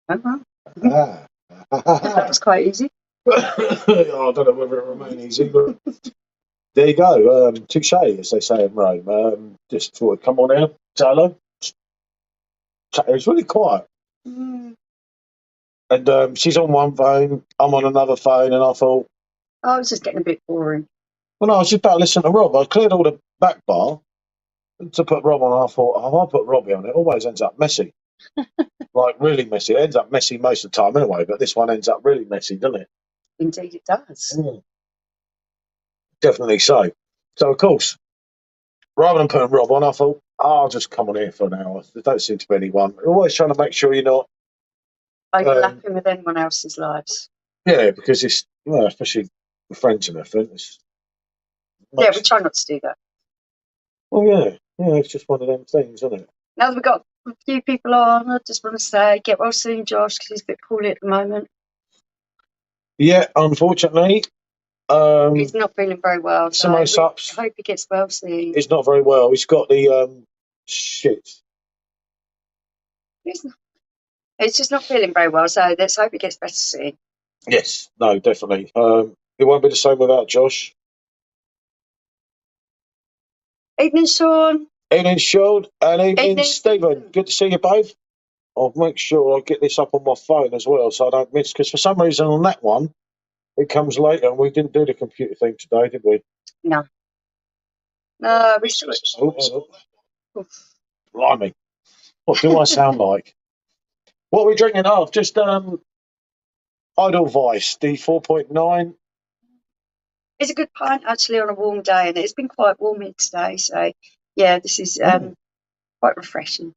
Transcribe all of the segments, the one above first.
Oh, Ah. that was quite easy. I don't know whether it remain easy, but there you go. Touche, as they say in Rome. Just thought I'd come on out, say hello. It was really quiet. Mm. And she's on one phone, I'm on another phone, and I thought, Oh, it's just getting a bit boring. well, no, I was just about to listen to Rob. I cleared all the back bar to put Rob on. I thought, oh, I'll put Robbie on. It always ends up messy. Like, really messy. It ends up messy most of the time anyway, but this one ends up really messy, doesn't it? Indeed, it does. Definitely so. So, of course, rather than putting Rob on, I thought, I'll just come on here for an hour. There don't seem to be anyone. You're always trying to make sure you're not overlapping with anyone else's lives. Yeah, because it's, well, especially with friends and everything. Yeah, we try not to do that. Well, yeah, it's just one of them things, isn't it? Now that we've got a few people on, I just want to say, get well soon, Josh, because he's a bit poorly at the moment. Yeah, unfortunately. He's not feeling very well. So I hope he gets well soon. He's not very well. He's got the shit. He's just not feeling very well, so let's hope he gets better soon. Yes, no, definitely. It won't be the same without Josh. Evening, Sean. Evening, Sean, and evening, Stephen. Good to see you both. I'll make sure I get this up on my phone as well, so I don't miss. Because for some reason on that one, it comes later, and we didn't do the computer thing today, did we? No. No, we should. Blimey. What do I sound like? What are we drinking? Oh, just Edelweiss, the 4.9. It's a good pint, actually, on a warm day, and it's been quite warm here today, so, yeah, this is quite refreshing.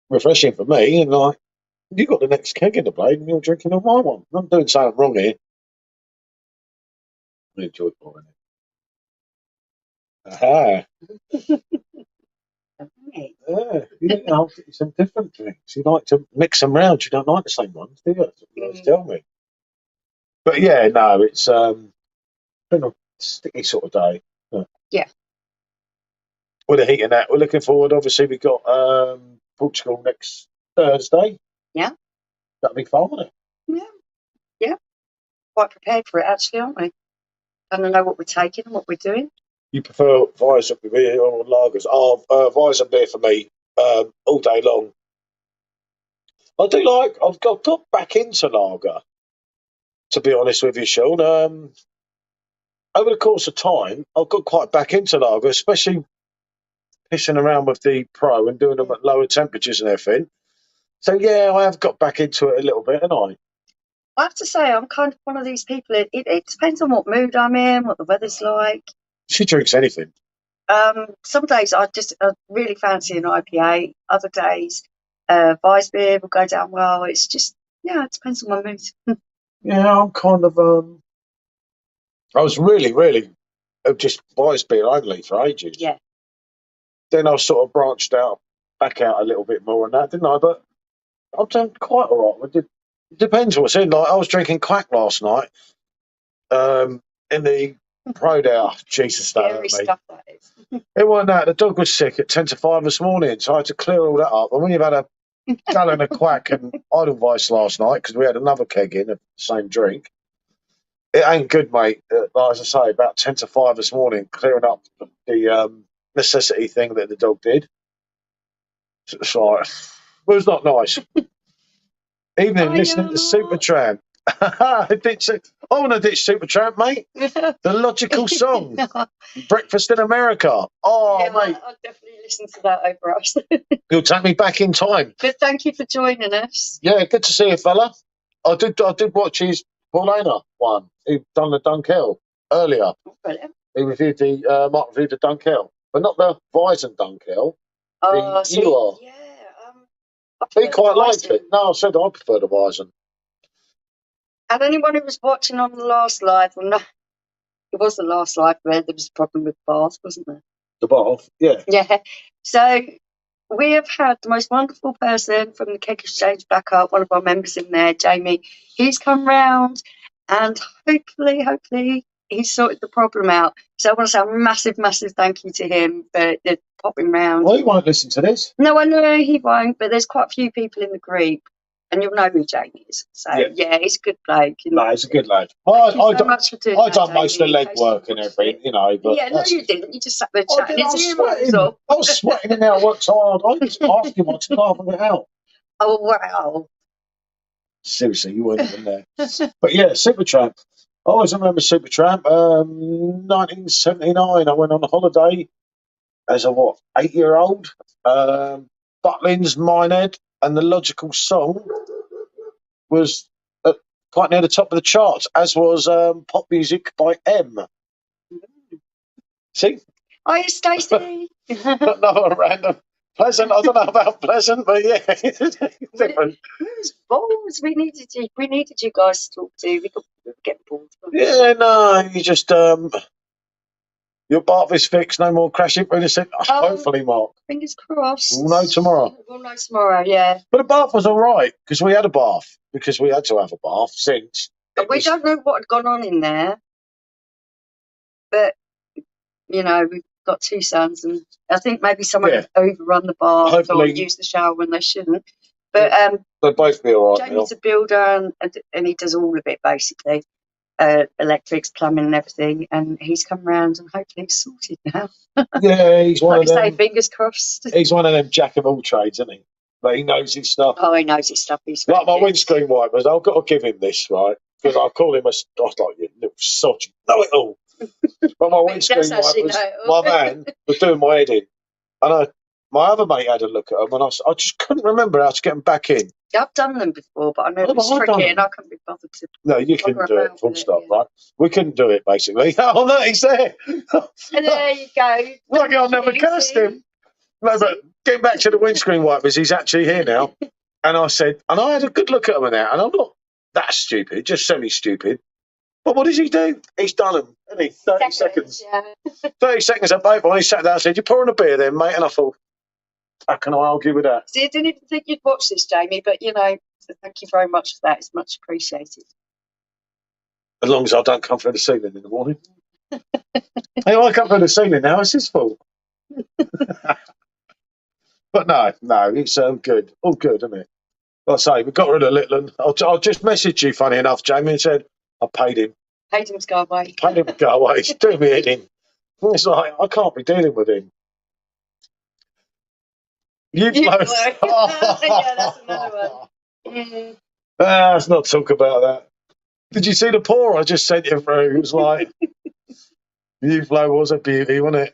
Refreshing for me, and like, you got the next keg in the blade, and you're drinking on my one. I'm doing something wrong here. I enjoyed pouring it. Aha. Yeah, you know, some different drinks. You like to mix them round. You don't like the same ones, do you? You always tell me. But yeah, no, it's been a sticky sort of day. Yeah. With the heat and that, we're looking forward. Obviously, we've got Portugal next Thursday. Yeah. That'll be fun, won't it? Yeah. Quite prepared for it, actually, aren't we? I don't know what we're taking and what we're doing. You prefer Weizen beer or lagers? Oh, Weizen beer for me, all day long. I do like. I've got back into lager, to be honest with you, Sean. Over the course of time, I've got quite back into lager, especially pissing around with the Pro and doing them at lower temperatures and everything. So yeah, I have got back into it a little bit, haven't I have to say, I'm kind of one of these people. It depends on what mood I'm in, what the weather's like. She drinks anything. Some days I really fancy an IPA. Other days, Weiss beer will go down well. It's just, it depends on my mood. Yeah, I'm kind of. I was really just Weiss beer only for ages. Yeah. Then I sort of branched back out a little bit more on that, didn't I? But I've done quite all right. It depends what's in. Like I was drinking quack last night. In the Pro Day. Jesus, that stuff that is. It wasn't that. The dog was sick at 10 to 5 this morning, so I had to clear all that up. And when you've had a gallon of quack and Edelweiss last night, because we had another keg in of the same drink, it ain't good, mate. As I say, about 10 to 5 this morning, clearing up the necessity thing that the dog did. It's like, it was not nice. Evening, listening to Supertramp. I want to ditch Supertramp, mate. The logical song. Breakfast in America. Oh, yeah, mate. I'll definitely listen to that over us. You'll take me back in time. But thank you for joining us. Yeah, good to see you, fella. I did watch his Paulina one. He done the Dunkel earlier. Oh, brilliant. He reviewed Mark reviewed the Dunkel, but not the Weizen Dunkel. Oh, yeah. He quite liked it. No, I said I prefer the Weizen. And anyone who was watching on the last live, well, no, it was the last live where there was a problem with the bath, wasn't there? The bath, yeah. Yeah. So we have had the most wonderful person from the Keg Exchange back up, one of our members in there, Jamie. He's come round and hopefully he's sorted the problem out. So I want to say a massive thank you to him for popping round. Well, he won't listen to this. No, I know he won't, but there's quite a few people in the group. and you'll know who Jamie is. So Yeah. yeah, he's a good bloke. No, he's a good lad. Thank you so much for doing I that, done most of the Jamie, in leg case work you and watched everything, it. you know. But Yeah, no, you didn't. You just sat there chatting. I was sweating in there. I worked so hard. I was asking my to laugh it out. Oh wow! Seriously, you weren't even there. But yeah, Supertramp. I always remember Supertramp. 1979. I went on a holiday as a 8-year-old. Butlins, Minehead, and the logical song was quite near the top of the charts, as was Pop Music by M. See? Hi, Stacey. Another random. Pleasant. I don't know about pleasant, but yeah, different. Where's balls? We needed you. We needed you guys to talk to. We got get bored. Yeah, no, you just your bath is fixed. No more crashing through the city. Hopefully, Mark. Fingers crossed. We'll know tomorrow. We'll know tomorrow. Yeah. But the bath was all right because we had a bath because we had to have a bath since. We don't know what had gone on in there, but you know we've got 2 sons, and I think maybe someone had overrun the bath or used the shower when they shouldn't. But they'll both be all right. Jamie's a builder, and he does all of it basically. Electrics, plumbing, and everything, and he's come round and hopefully it's sorted now. Yeah, he's one of them. Say, fingers crossed. He's one of them jack of all trades, isn't he? But he knows his stuff. Oh, he knows his stuff. He's like my windscreen wipers. I've got to give him this, right? Because I call him I was like, you little sod, you know it all. But my windscreen wipers, my man was doing my head in, and my other mate had a look at them, and I just couldn't remember how to get them back in. Yeah, I've done them before, but I know it's tricky, and I can't be bothered to. No, you couldn't do it. Full stop, right? We couldn't do it, basically. Oh no, he's there. And there you go. Like I've never cursed him. No, but getting back to the windscreen wipers, he's actually here now. And I said, and I had a good look at them now, and I'm not that stupid, just semi-stupid. But what does he do? He's done them, hasn't he? 30 seconds. Yeah. 30 seconds at both. When he sat down and said, "You pouring a beer then, mate?" And I thought, how can I argue with that? See, I didn't even think you'd watch this, Jamie, but you know, so thank you very much for that. It's much appreciated. As long as I don't come through the ceiling in the morning. Hey, I come through the ceiling now, it's his fault. But no, it's good. All good, isn't it? Like I say, we got rid of Litland. I'll just message you, funny enough, Jamie, and said, I paid him. Paid him to go away. Paid him to go away. He's doing me head in. It's like, I can't be dealing with him. Yeah, that's another one. Let's not talk about that. Did you see the pour I just sent you through? It was like, U-Flow was a beauty, wasn't it?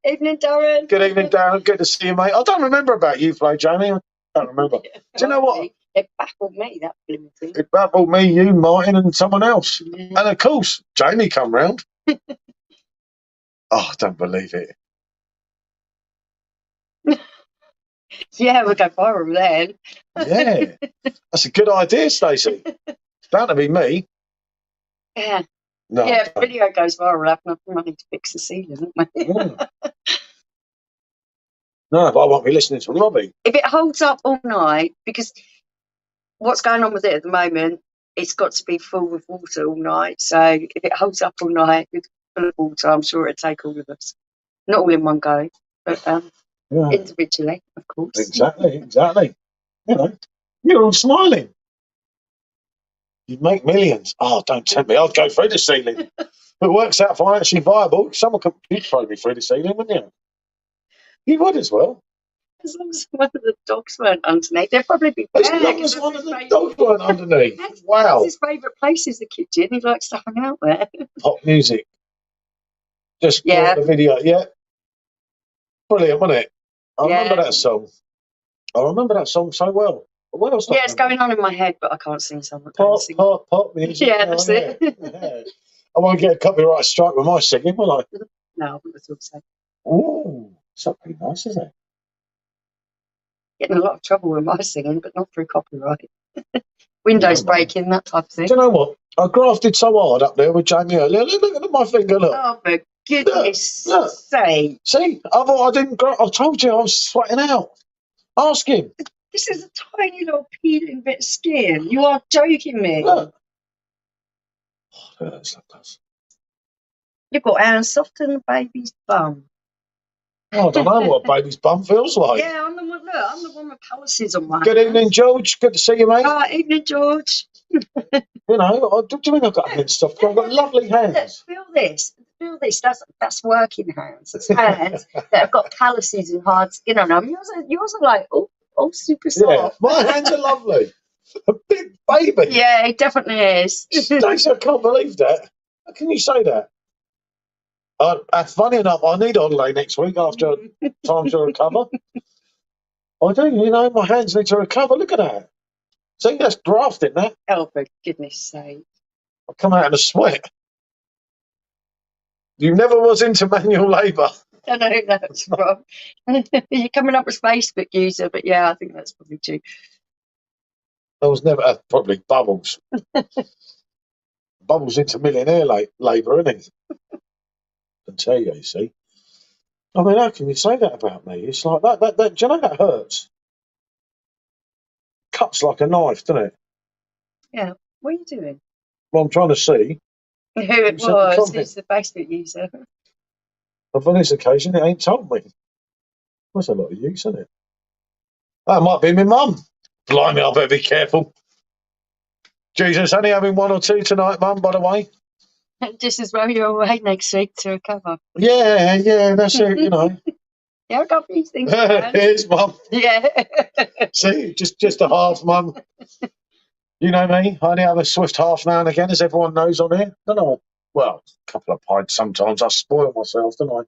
Evening, Darren. Good evening, Darren. Good to see you, mate. I don't remember about U-Flow, Jamie. I don't remember. Do you know what? It baffled me, that blooming thing. It baffled me, you, Martin, and someone else. Yeah. And of course, Jamie come round. Oh, I don't believe it. Yeah, we'll go viral then. Yeah, that's a good idea, Stacey. It's bound to be me. Yeah. No, yeah, if video goes viral, I've enough money to fix the ceiling, haven't we? Yeah. No, but I won't be listening to Robbie. If it holds up all night, because what's going on with it at the moment, it's got to be full with water all night. So if it holds up all night with full of water, I'm sure it'll take all of us. Not all in one go, but individually, of course. Exactly. You know, you're all smiling. You'd make millions. Oh, don't tempt me. I'd go through the ceiling. If it works out financially viable, someone could throw me through the ceiling, wouldn't you? You would as well. As long as one of the dogs weren't underneath, they'd probably be as long as one of the dogs weren't underneath. Wow. That's his favourite place is the kitchen. He likes to hang out there. Pop music. Just the video. Yeah. Brilliant, wasn't it? I remember that song. I remember that song so well. It's going on in my head, but I can't sing some. Pop music. Yeah, that's it. Yeah. I won't get a copyright strike with my singing, will I? No, I wouldn't have thought so. Ooh, it's not pretty nice, is it? Getting a lot of trouble with my singing, but not through copyright. Windows breaking, that type of thing. Do you know what? I grafted so hard up there with Jamie earlier. Look at my finger, look. Oh, for goodness sake. See, I thought I didn't I told you I was sweating out. Ask him. This is a tiny little peeling bit of skin. You are joking me. Look. Oh, that does. You've got hands soft than the baby's bum. Oh, I don't know what a baby's bum feels like. Yeah, I'm the one. Look, I'm the one with calluses on my Good hands. evening, George. Good to see you, mate. Evening, George. You know, do you mean I've got against stuff? I've got lovely hands. Feel this. Feel this. That's working hands. It's hands that have got calluses and hard skin on them. Yours are like all super soft. Yeah, my hands are lovely. A big baby. Yeah, it definitely is. Stacey, I can't believe that. How can you say that? Funny enough, I need a holiday next week after time to recover. I do, you know, my hands need to recover. Look at that. See, that's grafting, that. Oh, for goodness sake. I come out in a sweat. You never was into manual labour. I know that's wrong. You're coming up with Facebook user, but yeah, I think that's probably true. I was never, probably Bubbles. Bubbles into millionaire labour, isn't he? I can tell you, you see. I mean, how can you say that about me? It's like that. Do you know that hurts? Cuts like a knife, doesn't it? Yeah. What are you doing? Well, I'm trying to see. Who it Who sent the was? comment? It's the Facebook user. But on this occasion, it ain't told me. That's a lot of use, isn't it? That might be my mum. Blimey, I better be careful. Jesus, only having one or two tonight, mum, by the way. Just as well you're away next week to recover. Yeah, that's it, you know. Yeah, I've got these things. Around. Here's mum. Yeah. See, just a half, mum. You know me, I only have a swift half now and again, as everyone knows on here. Don't know. Well, a couple of pints sometimes. I spoil myself, don't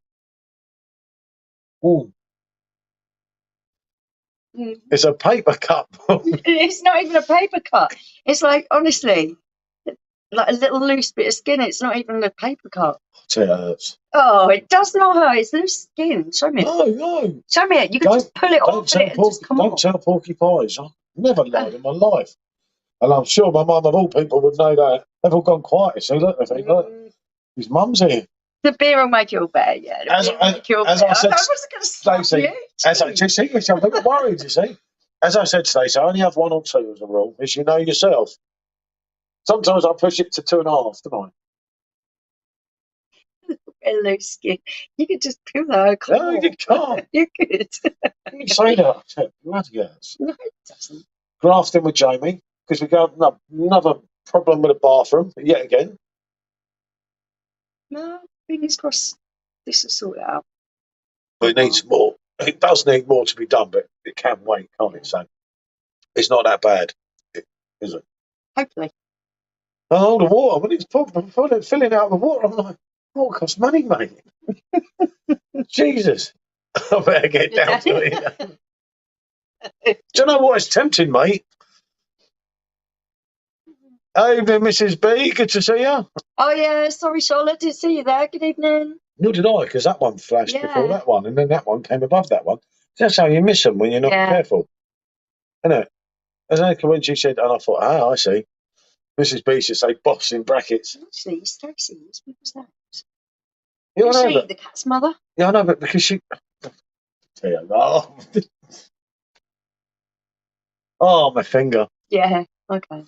I? Ooh. It's a paper cup. It's not even a paper cut. It's like, honestly, like a little loose bit of skin. It's not even a paper cut. It hurts. Oh, it does not hurt. It's loose skin. Show me it. No. Show me it. You can just pull it off and it just come Don't off. tell Porky Pies. I've never lied in my life. And I'm sure my mum of all people would know that. They've all gone quiet. See, look, they think, look, his mum's here. The beer will make you all better, yeah. As I said, I wasn't going to slap Stacey, I'm a bit worried, you see. As I said, Stacey, I only have one or two as a rule, as you know yourself. Sometimes I push it to 2.5, don't I? Loose skin. You could just peel that. No, you can't. You could. You say that. I said, bloody hurts. No, it doesn't. Grafting with Jamie, because we got another problem with the bathroom, yet again. No, fingers crossed this will sort it out. But it needs more. It does need more to be done, but it can wait, can't it? So it's not that bad, is it? Hopefully. Oh, the water. When it's filling out the water, I'm like, oh, it costs money, mate. Jesus. I better get down to it. Do you know what is tempting, mate? Evening, Mrs. B. Good to see you. Oh, yeah. Sorry, Charlotte. Didn't see you there. Good evening. Nor did I, because that one flashed before that one, and then that one came above that one. That's how you miss them when you're not careful. Isn't it? Exactly when she said, and I thought, I see. Mrs. B should say boss in brackets. Actually, Stacey, what was that? Yeah, Is she the cat's mother? Yeah, I know, but because she... Oh, my finger. Yeah, okay.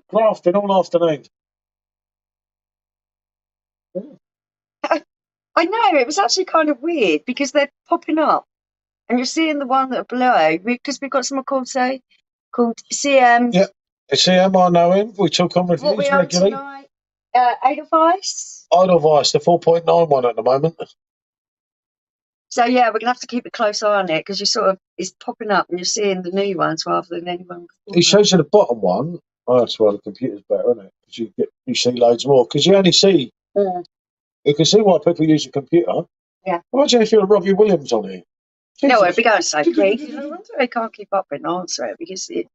Grafting all afternoon. I know, it was actually kind of weird because they're popping up and you're seeing the one that are below because we've got someone called CM. Yeah, CM, I know him. We took on reviews regularly. Tonight? Edelweiss. Edelweiss, the 4.9 one at the moment. So yeah, we're gonna have to keep a close eye on it because it's popping up and you're seeing the new ones rather than anyone before. It shows you the bottom one. Oh, that's why the computer's better, isn't it? Because you see loads more. Because you only see. You can see why people use a computer. Yeah. Imagine if you're Robbie Williams on here. No, it'd be going so quick. No wonder I can't keep up with an answer because you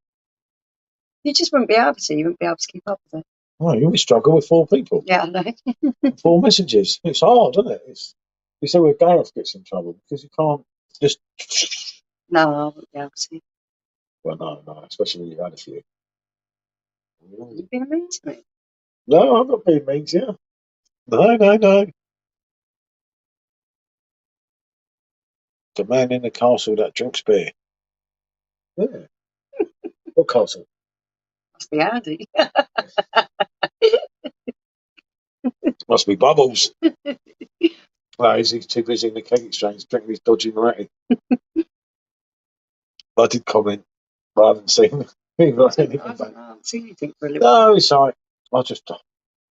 just wouldn't be able to. You wouldn't be able to keep up with it. Oh, you would struggle with 4 people. Yeah, I know. 4 messages. It's hard, isn't it? You see where Gareth gets in trouble because you can't just. No, I wouldn't be able to. Well, no, especially when you've had a few. You've been mean to me. No, I'm not being mean to you. No. The man in the castle that drinks beer. Yeah. What castle? Must be Andy. Must be Bubbles. No, he's too busy in the keg exchange drinking his dodgy Moretti. I did comment, but I haven't seen anything back. I haven't seen anything for a little No, it's like, I think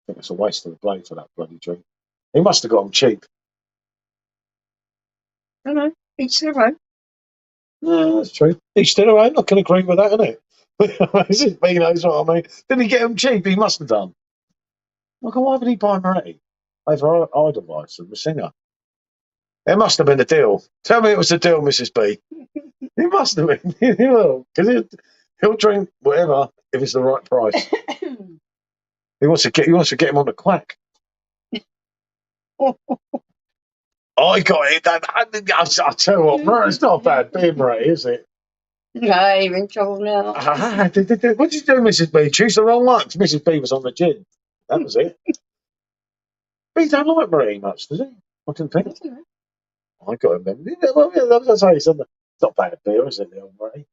it's a waste of the blade for that bloody drink. He must have got them cheap. I don't know. Each their own. Yeah, that's true. He's still around. I can agree with that, isn't it? He knows what I mean. Didn't he get them cheap? He must have done. Look, why would he buy Moretti over Edelweiss and the singer? It must have been a deal. Tell me it was a deal, Mrs. B. It must have been. He will. Because he'll drink whatever if it's the right price. He wants to get him on the quack. I got it. I tell you what, it's not a bad beer, Moretti, is it? No, you're in trouble now. What did you do, Mrs. B? Choose the wrong one. Mrs. B was on the gin. That was it. But he don't like Moretti much, does he? I didn't think. I got him then. Yeah, well, yeah, that's what I say. It's not bad beer, is it, the old Moretti?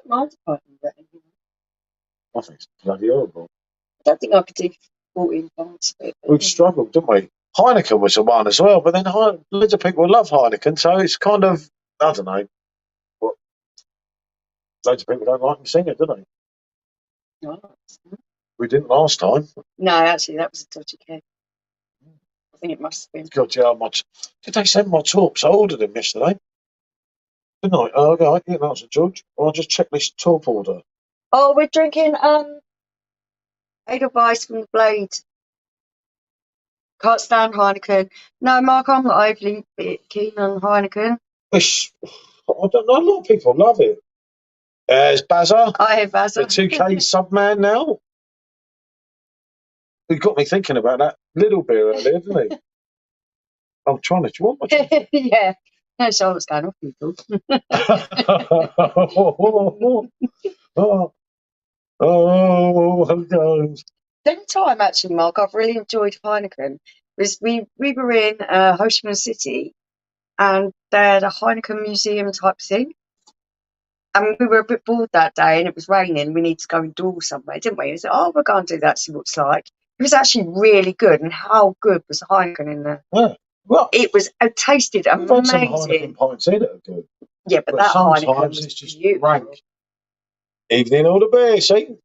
Mine's quite Moretti. I think it's bloody horrible. I don't think I could do 14 pints of it. We've struggled, didn't we? Heineken was the one as well, but then loads of people love Heineken, so it's kind of, I don't know. What, loads of people don't like them singing, do they? No. We didn't last time. No, actually, that was a dodgy cake. I think it must have been. God, yeah, how much did they send my torps? I ordered them yesterday. Didn't I? Oh, okay, I didn't answer, George. I'll just check this torp order. Oh, we're drinking Edelweiss from the Blade. Can't stand Heineken. No, Mark, I'm not overly keen on Heineken. I don't know. A lot of people love it. It's Bazza, I have Bazza. the 2K subman now. He got me thinking about that little beer earlier, didn't he? I'm trying to. What am I Yeah. No, so what's going on, people? The only time, actually, Mark, I've really enjoyed Heineken was we were in Ho Chi Minh City and they had a Heineken museum type thing. And we were a bit bored that day and it was raining. We needed to go indoors somewhere, didn't we? We said, oh, we're going to do that, see what it's like. It was actually really good. And how good was the Heineken in there? Yeah. Well, it tasted amazing. I've had some Heineken pints in that are good. Yeah, but that Heineken sometimes was it's just beautiful. rank. Evening all the beer, see?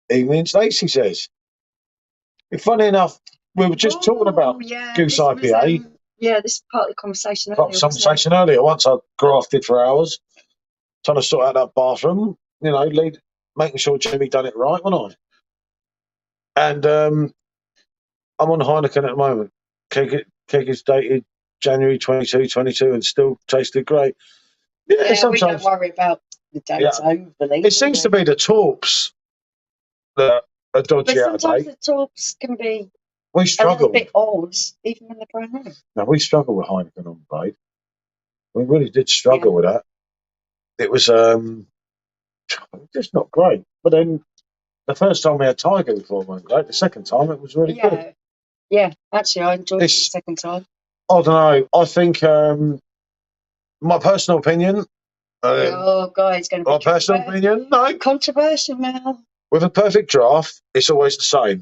Evening Stacey says. Funny enough, we were just talking about Goose IPA. This is part of the conversation earlier. Once I grafted for hours, trying to sort out that bathroom, making sure Jimmy done it right, wasn't I? And I'm on Heineken at the moment. Keg is dated January 22 and still tasted great. Yeah, sometimes we don't worry about the dates overly. It seems to be the torps that are dodgy out of date. Sometimes the torps can be a little bit old, even when they're brand new. No, we struggled with Heineken on Blade. We really did struggle with that. It was just not great. But then the first time we had Tiger before went great. The second time it was really good. Yeah, actually, I enjoyed it the second time. I don't know. I think my personal opinion. It's going to be my personal opinion. No, controversial now. With a perfect draft, it's always the same.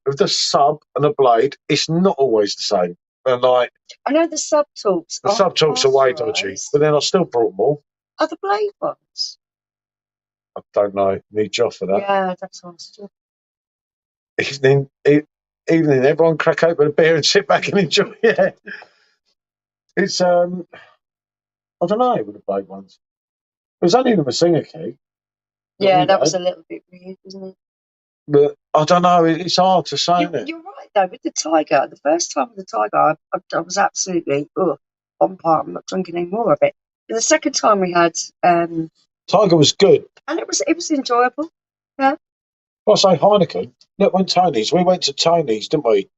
With the sub and the blade, it's not always the same. And I know the sub talks. The sub talks are way dodgy, but then I still brought more. Are the blade ones? I don't know. Need Joff for that. Yeah, that's awesome. Evening, everyone crack open a beer and sit back and enjoy it. It's I don't know with the blade ones. It was only the Masinga key. Yeah, that was a little bit weird, wasn't it? But I don't know. It's hard to say. You're right though. With the Tiger, the first time with the Tiger, I was absolutely on part. I'm not drinking any more of it. But the second time we had Tiger was good, and it was enjoyable. Yeah. Well, I say Heineken. Look, when Tony's, we went to Tony's, didn't we?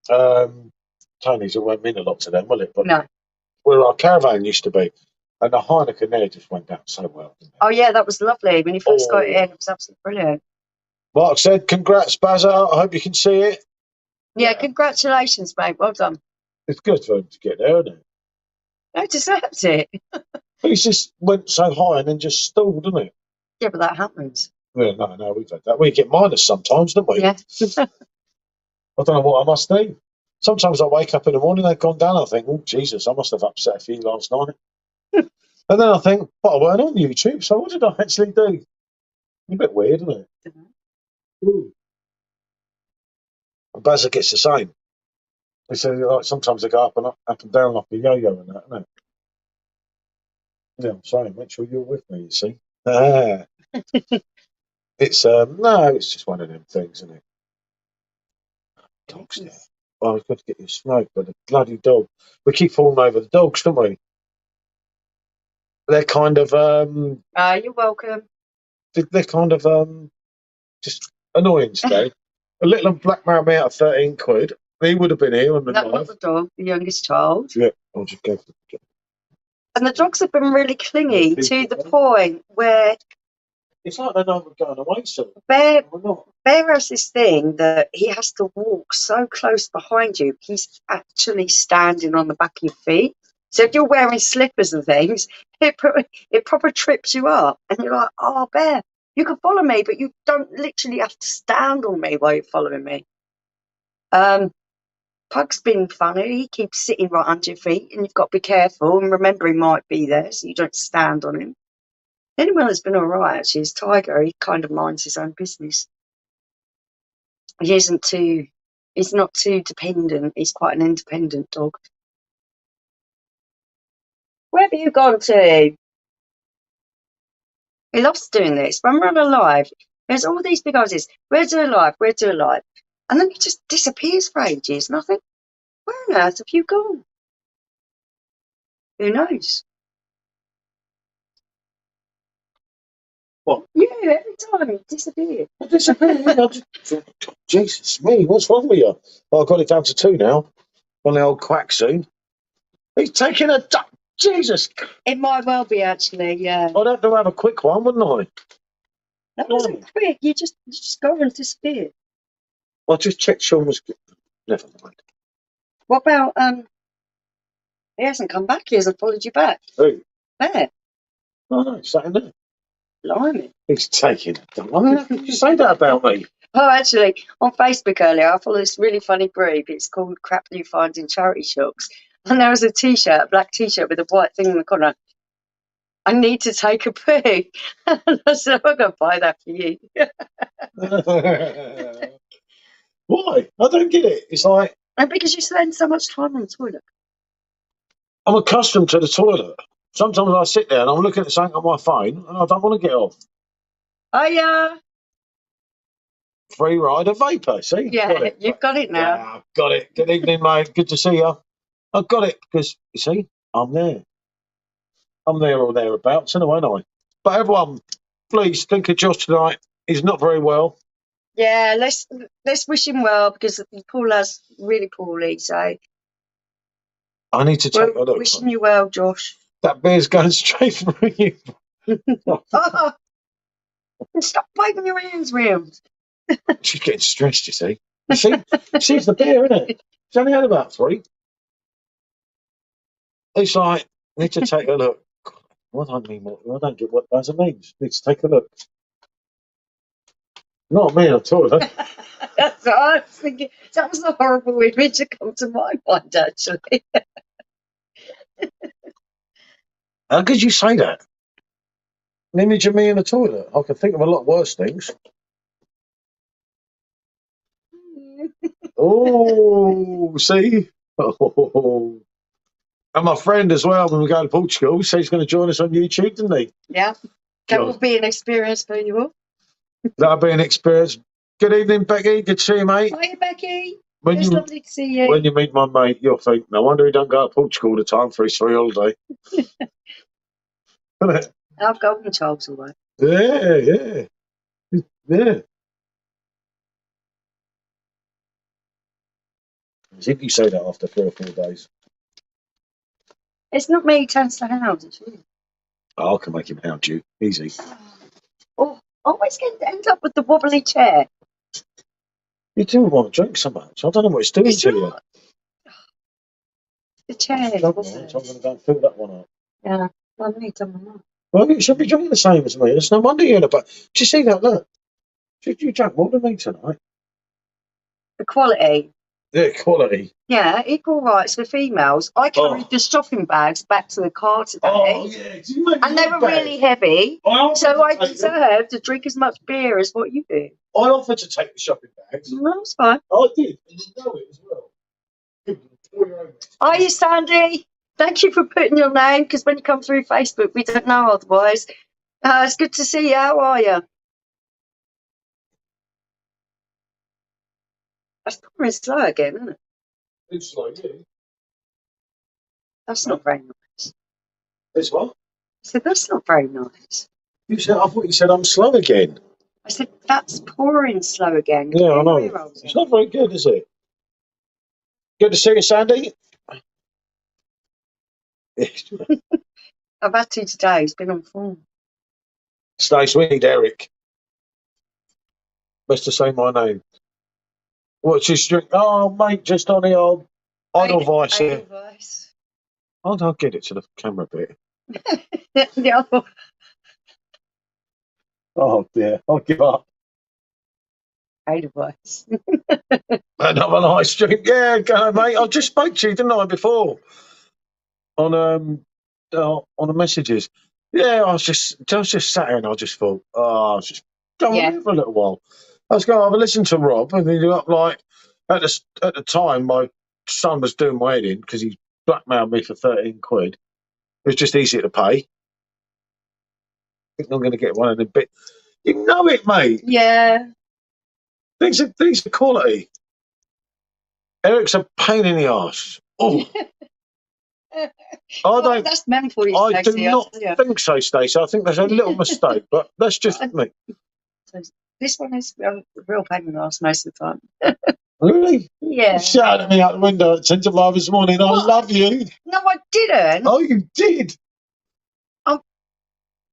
Tony's, it won't mean a lot to them, will it? But no. Where our caravan used to be. And the Heineken there just went down so well. Didn't it? Oh, yeah, that was lovely. When you first got it in, it was absolutely brilliant. Mark said, congrats, Bazza. I hope you can see it. Yeah, congratulations, mate. Well done. It's good for him to get there, isn't it? No, deserves it. He just went so high and then just stalled, didn't it? Yeah, but that happens. Yeah, no, we've had that. We get minus sometimes, don't we? Yeah. I don't know what I must do. Sometimes I wake up in the morning, they've gone down. I think, oh, Jesus, I must have upset a few last night. And then I think, but I weren't on YouTube, so what did I actually do? A bit weird, isn't it? Ooh. And Bazza gets the same. They say, like, sometimes they go up and down like a yo-yo and that, isn't it? Yeah, I'm saying, make sure you're with me, you see. It's, no, it's just one of them things, isn't it? Dogs there. Oh, we've got to get you a smoke, but the bloody dog. We keep falling over the dogs, don't we? They're kind of, You're welcome. they're kind of, just annoying today. A little black man me out of 13 quid. He would have been here on the Not live. the dog, the youngest child. Yeah, I'll just go for the And the dogs have been really clingy to the point where It's like they know we're going away soon. Bear We're not. has this thing that he has to walk so close behind you, he's actually standing on the back of your feet. So if you're wearing slippers and things, it proper trips you up. And you're like, oh, Bear, you can follow me, but you don't literally have to stand on me while you're following me. Pug's been funny. He keeps sitting right under your feet, and you've got to be careful and remember he might be there, so you don't stand on him. Anyone that's been all right, actually, is Tiger. He kind of minds his own business. He's not too dependent. He's quite an independent dog. Where have you gone to? He loves doing this. When we're on a live, there's all these big houses. We're doing live, we're doing live. And then he just disappears for ages. And I think, where on earth have you gone? Who knows? What? Yeah, every time he disappears. I disappeared. Jesus me, what's wrong with you? Oh, I've got it down to 2 now. On the old quack soon. He's taking a duck. Jesus. It might well be, actually, yeah. I'd have to have a quick one, wouldn't I? That wasn't quick. You just go and disappear. I just checked Sean was. Never mind. What about he hasn't come back. He hasn't followed you back. Who? There. Oh no, sat in there. Blimey. He's taking a duck. I mean, how could you say that about me? Oh, actually, on Facebook earlier, I follow this really funny group. It's called Crap You Find in Charity Shops. And there was a T-shirt, a black T-shirt with a white thing in the corner. I need to take a poo. And I said, I'm going to buy that for you. Why? I don't get it. It's like And because you spend so much time on the toilet. I'm accustomed to the toilet. Sometimes I sit there and I'm looking at something on my phone and I don't want to get off. Oh, yeah. Free ride of vapor, see? Yeah, you've got it now. Yeah, I've got it. Good evening, mate. Good to see you. I've got it because, you see, I'm there. I'm there or thereabouts, anyway, aren't I? But everyone, please think of Josh tonight. He's not very well. Yeah, let's wish him well because Paul has really poorly. So I need to take a look. Wishing you well, Josh. That beer's going straight through you. Oh, stop waving your hands round. She's getting stressed, you see. You see, it's the beer, isn't it? She's only had about 3. It's like, I need to take a look. I don't get what that means. Need to take a look. Not me at all. That's what I was thinking. That was a horrible image to come to my mind, actually. How could you say that? An image of me in the toilet. I can think of a lot worse things. Oh, see? Oh. And my friend as well, when we go to Portugal, said he's going to join us on YouTube, didn't he? Yeah. That will be an experience for you all. That'll be an experience. Good evening, Becky. Good to see you, mate. Hiya, Becky. When It's lovely to see you. When you meet my mate, you'll think, no wonder he don't go to Portugal all the time for his free holiday. Our golden child's all right. Yeah. See if you say that after 3 or 4 days. It's not me who tends to hound, it's you. Oh, I can make him hound you. Easy. Oh, always end up with the wobbly chair. You do want to drink so much. I don't know what it's doing It's to not. The chair. you. I'm going to go and fill that one up. Yeah, I need some more. Well, you should be drinking the same as me. It's no wonder you're in a but. Do you see that? Look. You drank more than me tonight. The quality. Yeah, quality. Yeah, equal rights for females. I carried the shopping bags back to the car today. Oh, yeah. Do you make and they were really heavy. So I deserve to drink as much beer as what you do. I offered to take the shopping bags. No, that's fine. I did, and you know it as well. Are you, Sandy? Thank you for putting your name, because when you come through Facebook, we don't know otherwise. It's good to see you. How are you? That's pouring slow again, isn't it? It's slow, yeah. That's not very nice. It's what? I said, that's not very nice. You said, I thought you said I'm slow again. I said, that's pouring slow again. Yeah, I know. It's not very good, is it? Good to see you, Sandy. I've had to today. It's been on form. Stay sweet, Eric. Best to say my name. What's his drink? Oh, mate, just on the old Edelweiss here. I'll get it to the camera bit. The other one. Oh, dear. I'll give up. Edelweiss. Another nice drink. Yeah, go on, mate. I just spoke to you, didn't I, before? On the messages. Yeah, I was just sat here and I just thought, I was just going here for a little while. I was going to have a listen to Rob, and then up like at the time my son was doing my head in because he blackmailed me for 13 quid. It was just easy to pay. I think I'm going to get one in a bit. You know it, mate. Yeah. Things are quality. Eric's a pain in the arse. Oh. That's meant for you, I do not think so, Stacey. I think there's a little mistake, but that's just me. This one is a real pain in the arse most of the time. Really? Yeah. You shouted at me out the window at 10 to 5 this morning. What? I love you. No, I didn't. Oh, you did? I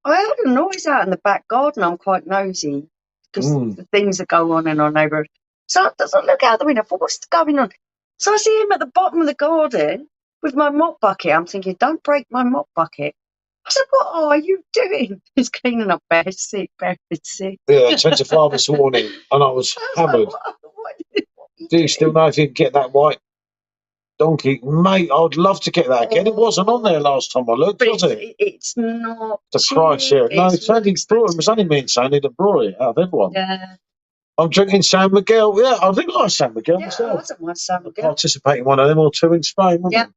heard a noise out in the back garden. I'm quite nosy because the things that go on in our neighbourhood. So I look out the window. What's going on? So I see him at the bottom of the garden with my mop bucket. I'm thinking, don't break my mop bucket. I said, what are you doing? He's cleaning up Bear's seat. Yeah, 10 to 5 this morning, and I was hammered. Do you still know if you can get that white donkey? Mate, I'd love to get that again. It wasn't on there last time I looked, was it? It's not. The price, yeah. No, Sandy brought it. It was only me and Sandy that brought it out of everyone. Yeah. I'm drinking San Miguel. Yeah, I think I like San Miguel myself. I don't mind San Miguel. Participate in one of them or two in Spain, wouldn't you?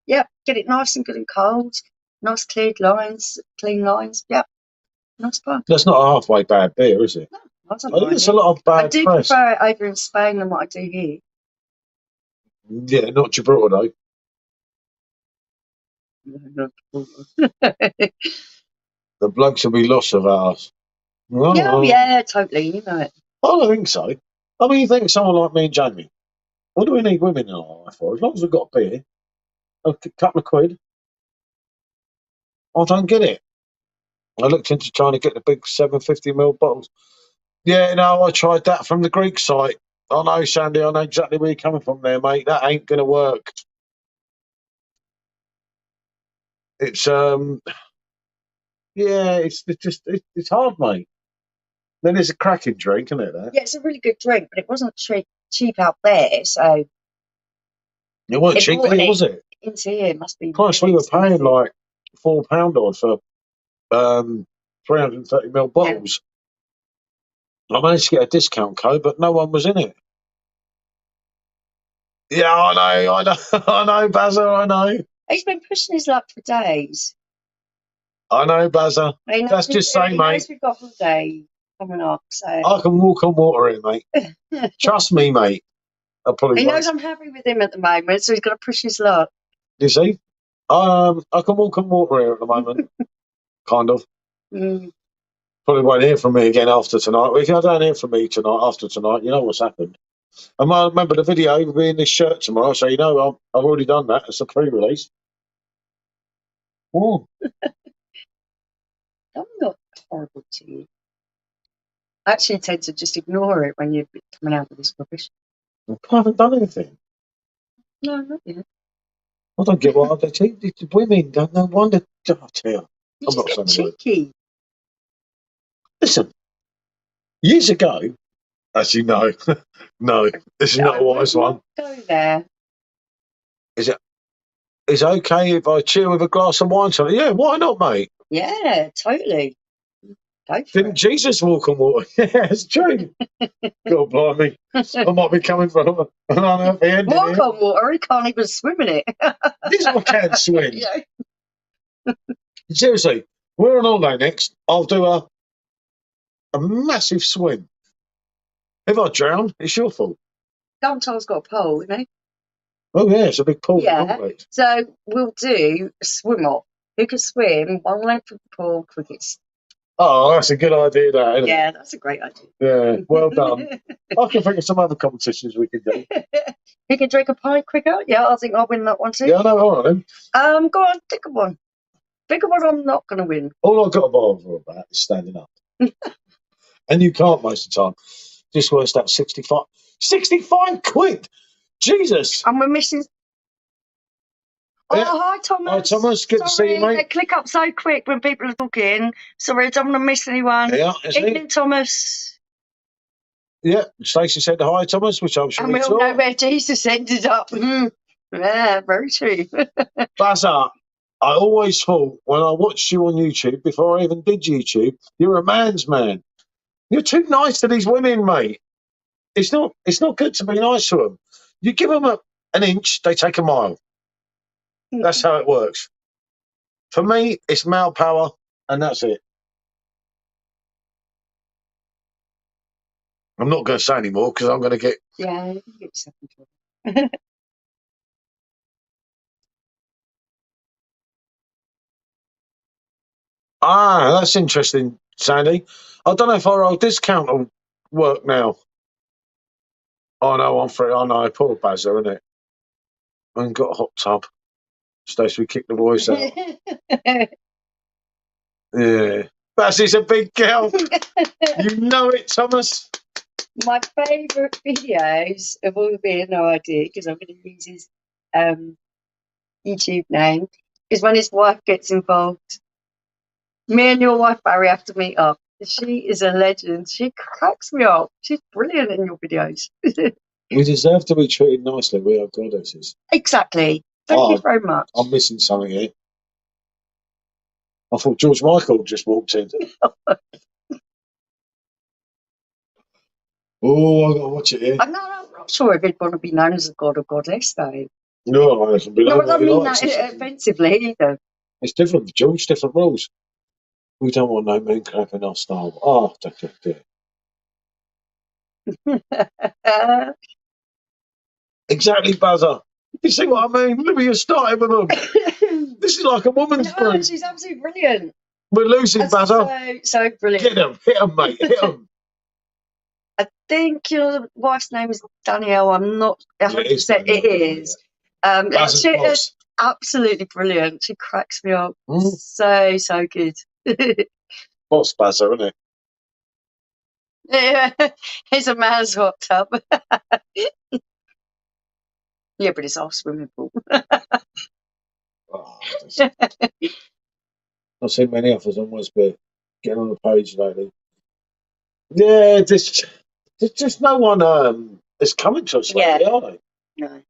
Yeah, get it nice and good and cold. Nice clean lines. Yep. Nice fun. That's not a halfway bad beer, is it? No, I think there's a lot of bad I do press. prefer it over in Spain than what I do here. Yeah, not Gibraltar, though. The blokes will be lost of ours. Yeah, totally. You know it. I don't think so. I mean, you think someone like me and Jamie, what do we need women in our life for? As long as we've got beer, a couple of quid. I don't get it. I looked into trying to get the big 750ml bottles. Yeah, no, I tried that from the Greek site. I know, Sandy, I know exactly where you're coming from there, mate. That ain't going to work. It's, it's hard, mate. Then it's a cracking drink, isn't it? Yeah, it's a really good drink, but it wasn't cheap out there, so. It wasn't cheap, was it? Into here, must be. Plus, we were paying like £4 odd for 330ml bottles. Yeah. I managed to get a discount code, but no one was in it. Yeah, I know, I know, Bazza, I know. He's been pushing his luck for days. I know, Bazza. That's just saying, mate. We've got holiday coming up, so. I can walk on water here, mate. Trust me, mate. He knows I'm happy with him at the moment, so he's got to push his luck. You see? I can walk on water here at the moment. Kind of. Probably won't hear from me again after tonight. If you don't hear from me after tonight, you know what's happened. I might remember the video will be in this shirt tomorrow, so you know I've already done that. It's a pre-release. Oh. I'm not horrible to you. I actually tend to just ignore it when you're coming out with this rubbish. I haven't done anything. No, not yet. I don't get what the women don't. No wonder. Oh, dear. I'm not cheeky. Listen, years ago, Actually, no. No, this is not a wise one. Go there. Is it okay if I chill with a glass of wine? So, yeah, why not, mate? Yeah, totally. Go for Didn't it. Jesus walk on water? Yeah, it's true. God blimey. I might be coming from an unhappy ending Walk here. on water, he can't even swim in it. This I can swim. Yeah. Seriously, we're on holiday next. I'll do a massive swim. If I drown, it's your fault. Dalton's got a pole, isn't he? Oh, yeah, it's a big pool. Yeah. So we'll do a swim up. Who can swim one length of the pool, crickets. Oh, that's a good idea, that, isn't it? Yeah, that's a great idea. Yeah, well done. I can think of some other competitions we could do. He can drink a pint quicker. Yeah, I think I'll win that one too. Yeah, I know, all right then. Go on, think of one. Think of one I'm not going to win. All I've got to bother about is standing up. And you can't most of the time. Just worst out 65. 65 quid! Jesus! And we're missing... Oh, Yeah. hi, Thomas. Hi, Thomas. Good to see you, mate. They click up so quick when people are talking. Sorry, I don't want to miss anyone. Yeah, Evening, Thomas. Yeah, Stacey said hi, Thomas, which I'm sure And we we all saw. know where Jesus ended up. Yeah, very true. Buzzer, I always thought when I watched you on YouTube, before I even did YouTube, you're a man's man. You're too nice to these women, mate. It's not good to be nice to them. You give them an inch, they take a mile. That's how it works. For me, it's male power, and that's it. I'm not going to say anymore because I'm going to get... Yeah, you can get yourself in trouble. Ah, that's interesting, Sandy. I don't know if our old discount will work now. Oh, no, I'm free. Oh, no, poor Bazza, isn't it? I ain't got a hot tub. Stacey, we kicked the boys out. Yeah. Bazzy's a big girl. You know it, Thomas. My favourite videos have all been no idea because I'm going to use his YouTube name is when his wife gets involved. Me and your wife Barry have to meet up. She is a legend. She cracks me up. She's brilliant in your videos. We deserve to be treated nicely. We are goddesses. Exactly. Thank you very much. I'm missing something here. I thought George Michael just walked in. Oh, I've got to watch it here. I'm not sure if he'd want to be known as a god or goddess, though. No, I can be No, I don't mean that offensively either. It's different for George, different rules. We don't want no men crapping our style. Oh, dear. Exactly, Buzzer. You see what I mean? Look, you're starting with them. This is like a woman's group. She's absolutely brilliant. We're losing, Buzzer. So brilliant. Hit him, mate, hit him. I think your wife's name is Danielle. I'm not 100%. It is. She's absolutely brilliant. She cracks me up. So good. What's Buzzer, isn't it? Yeah, it's a man's hot tub. Yeah, but it's our swimming pool. I've seen many offers on Westby getting on the page lately. Yeah, there's just no one is coming to us lately, are they? No.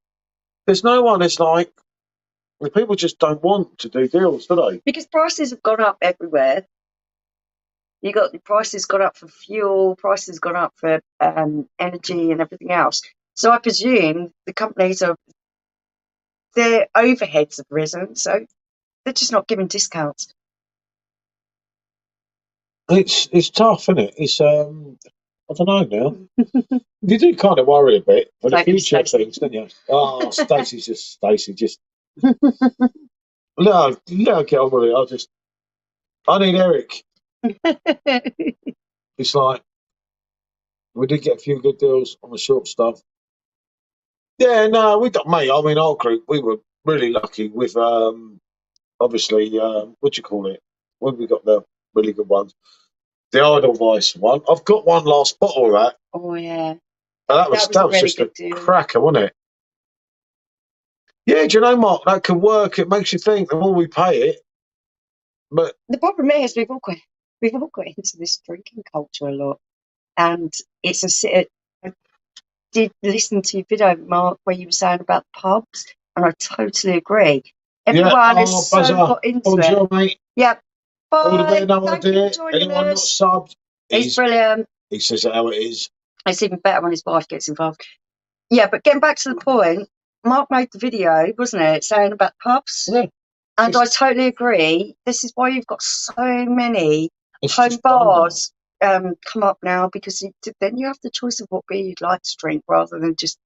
There's no one. It's like the people just don't want to do deals, do they? Because prices have gone up everywhere. You got the prices gone up for fuel, prices gone up for energy and everything else. So I presume the companies their overheads have risen, so they're just not giving discounts. It's tough, isn't it? It's I don't know now. You do kind of worry a bit for the future of things, don't you? Oh, Stacey just no, get on with it. I need Eric. It's like we did get a few good deals on the short stuff. Yeah, no, we got, mate. I mean, our group, we were really lucky with obviously what do you call it? When we got the really good ones, the Idlevice one. I've got one last bottle of that. Oh yeah, and that was really just a cracker, wasn't it? Yeah, do you know, Mark, that can work. It makes you think the more we pay it. But the problem is we've all got into this drinking culture a lot, and it's did listen to your video, Mark, where you were saying about the pubs, and I totally agree. Everyone is so Buzzer. got into Bonjour, it. mate. Yeah. All the Bye. better, no Thank you idea. for joining Anyone not us. subbed? It's brilliant. He says it how it is. It's even better when his wife gets involved. Yeah, but getting back to the point, Mark made the video, wasn't it, saying about pubs? Yeah. And I totally agree. This is why you've got so many It's home just done now. bars come up now, because then you have the choice of what beer you'd like to drink rather than just,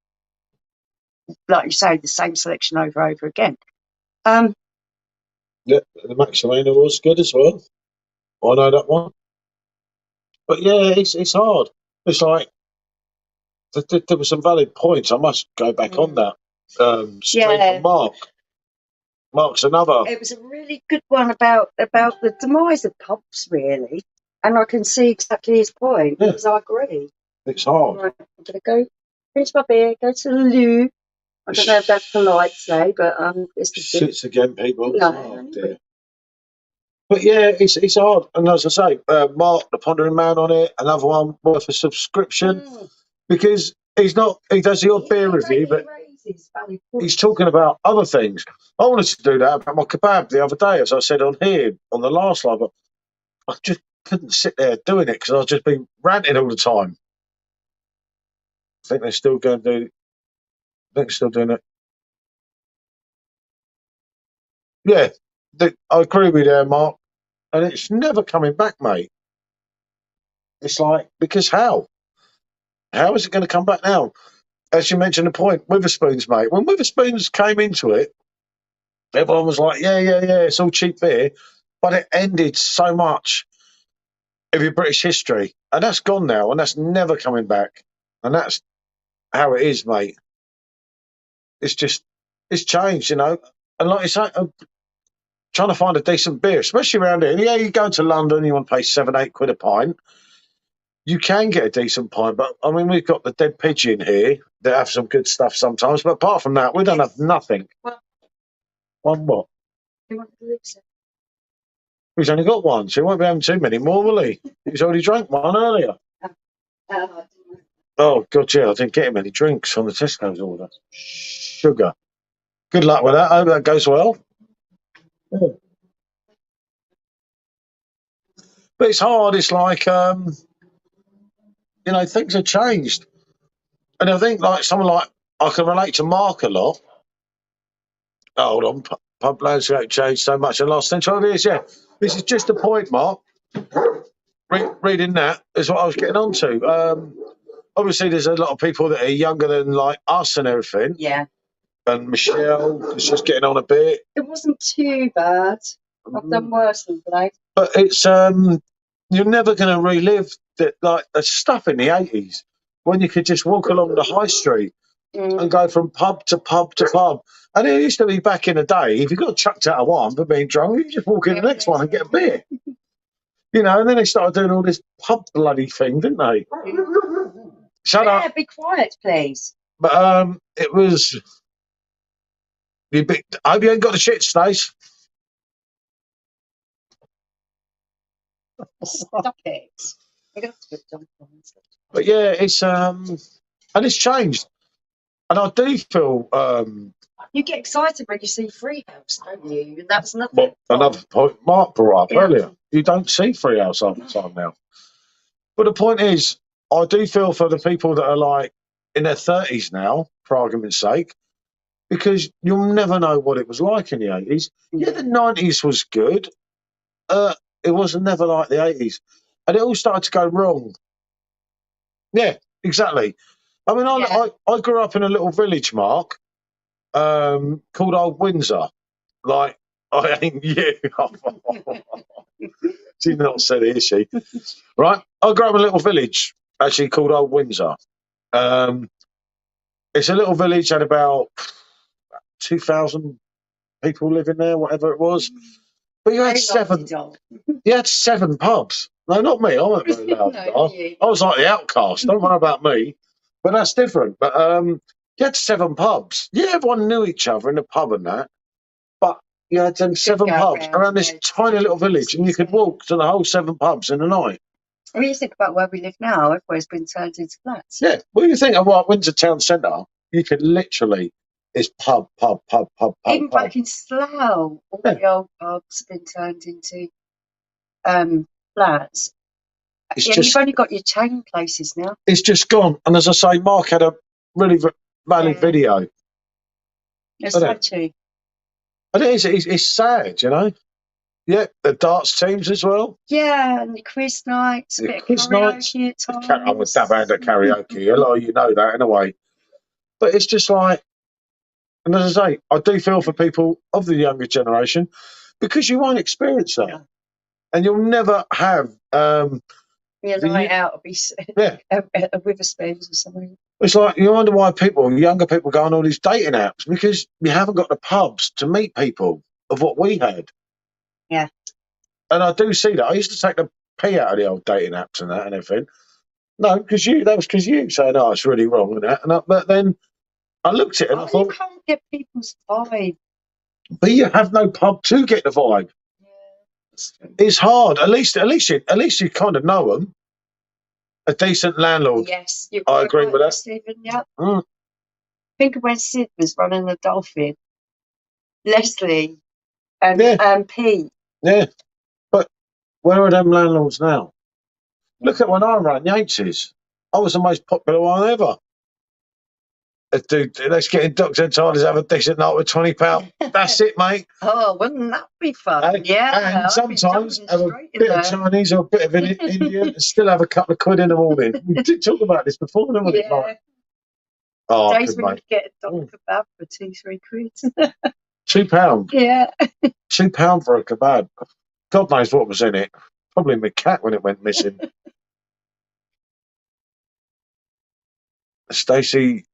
like you say, the same selection over and over again. Yeah, the Maximina was good as well. I know that one. But yeah, it's hard. It's like there were some valid points. I must go back on that. Straight from Mark. Mark's another. It was a really good one about the demise of pubs, really. And I can see exactly his point, because I agree. It's hard. Right, I'm going to go finish my beer, go to the loo. I don't know if that's polite to say, but it's the Shits again, people. No. Oh, dear. But yeah, it's hard. And as I say, Mark, the Pondering Man on it, another one worth a subscription. Because he does the odd beer review, but he's talking about other things. I wanted to do that about my kebab the other day, as I said on here, on the last live, but I just couldn't sit there doing it because I've just been ranting all the time. I think they're still going to do. I think they're still doing it. Yeah, I agree with you, Mark. And it's never coming back, mate. It's like, because how? How is it going to come back now? As you mentioned the point, Witherspoons, mate. When Witherspoons came into it, everyone was like, yeah, it's all cheap beer. But it ended so much of your British history. And that's gone now, and that's never coming back. And that's how it is, mate. It's changed, you know. And like you say, trying to find a decent beer, especially around here. Yeah, you go to London, you want to pay £7-8 a pint. You can get a decent pint, but I mean, we've got the Dead Pigeon here that have some good stuff sometimes. But apart from that, we don't have nothing. One what? He's only got one, so he won't be having too many more, will he? He's already drank one earlier. Oh, God, yeah, I didn't get him any drinks on the Tesco's order. Sugar. Good luck with that. I hope that goes well. Yeah. But it's hard. It's like, things have changed. And I think, like, someone like, I can relate to Mark a lot. Oh, hold on. Pub landscape changed so much in the last 10, 12 years. Yeah. This is just a point, Mark. Reading that is what I was getting onto. Obviously, there's a lot of people that are younger than, like, us and everything. Yeah. And Michelle is just getting on a bit. It wasn't too bad. I've done worse than that. But it's you're never going to relive the stuff in the 80s when you could just walk along the high street and go from pub to pub to pub. And it used to be back in the day, if you got chucked out of one for being drunk, you just walk in the next one and get a beer. And then they started doing all this pub bloody thing, didn't they? Shut up. Be quiet, please. But it was. I hope you ain't got the shit, Stace. Stop it. But yeah, it's and it's changed. And I do feel you get excited when you see Freehouse, don't you? That's nothing. Well, another point Mark brought up earlier. You don't see Freehouse all the time now. But the point is, I do feel for the people that are like in their 30s now, for argument's sake, because you'll never know what it was like in the 80s. Yeah, the 90s was good. It was never like the 80s. And it all started to go wrong. Yeah, exactly. I mean, I grew up in a little village, Mark, called Old Windsor. Like, I ain't you. She's not said it, is she? Right? I grew up in a little village, actually called Old Windsor. It's a little village, had about 2,000 people living there, whatever it was. But you had seven pubs. No, not me. I wasn't very loud. I was like the outcast. Don't worry about me. But that's different. But you had 7 pubs. Yeah, everyone knew each other in the pub and that. But you had 7 pubs around this tiny little village, and you could walk to the whole 7 pubs in the night. I mean, you think about where we live now, everywhere's been turned into flats. Yeah. Well, you think of what Windsor Town Centre, you could literally, it's pub. Even back in Slough, all the old pubs have been turned into flats. You've only got your chain places now. It's just gone. And as I say, Mark had a really valid video. It's touchy. And it's sad, you know. Yeah, the darts teams as well. Yeah, and the quiz nights, a bit of karaoke at times. I'm a dab hand at karaoke. A lot of you know that in a way. But it's just like, and as I say, I do feel for people of the younger generation because you won't experience that. Yeah. And you'll never have... your night out will be a Witherspoons or something. It's like, you wonder why younger people go on all these dating apps because you haven't got the pubs to meet people of what we had. Yeah. And I do see that. I used to take the pee out of the old dating apps and that and everything. No, that was because you saying, oh, it's really wrong and that. But then I looked at it and I thought... You can't get people's vibe. But you have no pub to get the vibe. Yeah. It's hard. At least you kind of know them. A decent landlord. Yes, I agree with that. Stephen, yeah. Think of when Sid was running the Dolphin. Leslie and Pete. Yeah. But where are them landlords now? Look at when I ran Yates's. I was the most popular one ever. Dude, let's get in Dr. Tyler's, have a decent night with £20. That's it, mate. Oh, wouldn't that be fun? Yeah. And sometimes have a bit of Chinese or a bit of Indian and still have a couple of quid in the morning. We did talk about this before, didn't we? Yeah. Oh, days when you get a dog kebab for 2-3 quid. £2? Yeah. £2 for a kebab. God knows what was in it. Probably my cat when it went missing. Stacey,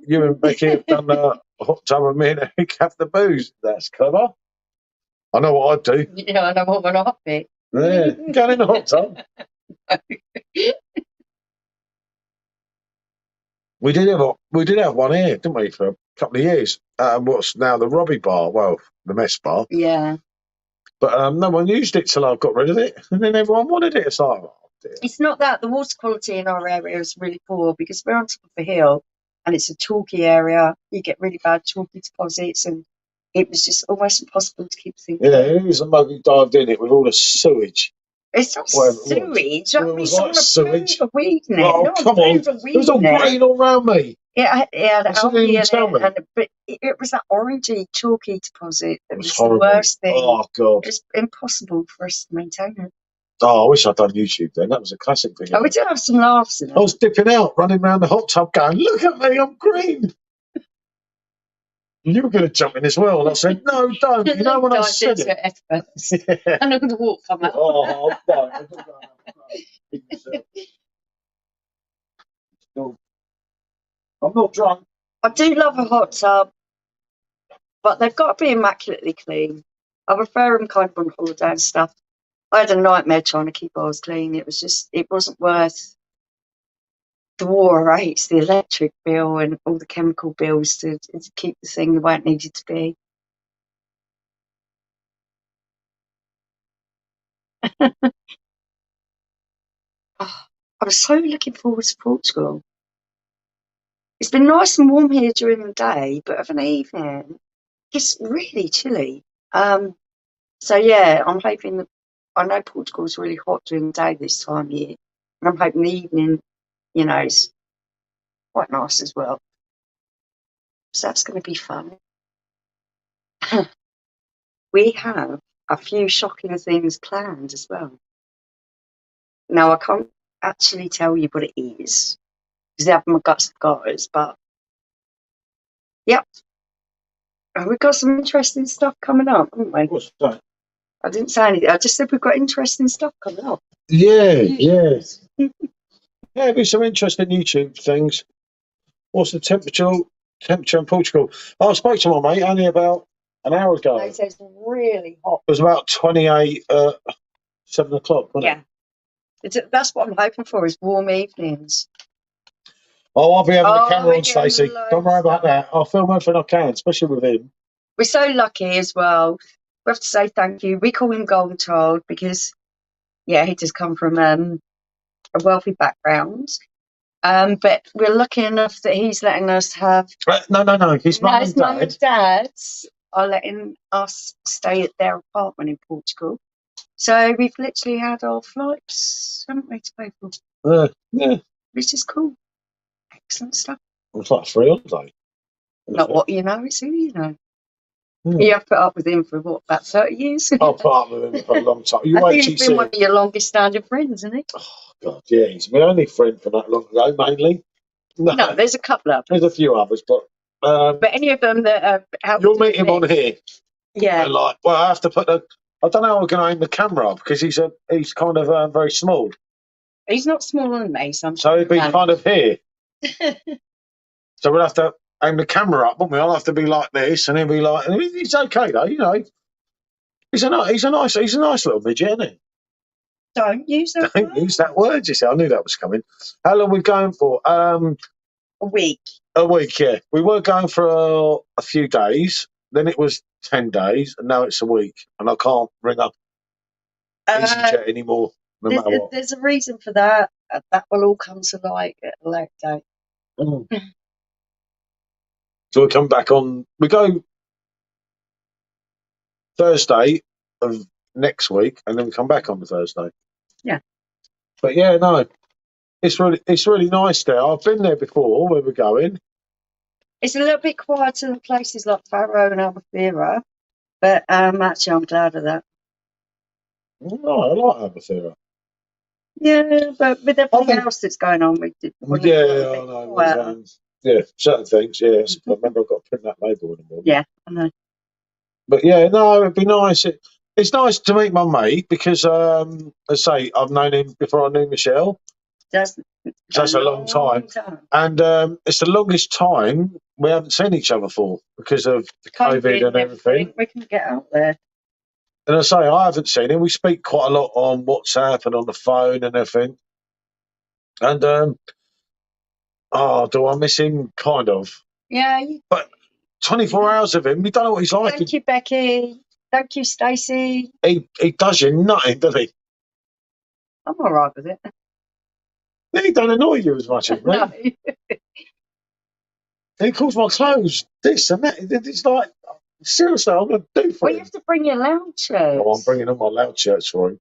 you and Becky have done a hot tub with me and Eric have the booze. That's clever. I know what I'd do. Yeah, I know what I'd be. Yeah, go in the hot tub. We did have one here, didn't we, for a couple of years? What's now the Robbie Bar? Well, the mess bar. Yeah. But no one used it till I got rid of it, and then everyone wanted it. It's like, oh, dear. It's not that the water quality in our area is really poor because we're on top of a hill, and it's a chalky area. You get really bad chalky deposits, and it was just almost impossible to keep things. Yeah, it was a mug who dived in it with all the sewage. It's not sewage. It was like sewage. Weed in it. Oh, come on. It was all green all around me. Yeah, algae in it, but it was that orangey, chalky deposit that was the worst thing. Oh, God. It's impossible for us to maintain it. Oh, I wish I'd done YouTube then. That was a classic thing. Oh, we did have some laughs in it. I was dipping out, running around the hot tub going, look at me, I'm green. You were going to jump in as well. And I said, no, don't. You know when I said it? Yeah. And then the water come out. Oh, no. I'm not drunk. I do love a hot tub, but they've got to be immaculately clean. I prefer them kind of on holiday and stuff. I had a nightmare trying to keep ours clean. It wasn't worth the water rates, the electric bill, and all the chemical bills to keep the thing the way it needed to be. I was so looking forward to Portugal. It's been nice and warm here during the day, but of an evening, it's really chilly. So yeah, I'm hoping that I know Portugal's really hot during the day this time of year, and I'm hoping the evening, is quite nice as well. So that's going to be fun. We have a few shocking things planned as well. Now, I can't actually tell you what it is, because they have my guts guys, but yep. We've got some interesting stuff coming up, haven't we? What's that? I didn't say anything. I just said we've got interesting stuff coming up. Yeah. Yeah, there's some interesting YouTube things. What's the temperature in Portugal? I spoke to my mate only about an hour ago. They say it's really hot. It was about 28 at 7 o'clock, wasn't it? That's what I'm hoping for, is warm evenings. Oh, I'll be having the camera on, Stacey. Don't worry about that. I'll film everything I can, especially with him. We're so lucky as well. We have to say thank you. We call him Golden Child because, he does come from a wealthy background. But we're lucky enough that he's letting us have. No. His mum His and mum dad. and dad's are letting us stay at their apartment in Portugal. So we've literally had our flights, haven't we, to pay for? Yeah. Which is cool. Excellent stuff. It's like a free holiday. Not what you know, it's who you know. Yeah. You have put up with him for what, about 30 years? I've put up with him for a long time. I think he's been one of your longest standing friends, isn't he? Oh, God, yeah. He's my only friend for that long ago, mainly. No, there's a couple of them. There's a few others, but any of them that are out. You'll meet him on here. Yeah. Like, well, I have to put I don't know how we're going to aim the camera up because he's kind of very small. He's not smaller than me, so he'd be kind of here. So we'll have to aim the camera up, won't we? I'll have to be like this, and he'll be like. And he's okay though, you know. He's a nice little midget, isn't he? Don't use that. Don't use that word. You see, I knew that was coming. How long are we going for? A week. A week, yeah. We were going for a few days. Then it was 10 days, and now it's a week. And I can't ring up EasyJet anymore, no matter what. There's a reason for that. That will all come to light at a later date. So we come back on. We go Thursday of next week, and then we come back on the Thursday. Yeah. But yeah, no, it's really nice there. I've been there before. Where we're going. It's a little bit quieter than places like Faro and Albufeira, but actually I'm glad of that. No, I like Albufeira. Yeah, but with everything else that's going on, we did. I know. Yeah, certain things. Yeah, I remember I've got to print that label in the morning. Yeah, I know. But yeah, no, it'd be nice. It's nice to meet my mate because, as I say, I've known him before I knew Michelle. That's a long time. And it's the longest time we haven't seen each other for because of COVID and everything. We can get out there. And I say, I haven't seen him. We speak quite a lot on WhatsApp and on the phone and everything. And, do I miss him? Kind of. Yeah. But 24 hours of him, we don't know what he's like. Thank you, Becky. Thank you, Stacey. He does you nothing, does he? I'm all right with it. He don't annoy you as much as me. No. He calls my clothes this and that. It's like, seriously, I'm going to do for him. You have to bring your loud shirts. Oh, I'm bringing all my loud shirts for him.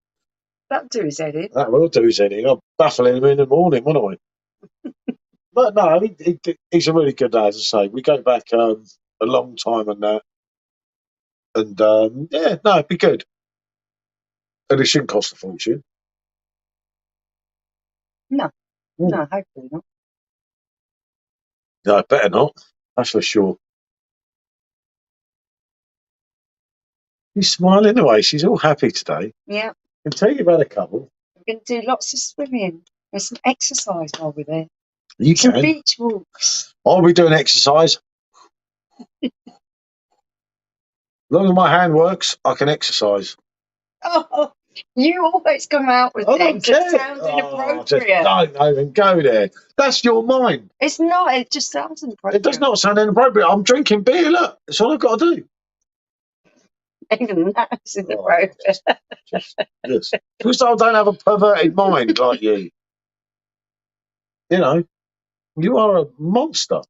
That'll do his head in. That will do his head in. I'm baffling him in the morning, won't I? But no, he's a really good lad, as I say. We go back a long time and that. And, yeah, no, it'd be good. And it shouldn't cost a fortune. No. No, hopefully not. No, better not. That's for sure. She's smiling anyway. She's all happy today. Yeah. I can tell you've had a couple. We're going to do lots of swimming. There's some exercise while we're there. You some can. Beach walks. I'll be doing exercise. As long as my hand works, I can exercise. Oh, you always come out with things that sound inappropriate. Don't even go there. That's your mind. It's not. It just sounds inappropriate. It does not sound inappropriate. I'm drinking beer. Look, that's all I've got to do. Even that is inappropriate. Yes. Because I don't have a perverted mind like you. You know, you are a monster.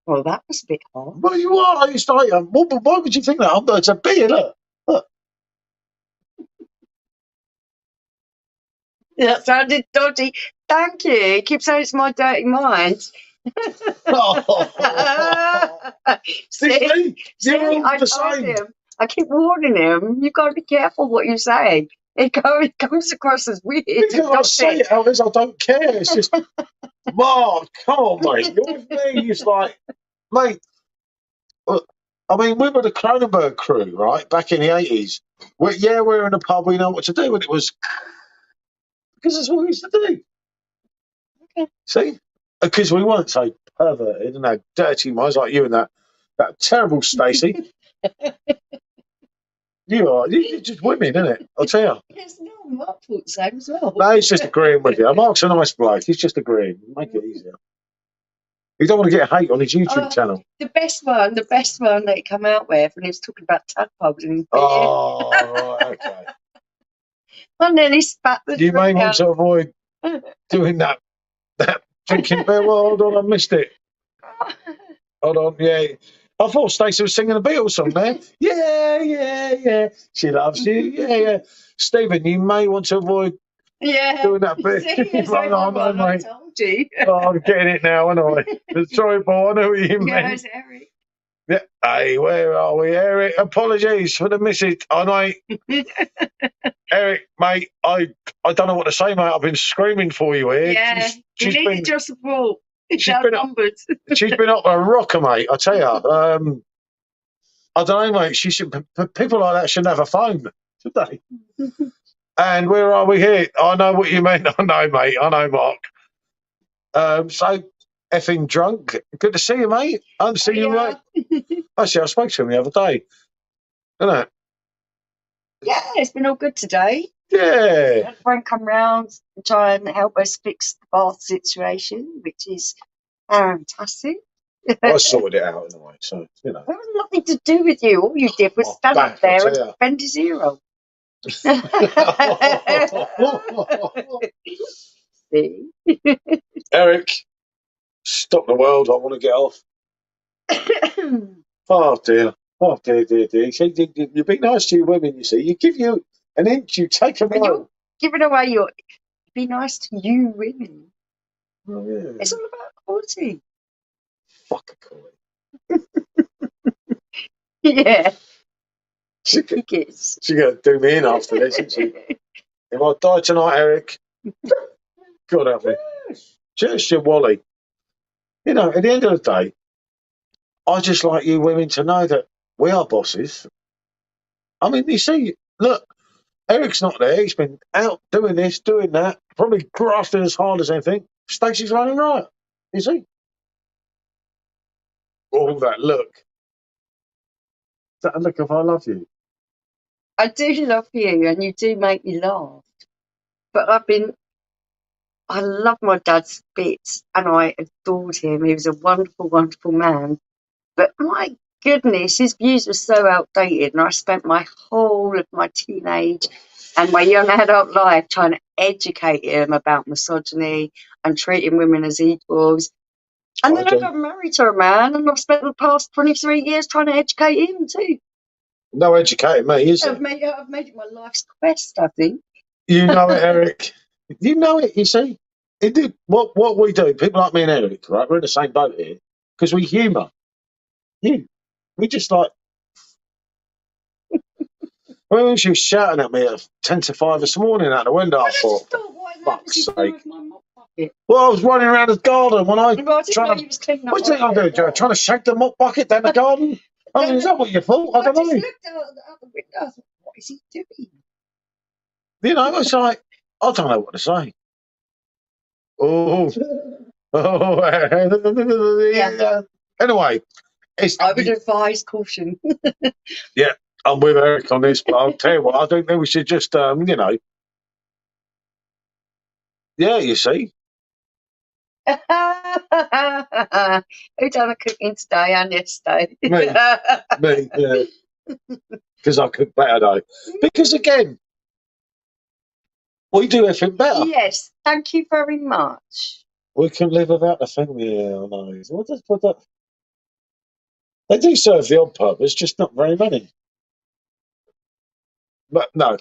Well, that was a bit hard. Well, you are. It's like, why would you think that? It's a beer. Look. That sounded dodgy. Thank you. You keep saying it's my dirty mind. See, you're all the same. I keep warning him. You've got to be careful what you say. It comes across as weird. I say it, Elvis. I don't care. It's just, Mark, come on, mate. You're with me. It's like, mate. I mean, we were the Cronenberg crew, right? Back in the 80s. We're in a pub. We know what to do, and it was because that's what we used to do. Okay. See, because we weren't so perverted and had dirty minds like you and that terrible Stacey. You're just women, isn't it? I'll tell you. Yes, no, Mark thought the same as well. No, he's just agreeing with you. Mark's a nice bloke. He's just agreeing. Make it easier. You don't want to get hate on his YouTube channel. The best one that he come out with when he was talking about tadpoles and right, okay. I nearly spat the You may drink want to avoid doing that drinking beer. Well, hold on, I missed it. Hold on, yeah. I thought Stacey was singing a Beatles song there. Yeah, yeah, yeah. She loves you. Yeah, yeah. Stephen, you may want to avoid doing that bit. See, yes, I no, mate. told you. Oh, I'm getting it now, aren't I? Sorry, boy, I know what you meant. Yes, Eric. Yeah. Hey, where are we, Eric? Apologies for the message. I know, Eric, mate. I don't know what to say, mate. I've been screaming for you here. Yeah, she's you been needed your support. she's been up a rocker, mate. I tell you. I don't know, mate. She should. People like that shouldn't have a phone, should they? And where are we here? I know what you meant. I know, mate. I know, Mark. So effing drunk. Good to see you, mate. I haven't seen you, mate. Actually, I spoke to him the other day. Isn't it? Yeah, it's been all good today. Yeah. Had a friend come round and try and help us fix the bath situation, which is fantastic. I sorted it out in a way, so you know. It was nothing to do with you. All you did was stand up there and bend his ear up. See? Eric, stop the world. I want to get off. Oh dear. Oh dear, dear, dear. You be nice to your women, you see. You give you an inch, you take them away. You're giving away your. Be nice to you women. Oh, yeah. It's all about quality. Fuck a Yeah. She's going to do me in after this, isn't she? If I die tonight, Eric, God help me. Just your Wally. You know, at the end of the day, I just like you women to know that we are bosses. I mean, you see, look, Eric's not there. He's been out doing this, doing that, probably grafting as hard as anything. Stacey's running right. You see? All that look. That look of I love you. I do love you and you do make me laugh. But I love my dad's bits and I adored him. He was a wonderful, wonderful man. But my goodness, his views were so outdated and I spent my whole of my teenage and my young adult life trying to educate him about misogyny and treating women as equals. And then I got married to a man and I've spent the past 23 years trying to educate him too. No educating me, is it? I've made it my life's quest, I think. You know it, Eric. You know it, you see. What we do, people like me and Eric, right? We're in the same boat here because we humour. You. We just like. When she was shouting at me at 10 to 5 this morning out the window, I thought, fuck's sake. Well, I was running around the garden when I trying to. What do you think I'm doing, Joe? Trying to shake the mop bucket down the garden? I mean, is that what you thought? I don't know. I just looked out the window. I thought, what is he doing? You know, it's like, I don't know what to say. Oh. Yeah. Anyway. I would advise caution. Yeah, I'm with Eric on this, but I'll tell you what, I don't think we should just, you know. Yeah, you see. Who done the cooking today and yesterday? Me, yeah. Because I cook better, though. Because, again, we do everything better. Yes, thank you very much. We can live without the thing, yeah, I know. What that? They do serve the odd purpose, just not very many. But, no.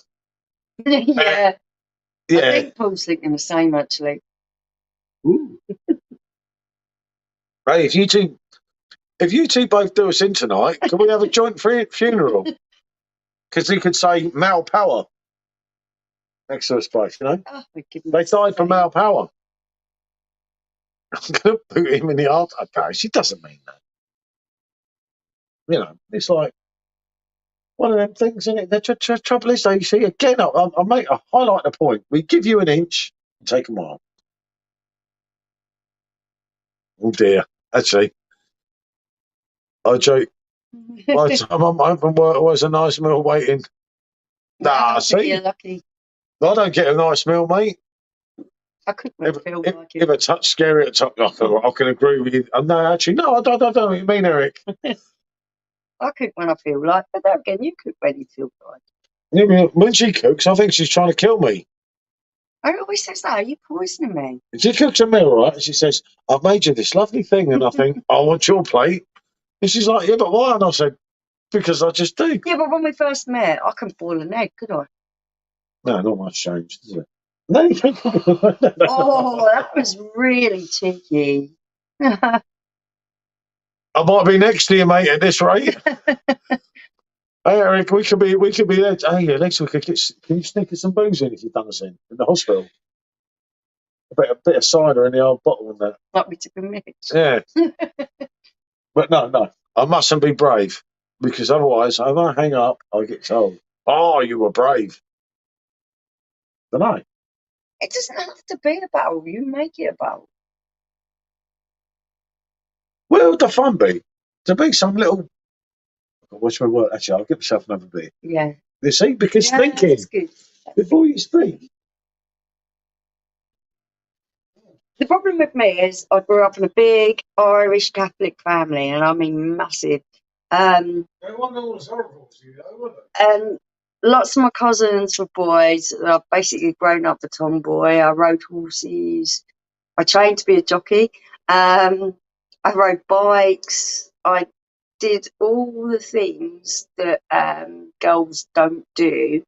Yeah. Yeah. I think Paul's thinking the same, actually. Ooh. Hey, if you two both do us in tonight, can we have a joint funeral? Because he could say male power next to his place, you know? Oh, they died for male power. I'm going to boot him in the arse. Okay, she doesn't mean that. You know, it's like one of them things, isn't it? The trouble is, though, you see, again, I highlight the point. We give you an inch and take a mile. Oh, dear. Actually, I joke. By the time I'm home from work, always a nice meal waiting. Nah, see? You're lucky. I don't get a nice meal, mate. I couldn't feel like it. If a touch scary at the top, I can agree with you. No, actually, no, I don't know what you mean, Eric. I cook when I feel like, but then again, you cook when you feel like. Yeah, when she cooks, I think she's trying to kill me. I always says that. Are you poisoning me? She cooks a meal, right? And she says, I've made you this lovely thing. And I think, I want your plate. And she's like, yeah, but why? And I said, because I just do. Yeah, but when we first met, I couldn't boil an egg, could I? No, not much changed, is it? No. Oh, that was really cheeky. I might be next to you, mate, at this rate. Hey, Eric, we could be there. Hey, Alex, we could get. Can you sneak us some booze in if you've done us in the hospital? A bit of cider in the old bottle and that. Like we took a minute. Yeah. But no, I mustn't be brave because otherwise, if I hang up, I get told, "Oh, you were brave." Don't I? It doesn't have to be a battle. You make it a battle. Where would the fun be? To be some little. What's my word? Actually, I'll get myself another beer. Yeah. You see, because Yeah, thinking that's good. before you speak. The problem with me is I grew up in a big Irish Catholic family, and I mean massive. No wonder all was horrible to you, though, wasn't it? And lots of my cousins were boys. I've basically grown up a tomboy. I rode horses. I trained to be a jockey. I rode bikes. I did all the things that girls don't do.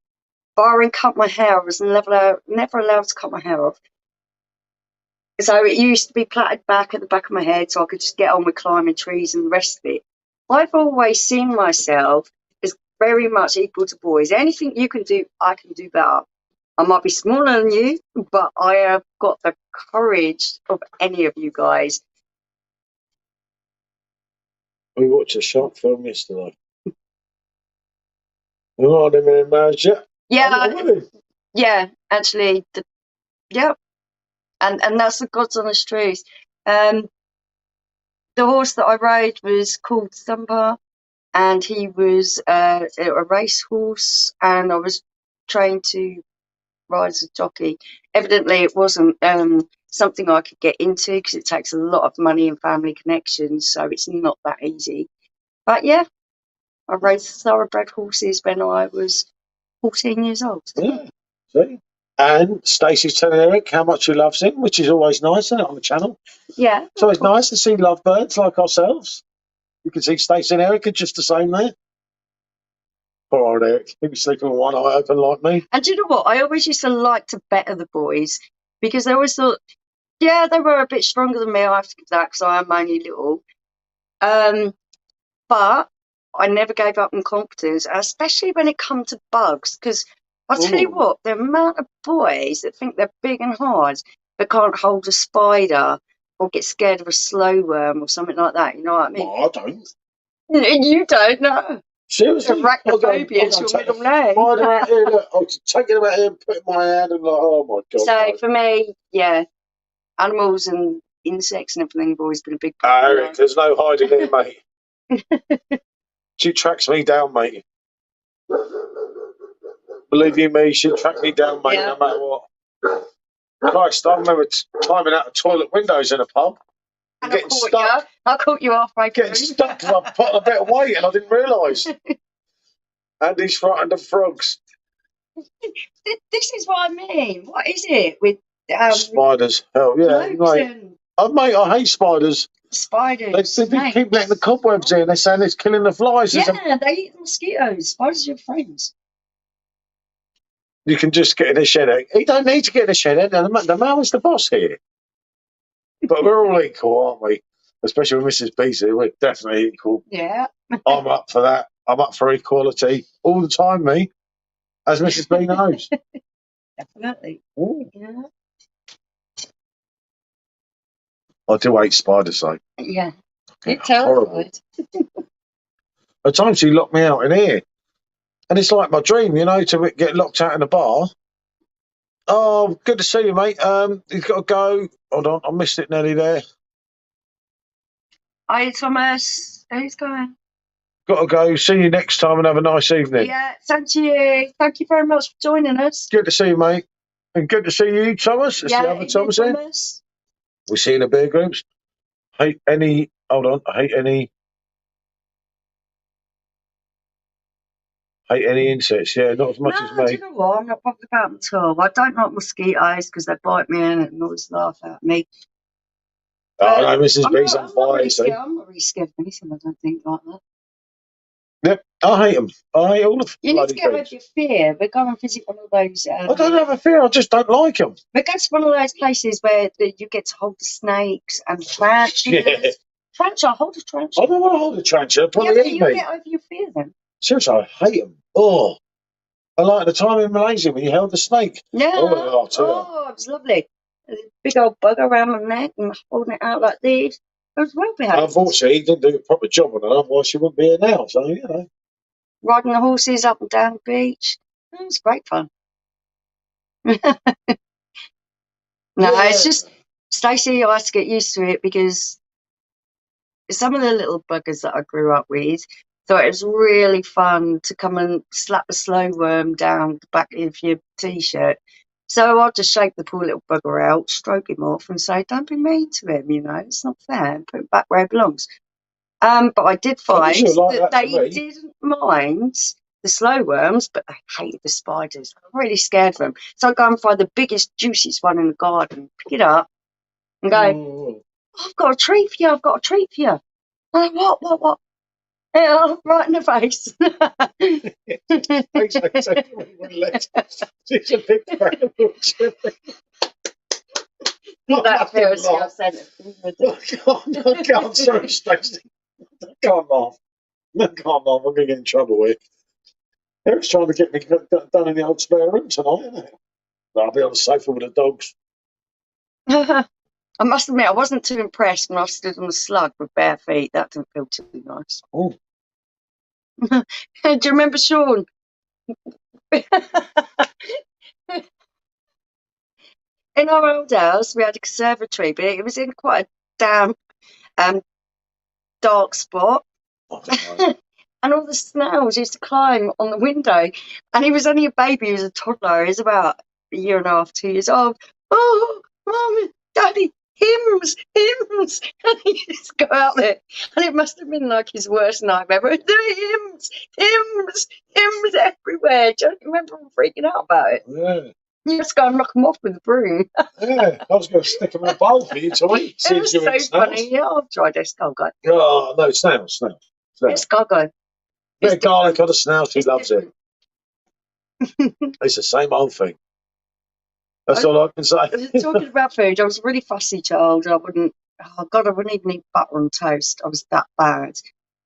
Barring cut my hair, I was never allowed to cut my hair off. So it used to be plaited back at the back of my head so I could just get on with climbing trees and the rest of it. I've always seen myself as very much equal to boys. Anything you can do, I can do better. I might be smaller than you, but I have got the courage of any of you guys. We watched a short film yesterday. You know what I mean, manager? Yeah, actually, yeah, and that's the God's honest truth. The horse that I rode was called Thumper, and he was a race horse, and I was trained to ride as a jockey. Evidently, it wasn't something I could get into because it takes a lot of money and family connections, so it's not that easy. But yeah, I rode thoroughbred horses when I was 14 years old. Yeah, see? And Stacey's telling Eric how much she loves him, which is always nice, isn't it, on the channel? Yeah. So it's nice to see lovebirds like ourselves. You can see Stacey and Eric are just the same there. Poor old Eric. He'd be sleeping with one eye open like me. And do you know what? I always used to like to better the boys because I always thought, yeah, they were a bit stronger than me. I have to give that because I am only little. But I never gave up on confidence, especially when it comes to bugs. Because I'll tell you what, the amount of boys that think they're big and hard but can't hold a spider or get scared of a slow worm or something like that. You know what I mean? No, I don't. You don't know. Seriously? Arachnophobia is your middle name. Spider out here, look, I'll take it out here and put it in my hand and like, oh my God. So for me, yeah, animals and insects and everything have always been a big part of my Eric, there's no hiding here, mate. She tracks me down, mate. Believe you me, she'll track me down, mate, no matter what. Christ, I remember climbing out of toilet windows in a pub. And Getting stuck. I caught you halfway through. Getting stuck because I put on a bit of weight and I didn't realise. Andy's frightened of frogs. This is what I mean. What is it with spiders? Hell yeah, mate. Mate, I hate spiders. Spiders. They keep letting the cobwebs in. They're saying it's killing the flies. Yeah, they eat the mosquitoes. Spiders are your friends. You can just get in a shed. You don't need to get in a shed. The man is the boss here. But we're all equal, aren't we? Especially with Mrs. Beasley, we're definitely equal. Yeah. I'm up for that. I'm up for equality all the time, me, as Mrs. B knows. Definitely. Ooh. Yeah. I do hate spiders, though. Yeah. It's horrible. At times you lock me out in here. And it's like my dream, you know, to get locked out in a bar. Oh, good to see you, mate. You've got to go. Hold on, I missed it nearly there. Hi, Thomas. Who's going? Got to go. See you next time and have a nice evening. Yeah, thank you. Thank you very much for joining us. Good to see you, mate. And good to see you, Thomas. It's the other Thomas here. We see you in the beer groups. Hate any. Hold on. Hate any. Hate any insects, yeah, not as much as No, do me. you know what? I'm not bothered about them at all. I don't like mosquitoes because they bite me and always laugh at me. Oh, But no, Mrs. B's on I'm not fire, really you see. scared. I'm not really scared of anything. I don't think like that. Yep, I hate them. I hate all the You need to bloody get over things. your fear. We're going to visit one of those. I don't have a fear, I just don't like them. We go to one of those places where you get to hold the snakes and tarantulas. Yeah. Tarantula, hold a I tarantula. don't want to hold a tarantula, Yeah, probably but eat you'll me. get over your fear then. Seriously, I hate them. Oh, I like the time in Malaysia when you held the snake. Yeah. Oh, too. Oh, it was lovely. A big old bug around my neck and holding it out like this. It was well behaved. Unfortunately, he didn't do a proper job on it, otherwise she wouldn't be here now. So, you know. Riding the horses up and down the beach. It was great fun. No, Yeah. it's just Stacey, I had to get used to it because some of the little buggers that I grew up with thought it was really fun to come and slap a slow worm down the back of your t-shirt. So I'll just shake the poor little bugger out, stroke him off, and say, "Don't be mean to him. You know, it's not fair. Put him back where he belongs." But I did find like that that to they me. didn't mind the slow worms, but they hated the spiders. I'm really scared of them. So I go and find the biggest, juiciest one in the garden, pick it up, and go, Oh. "I've got a treat for you. I've got a treat for you." What? Yeah, right in the face. She's a big fan of books. That feels I sent I can't, sorry, Stacey. I can't laugh. I can't laugh. I'm going to get in trouble here. Eric's trying to get me done in the old spare room tonight, isn't it? I'll be on the sofa with the dogs. I must admit, I wasn't too impressed when I stood on the slug with bare feet. That didn't feel too nice. Oh. Do you remember Sean? In our old house, we had a conservatory, but it was in quite a damp, dark spot. And all the snails used to climb on the window. And he was only a baby, he was a toddler, he was about a year and a half, 2 years old. "Oh, Mummy, Daddy, hymns, hymns." And he used to go out there. And it must have been like his worst nightmare. But the hymns everywhere. Do you remember him freaking out about it? Yeah. You just go and knock them off with a broom. Yeah, I was going to stick them in a bowl for you to eat. It was so funny. Yeah, I've tried escargot. Oh, no, snails. Escargot. Bit of garlic on the snail, she loves different. it. It's the same old thing. That's all I can say. Talking about food, I was a really fussy child. I wouldn't even eat butter on toast. I was that bad.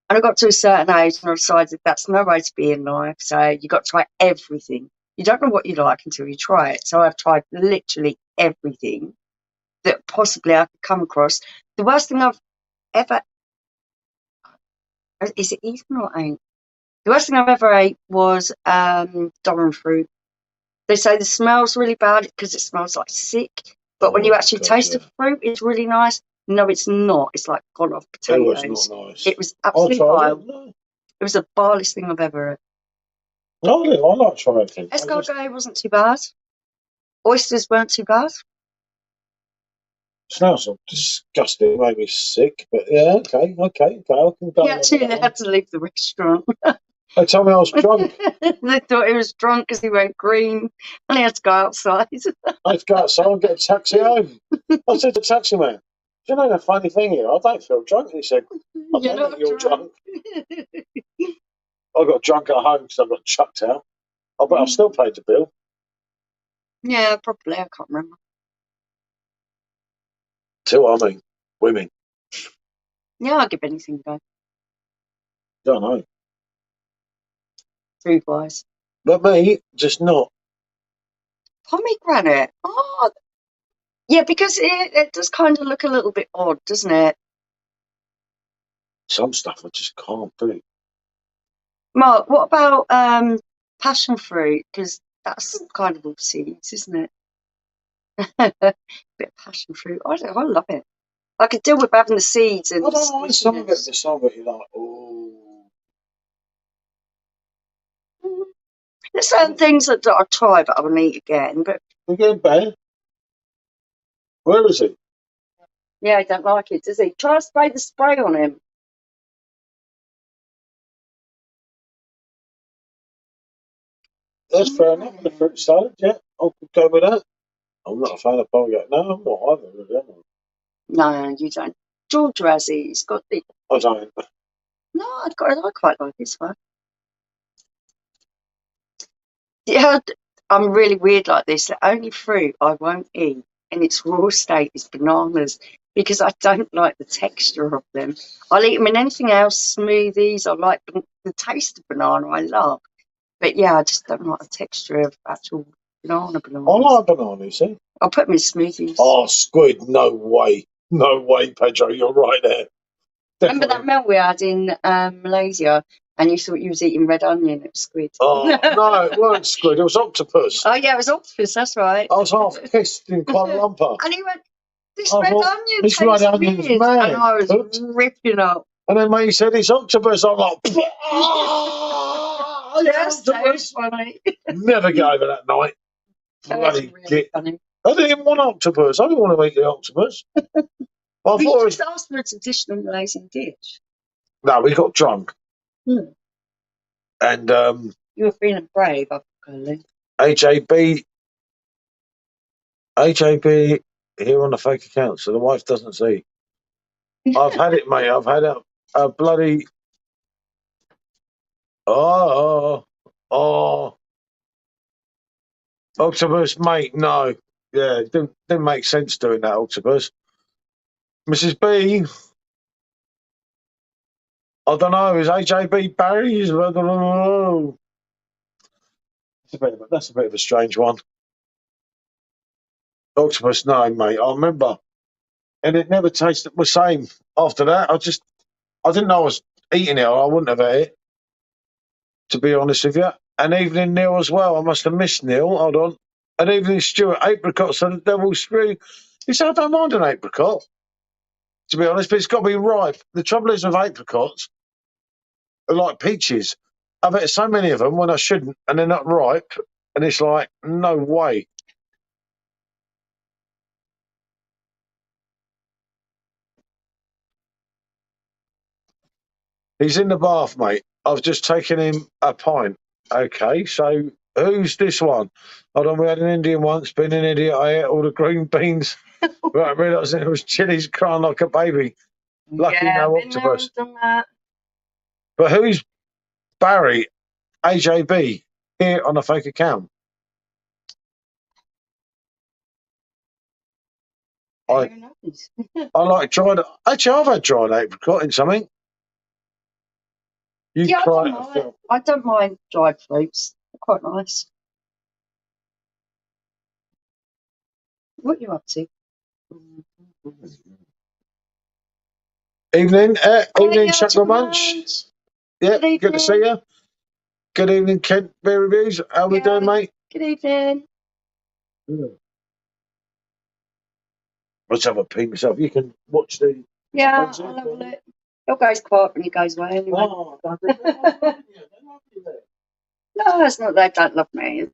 And I got to a certain age and I decided that's no way to be in life. So you got to try everything. You don't know what you like until you try it. So I've tried literally everything that possibly I could come across. The worst thing I've ever, is it eaten or ain't? The worst thing I've ever ate was Doran fruit. They say the smell's really bad because it smells like sick. But when you actually taste the fruit, it's really nice. No, it's not. It's like gone off potatoes. It was not nice. It was absolutely vile. It was the vilest thing I've ever had. I like trying things. Escargot wasn't too bad. Oysters weren't too bad. Snails are disgusting, made me sick. But yeah, okay. I can go. He actually had to leave the restaurant. They told me I was drunk. They thought he was drunk because he went green and he had to go outside. I had to go outside and get a taxi home. I said to the taxi man, "Do you know the funny thing here? I don't feel drunk." And he said, "I don't think you're drunk." I got drunk at home because I got chucked out. But I still paid the bill. Yeah, probably. I can't remember. See what I mean? Women. Yeah, I'll give anything a go. Don't know. Food-wise. But me, just not. Pomegranate. Oh, yeah, because it does kind of look a little bit odd, doesn't it? Some stuff I just can't do. Mark, what about passion fruit? Because that's kind of all seeds, isn't it? Bit of passion fruit. I love it. I could deal with having the seeds and I don't know. Some of it, you're like, oh. There's certain things that I try, but I will eat again. But We're getting better. Where is he? yeah, I don't like it, does he? Try to spray the spray on him. That's fair enough. The fruit salad, yeah, I'll go with that. I'm not a fan of pomegranate. No, I'm not either of them. No, you don't. Georgia has it. It's got the. I don't. No, I quite like this one. Yeah, I'm really weird like this. The only fruit I won't eat in its raw state is bananas because I don't like the texture of them. I'll eat them in anything else, smoothies. I like the taste of banana. I love, but yeah, I just don't like the texture of actual I bananas. like bananas, see? I'll put them in smoothies. Oh, squid, no way. No way, Pedro, you're right there. Remember that meal we had in Malaysia, and you thought you was eating red onion? It was squid. Oh, no, it weren't squid, it was octopus. Oh yeah, it was octopus. That's right. I was half pissed in Kuala Lumpur. And he went, "This I red thought, onion this tastes red onion's weird," mad. and I was ripping up. And then mate said it's octopus. I'm like, Yes, that was funny. never get over that night. Bloody really funny. I didn't even want octopus. I didn't want to eat the octopus. I We thought just asked for a traditional Malaysian dish. no, we got drunk. And you were feeling brave, I think. HAB here on the fake account, so the wife doesn't see. I've had it, mate. I've had a bloody octopus, mate. No, yeah, it didn't make sense doing that octopus. Mrs. B, I don't know. Is HAB Barry's? I don't know. That's a bit of a strange one. Octopus, no, mate. I remember, and it never tasted the same after that. I didn't know I was eating it, or I wouldn't have had it. To be honest with you, and evening Neil as well. I must have missed Neil. Hold on. And evening Stuart, apricots and the devil's screw. You say I don't mind an apricot, to be honest, but it's got to be ripe. The trouble is with apricots, are like peaches. I've had so many of them when I shouldn't, and they're not ripe, and it's like, no way. He's in the bath, mate. I've just taken him a pint. Okay, so who's this one? Hold on, we had an Indian once, been an idiot. I ate all the green beans. Right, I realised it was Chilli's crying like a baby. Lucky no octopus. But who's Barry, AJB, here on a fake account? I like dried. Actually, I've had dried apricot in something. Yeah, I don't mind dried fruits. They're quite nice. What are you up to? Evening, evening, Chocolate Munch. Yeah, good to see you. Good evening, Kent Beer Reviews. How we doing, mate? Good evening. Let's have a pee myself. You can watch the. Yeah, I'll have a look. Your guy's quiet when he goes away anyway. Oh, no, it's not they don't love me.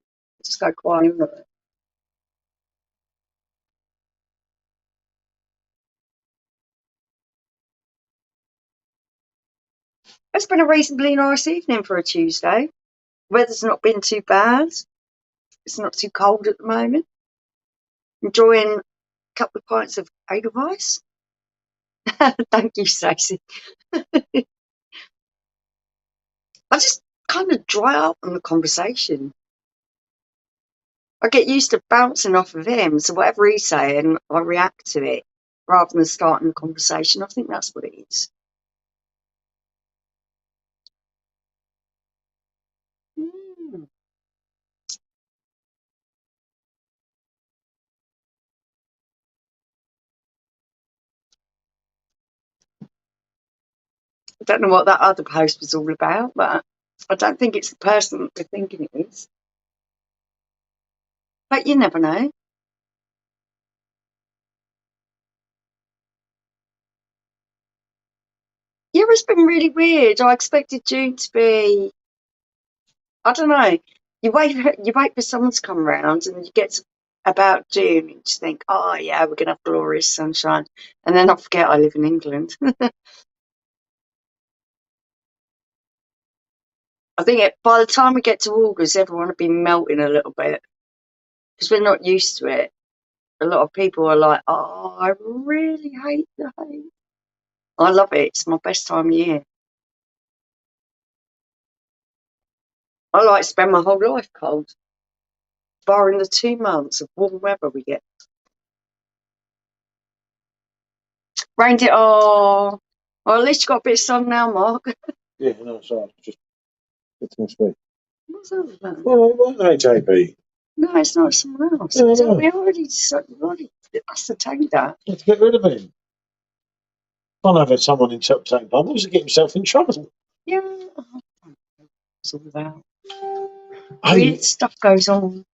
Just go quiet. It's been a reasonably nice evening for a Tuesday. Weather's not been too bad. It's not too cold at the moment. Enjoying a couple of pints of Edelweiss. Thank you, Stacey. I just kind of dry up on the conversation. I get used to bouncing off of him, so whatever he's saying, I react to it rather than starting a conversation. I think that's what it is. I don't know what that other post was all about, but I don't think it's the person that we're thinking it is. But you never know. Yeah, it's been really weird. I expected June to be, I don't know. You wait for someone to come around, and you get to about June, and you just think, oh yeah, we're gonna have glorious sunshine, and then I forget I live in England. I think by the time we get to August, everyone will be melting a little bit because we're not used to it. A lot of people are like, "Oh, I really hate the heat." I love it. It's my best time of year. I like to spend my whole life cold, barring the 2 months of warm weather we get. Rained it all. Well, at least you got a bit of sun now, Mark. Yeah, no, sorry. Just it's my speak. What's that about? Well, what JB? No, it's not someone else. Yeah, So no. we already ascertained that. Let's get rid of him. Can't have someone interpreting bubbles and get himself in trouble. Yeah. It's all about. Hey, Weird stuff goes on.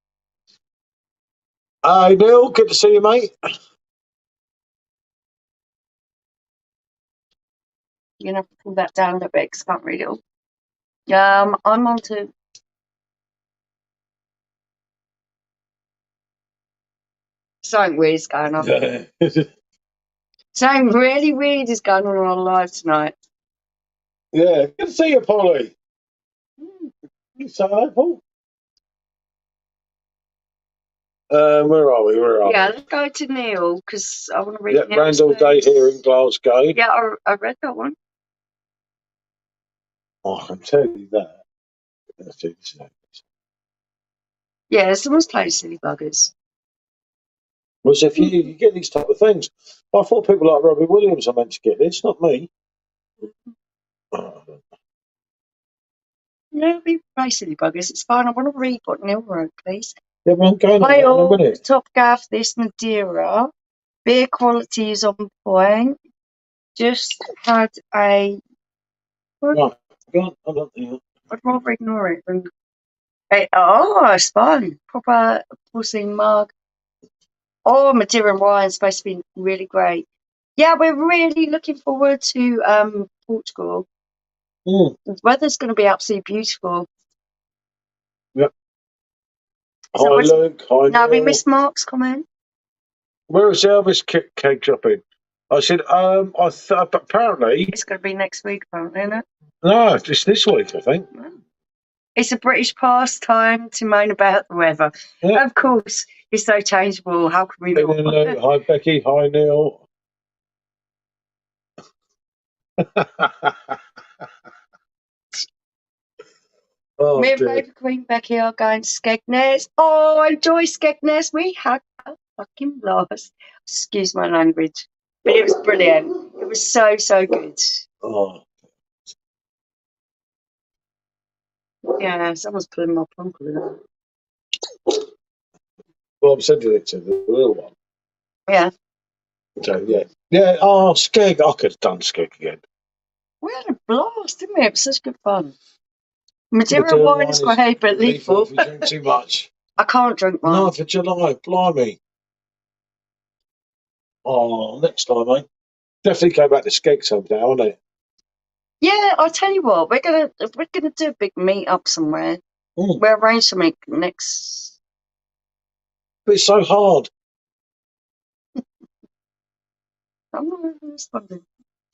hey, Neil, good to see you, mate. You're going to have to pull that down a little bit because I can't read it all. I'm on to something weird is going on. Something really weird is going on in our lives tonight. Yeah, good to see you, Polly. You say hello, Paul. Where are we? Yeah, let's go to Neil because I want to read. Yeah, Randall Day here in Glasgow. Yeah, I read that one. Oh, I can tell you that. Yeah, someone's playing Silly Buggers. Well, so if you get these type of things, I thought people like Robbie Williams are meant to get this, not me. No, we play Silly Buggers. It's fine. I want to read what Neil wrote, please. Yeah, but I'm going on Hi that in a all, minute. Top Gaff, this Madeira. Beer quality is on point. Just had a. Right, go on. I don't think. I'd rather ignore it than. It's fun. Proper pussy mug. Oh, Madeira wine's supposed to be really great. Yeah, we're really looking forward to Portugal. Mm. The weather's going to be absolutely beautiful. Yep. So Hi, Luke. Hi, now we Neil. missed Mark's comment. Where is Elvis cake dropping? I said, apparently. It's going to be next week, apparently, isn't it? No, it's this week, I think. It's a British pastime to moan about the weather. Yeah. Of course, it's so changeable. How can we not? Hi, Becky. Hi, Neil. Oh, Me and dear. Baby Queen Becky are going to Skegness. Oh, enjoy Skegness. We had a fucking blast. Excuse my language. But it was brilliant. It was so, so good. Oh. Yeah, someone's pulling my uncle in it. Well, I'm sending it to the real one. Yeah. So, yeah. Yeah, oh, Skeg. I could have done Skeg again. We had a blast, didn't we? It was such good fun. Madeira wine is great, but lethal. If you drink too much. I can't drink wine. 9th of July, blimey. Oh, next time, mate. Definitely go back to Skeg someday, won't it? Yeah, I'll tell you what, we're gonna do a big meet up somewhere. Mm. We'll arrange something next. But it's so hard. I'm not responding.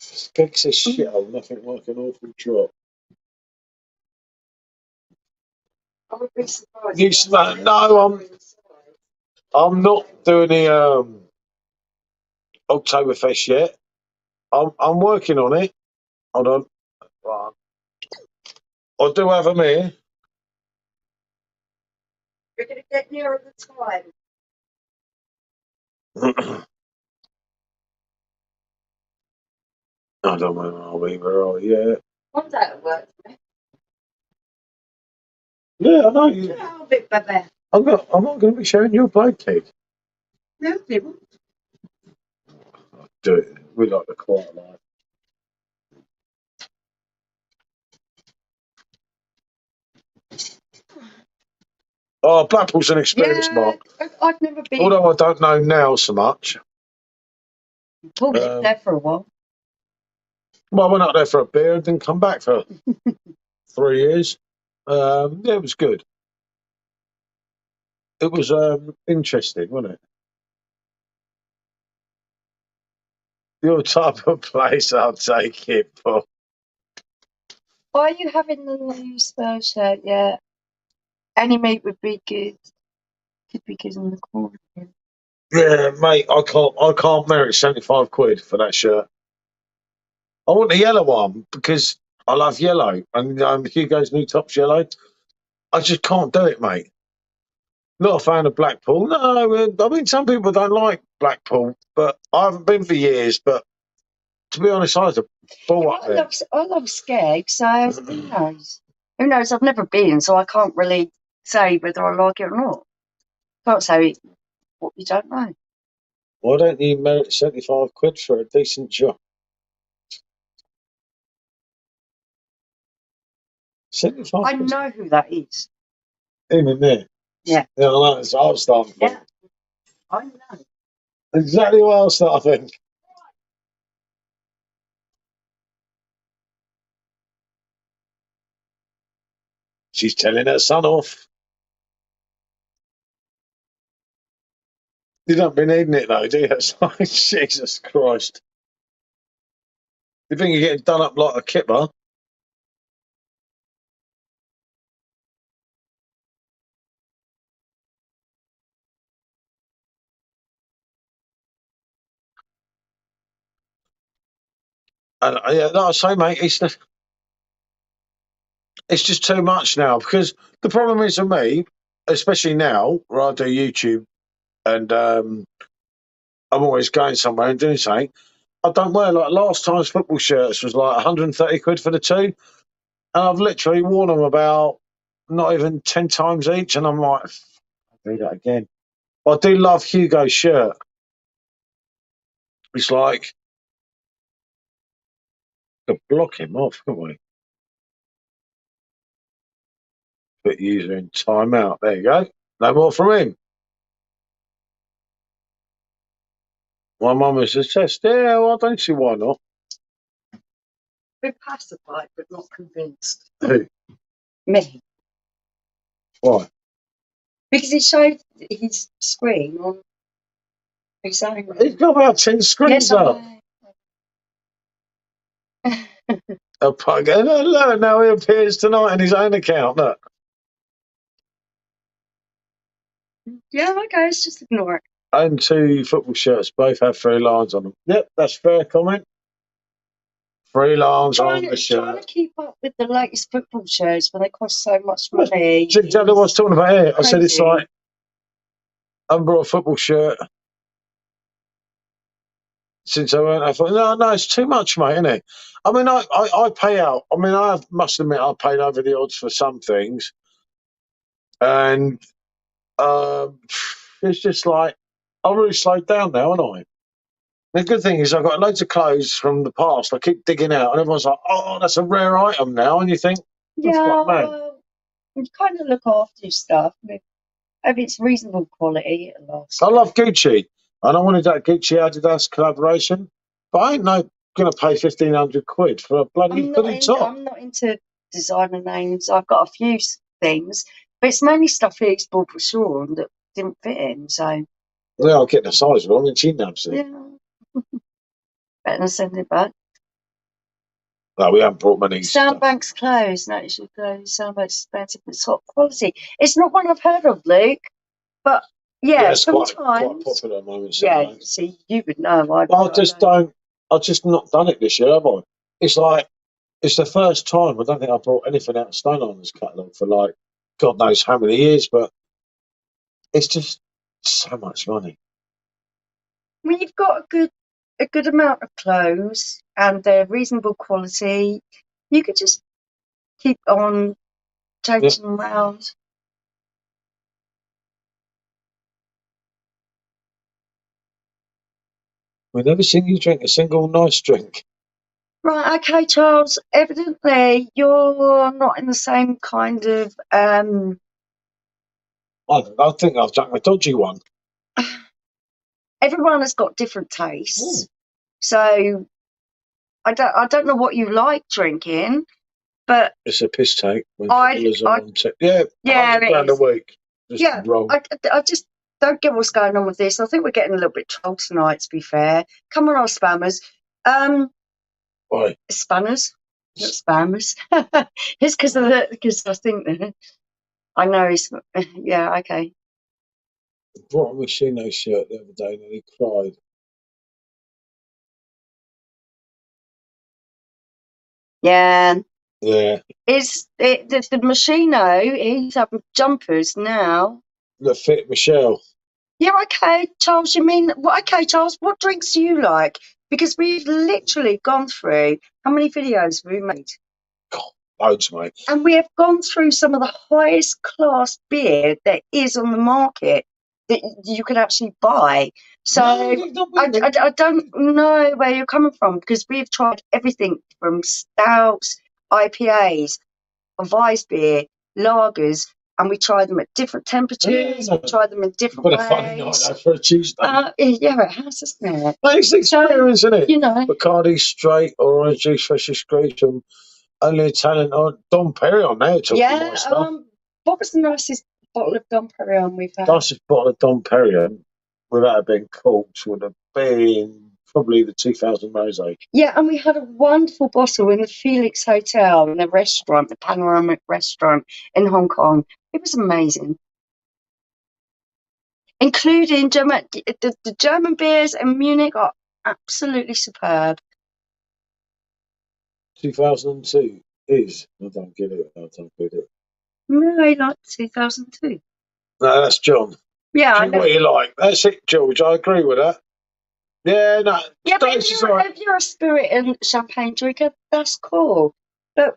Skeg's a shithole, nothing like an awful drop. I would be surprised. No, I'm not doing the Oktoberfest yet. I'm working on it. Hold on. Right. I do have them here. We're gonna get nearer the time. I don't know where are we? Yeah. One day it'll work. Yeah, I know. A bit better. I'm not going to be sharing your blade cake. No, people. Do it. We like the quiet life. Oh, Blackpool's an experience, Mark. I've never been. Although I don't know now so much. Paul was there for a while. Well, I went up there for a beer and didn't come back for 3 years. Yeah, it was good. It was interesting, wasn't it? Your type of place, I'll take it, Paul. Why are you having the new Spurs shirt? Yeah, any meat would be good. Could be good in the corner. Yeah, mate, I can't merit 75 quid for that shirt. I want the yellow one because I love yellow, and Hugo's new top's yellow. I just can't do it, mate. Not a fan of Blackpool. No, I mean some people don't like Blackpool, but I haven't been for years. But to be honest, I was a ball up there. I love Skeg, so who knows? Who knows? I've never been, so I can't really say whether I like it or not. Can't say what you don't know. Why don't you merit 75 quid for a decent job? 75 I quid? know who that is. Him in there. Yeah. Yeah, I know. It's what I was starting from. Yeah, I know. Exactly what I was starting to think. She's telling her son off. You don't be needing it though, do you? It's like, Jesus Christ. You think you're getting done up like a kipper? And yeah, like I say, mate, it's just too much now because the problem is for me, especially now where I do YouTube and I'm always going somewhere and doing something. I don't wear like last time's football shirts was like 130 quid for the two, and I've literally worn them about not even 10 times each, and I'm like, I'll do that again. I do love Hugo's shirt. It's like to block him off, couldn't we? Put user in timeout. There you go. No more from him. My mum is a test. Yeah, well, I don't see why not. Been pacified, but not convinced. Who? Me. Why? Because it showed his screen on his own. He's got about 10 screens up. A pug. And look, now he appears tonight in his own account. Look. Yeah, okay, let's just ignore it. And two football shirts both have 3 lines on them. Yep, that's fair comment. 3 lines on the shirt. Trying to keep up with the latest football shows when they cost so much money. Exactly what I was talking about here. I said it's Crazy. like I haven't brought a football shirt since I went. I thought, no, it's too much, mate, isn't it? I mean, I pay out. I mean, must admit, I paid over the odds for some things, and it's just like I really slowed down now, haven't I? The good thing is I've got loads of clothes from the past. I keep digging out, and everyone's like, "Oh, that's a rare item now," and you think, Yeah, well, you kind of look after your stuff. If it's reasonable quality, it lasts. I love Gucci, and I wanted that Gucci Adidas collaboration, but I ain't going to pay 1,500 quid for a bloody top. I'm not into designer names. I've got a few things, but it's mainly stuff he's bought for Sean that didn't fit him. So yeah, I'll get the size of it. I mean, she nabs it. Yeah. Better than send it back. No, we haven't brought many. Soundbank's closed. Notice your clothes. Soundbank's expensive, but top quality. It's not one I've heard of, Luke. But yeah, it's sometimes quite popular at the moment. Yeah, see, you would know. I've just not done it this year, have I? It's like it's the first time I don't think I brought anything out of Stone Island's catalogue for like God knows how many years, but it's just so much money. When you've got a good amount of clothes and they're reasonable quality, you could just keep on changing them around. We've never seen you drink a single nice drink. Right, okay, Charles. Evidently, you're not in the same kind of. I think I've drunk a dodgy one. Everyone has got different tastes, so I don't know what you like drinking, but it's a piss take. Yeah, £100 a week. Just wrong. I just don't get what's going on with this. I think we're getting a little bit trolled tonight. To be fair, come on, our spammers. Why? Spanners. That's famous. It's because I think that I know he's. Yeah, okay. I brought a Machino shirt the other day and he cried. Yeah. Yeah. The Machino, he's up with jumpers now. That fit Michelle. Yeah, okay, Charles, okay, Charles, what drinks do you like? Because we've literally gone through how many videos have we made? God, loads, mate. And we have gone through some of the highest class beer that is on the market that you could actually buy. So I don't know where you're coming from because we've tried everything from stouts, IPAs, Weiss beer, lagers, and we try them at different temperatures. Yeah. We try them in different But ways. a funny night though for a Tuesday. Yeah, it has, isn't it? It's experience, isn't it? You know, Bacardi straight, orange juice, freshly squeezed, and only Italian or Dom Perignon now talking my stuff. what was the nicest bottle of Dom Perignon we've had? Nicest bottle of Dom Perignon, without being corked, would have been probably the 2000 Rosé. Yeah, and we had a wonderful bottle in the Felix Hotel, in the restaurant, the panoramic restaurant in Hong Kong. It was amazing. Including the German beers in Munich are absolutely superb. 2002 is. I don't get it. I don't get it. No, I like 2002. No, that's John. Yeah, I Do know. what you like. That's it, George. I agree with that. Yeah, no. Yeah, but if you're a spirit and champagne drinker, that's cool. But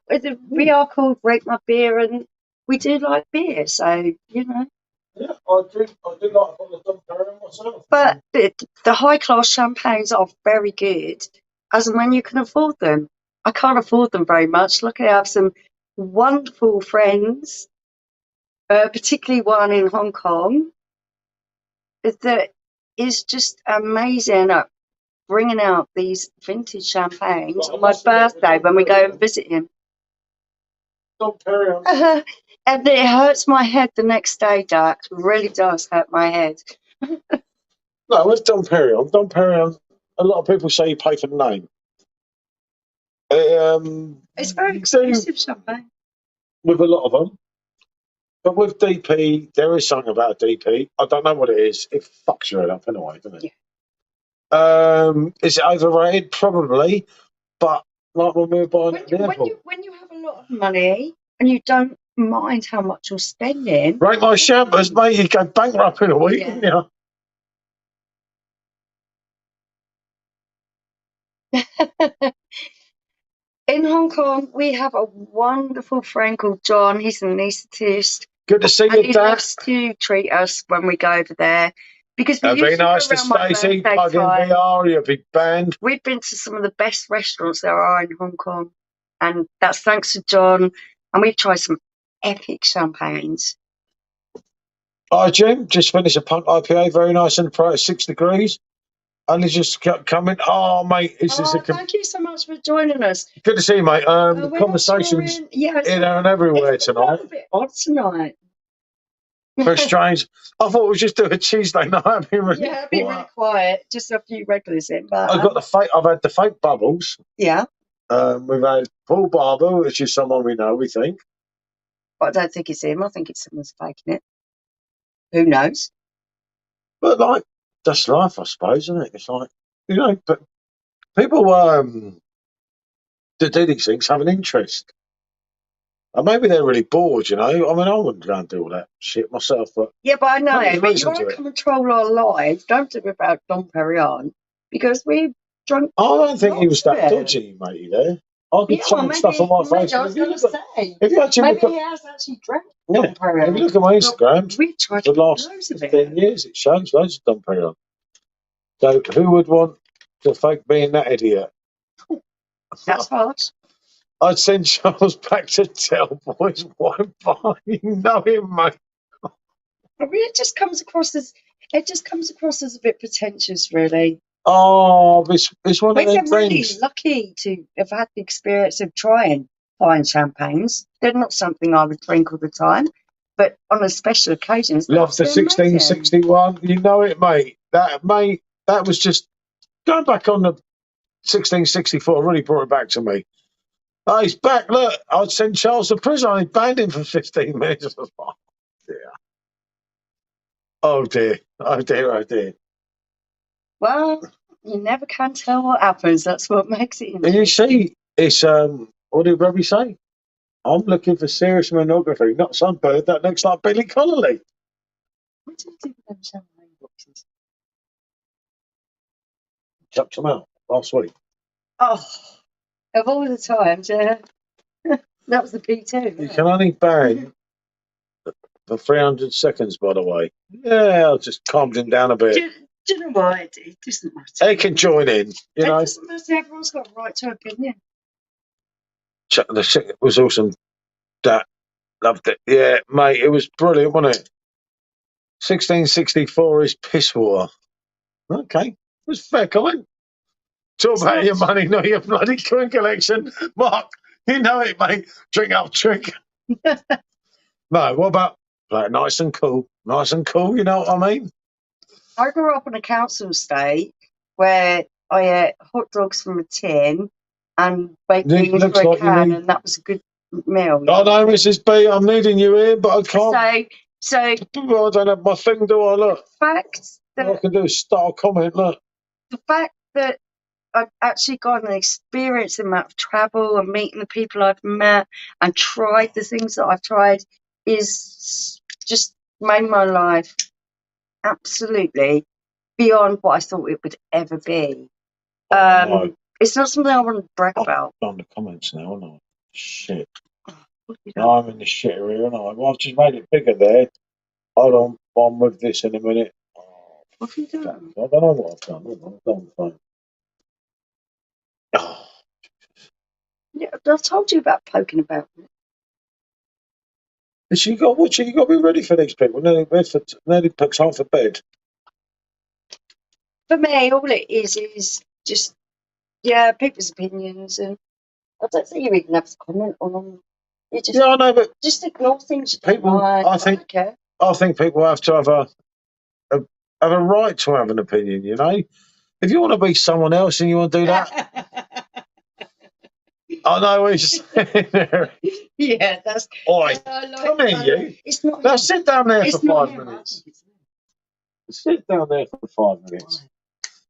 we are called Rate My Beer, and we do like beer, so you know. Yeah, I do like a bottle of Dom Perignon myself. But the high class champagnes are very good, as and when you can afford them. I can't afford them very much. Luckily, I have some wonderful friends, particularly one in Hong Kong, that is just amazing at bringing out these vintage champagnes on my birthday when we go and visit him. Dom Perignon. And it hurts my head the next day, Jack. It really does hurt my head. No, with Dom Perignon. Dom Perignon, a lot of people say you pay for the name. It's very exclusive champagne. With a lot of them. But with DP, there is something about DP. I don't know what it is. It fucks your head up anyway, doesn't it? Yeah. Is it overrated? Probably. But like when we were buying when you have a lot of money and you don't mind how much you're spending. Rate My Champers, mate, you go bankrupt in a week, wouldn't you? In Hong Kong, we have a wonderful friend called John. He's an anaesthetist. Good to see you, He loves to treat us when we go over there. Because it'd be nice to Stacey, plug in VR, you'll be banned. We've been to some of the best restaurants there are in Hong Kong, and that's thanks to John. And we've tried some epic champagnes. Hi, Jim. Just finished a punk IPA, very nice in the price, 6 degrees. Only just kept coming. Oh, mate, thank you so much for joining us. Good to see you, mate. The conversation's in and everywhere tonight. It's a bit odd tonight. Very strange. I thought we'd just do a Tuesday night. It'd be really quiet. Just a few regulars in. But I've had the fake bubbles. Yeah. We've had Paul Barber, which is someone we know, we think. But I don't think it's him. I think it's someone's faking it. Who knows? But like, that's life, I suppose, isn't it? It's like, you know, but people that do these things have an interest. And maybe they're really bored, you know. I mean, I wouldn't go and do all that shit myself, but yeah, but I know. But you want to control our lives, don't do it about Dom Perignon, because we've drunk. I don't think he was that dodgy, matey. There, I could change stuff on my face. I was going to say, maybe he has actually drank Dom Perignon. If you look at my Instagram, the last 10 years, it shows loads of Dom Perignon. So, who would want to fake being that idiot? That's harsh. I'd send Charles back to tell boys why you know him, mate. I mean, it just comes across as a bit pretentious, really. Oh, it's one of them things. We're really lucky to have had the experience of trying fine champagnes. They're not something I would drink all the time, but on a special occasions. Love the 1661. You know it, mate. That was just going back on the 1664. Really brought it back to me. Oh, he's back. Look, I'd send Charles to prison. I banned him for 15 minutes. Oh, dear. Oh, dear. Oh, dear. Oh, dear. Well, you never can tell what happens. That's what makes it And you interesting. see, it's, what did Robbie say? I'm looking for serious monography, not some bird that looks like Billy Connolly. What do you do with them champagne boxes? Chucked them out last week. Oh, of all the times, yeah. That was the P2. You can only ban for 300 seconds, by the way. Yeah, I just calmed him down a bit. Do you know what? It doesn't matter. They can join in, you know. It doesn't matter. Everyone's got a right to opinion. The shit was awesome. That loved it. Yeah, mate, it was brilliant, wasn't it? 1664 is piss water. Okay, it was fair comment. Talk about your money, not your bloody coin collection. Mark, you know it, mate. Drink up, drink. No, what about like nice and cool? Nice and cool, you know what I mean? I grew up on a council estate where I ate hot dogs from a tin and baked It beans looks from a like you can, need- and that was a good meal. I know, Mrs. B, I'm needing you here, but I can't. So I don't have my thing, do I? Look, all I can do is start a comment. Look, the fact that I've actually got an experience amount of travel and meeting the people I've met and tried the things that I've tried is just made my life absolutely beyond what I thought it would ever be. no. It's not something I want to brag about. I've done the comments now, haven't I? Shit. What have you No, done? I'm in the shit area, aren't I? Well, I've just made it bigger there. Hold on, I'm with this in a minute. What have you done? I don't know what I've done. Hold on, I'm on the phone. Oh, Yeah, I've told you about poking about. and you got what? You got to be ready for these people. Nearly puts half a bed. For me, all it is just people's opinions, and I don't think you even have to comment on them. You just Yeah, I know, but just ignore things. people, I think people have to have a right to have an opinion. You know, if you want to be someone else and you want to do that, I know what you're saying there. Yeah, that's. Oi, Like, come here, you. It's not. Now sit down there It's for not 5 him. minutes. Sit down there for 5 minutes.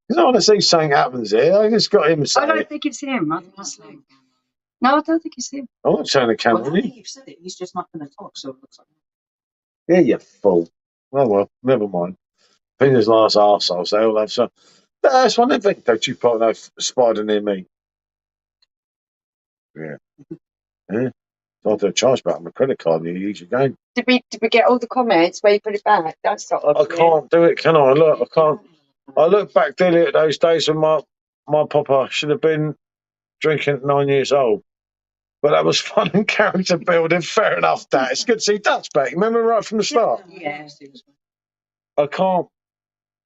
Because I want to see something happens here. I just got him I saying. don't think it's him. I think it's him. No, I don't think it's him. I'm not turning the camera Well, on now you. you've said it, he's just not going to talk, so it looks like. Yeah, you fool. Oh well, never mind. Fingers last arseholes, they all have some. That's one of them. Don't you put no spider near me. Yeah. Yeah. So I'll do a charge back on my credit card and you use your game. Did we get all the comments where you put it back? That's not I obvious. can't do it, can I? Look, I can't. I look back daily at those days when my papa should have been drinking at 9 years old. But that was fun and character building. Fair enough, Dad. It's good to see Dutch back. Remember right from the start? Yeah. I can't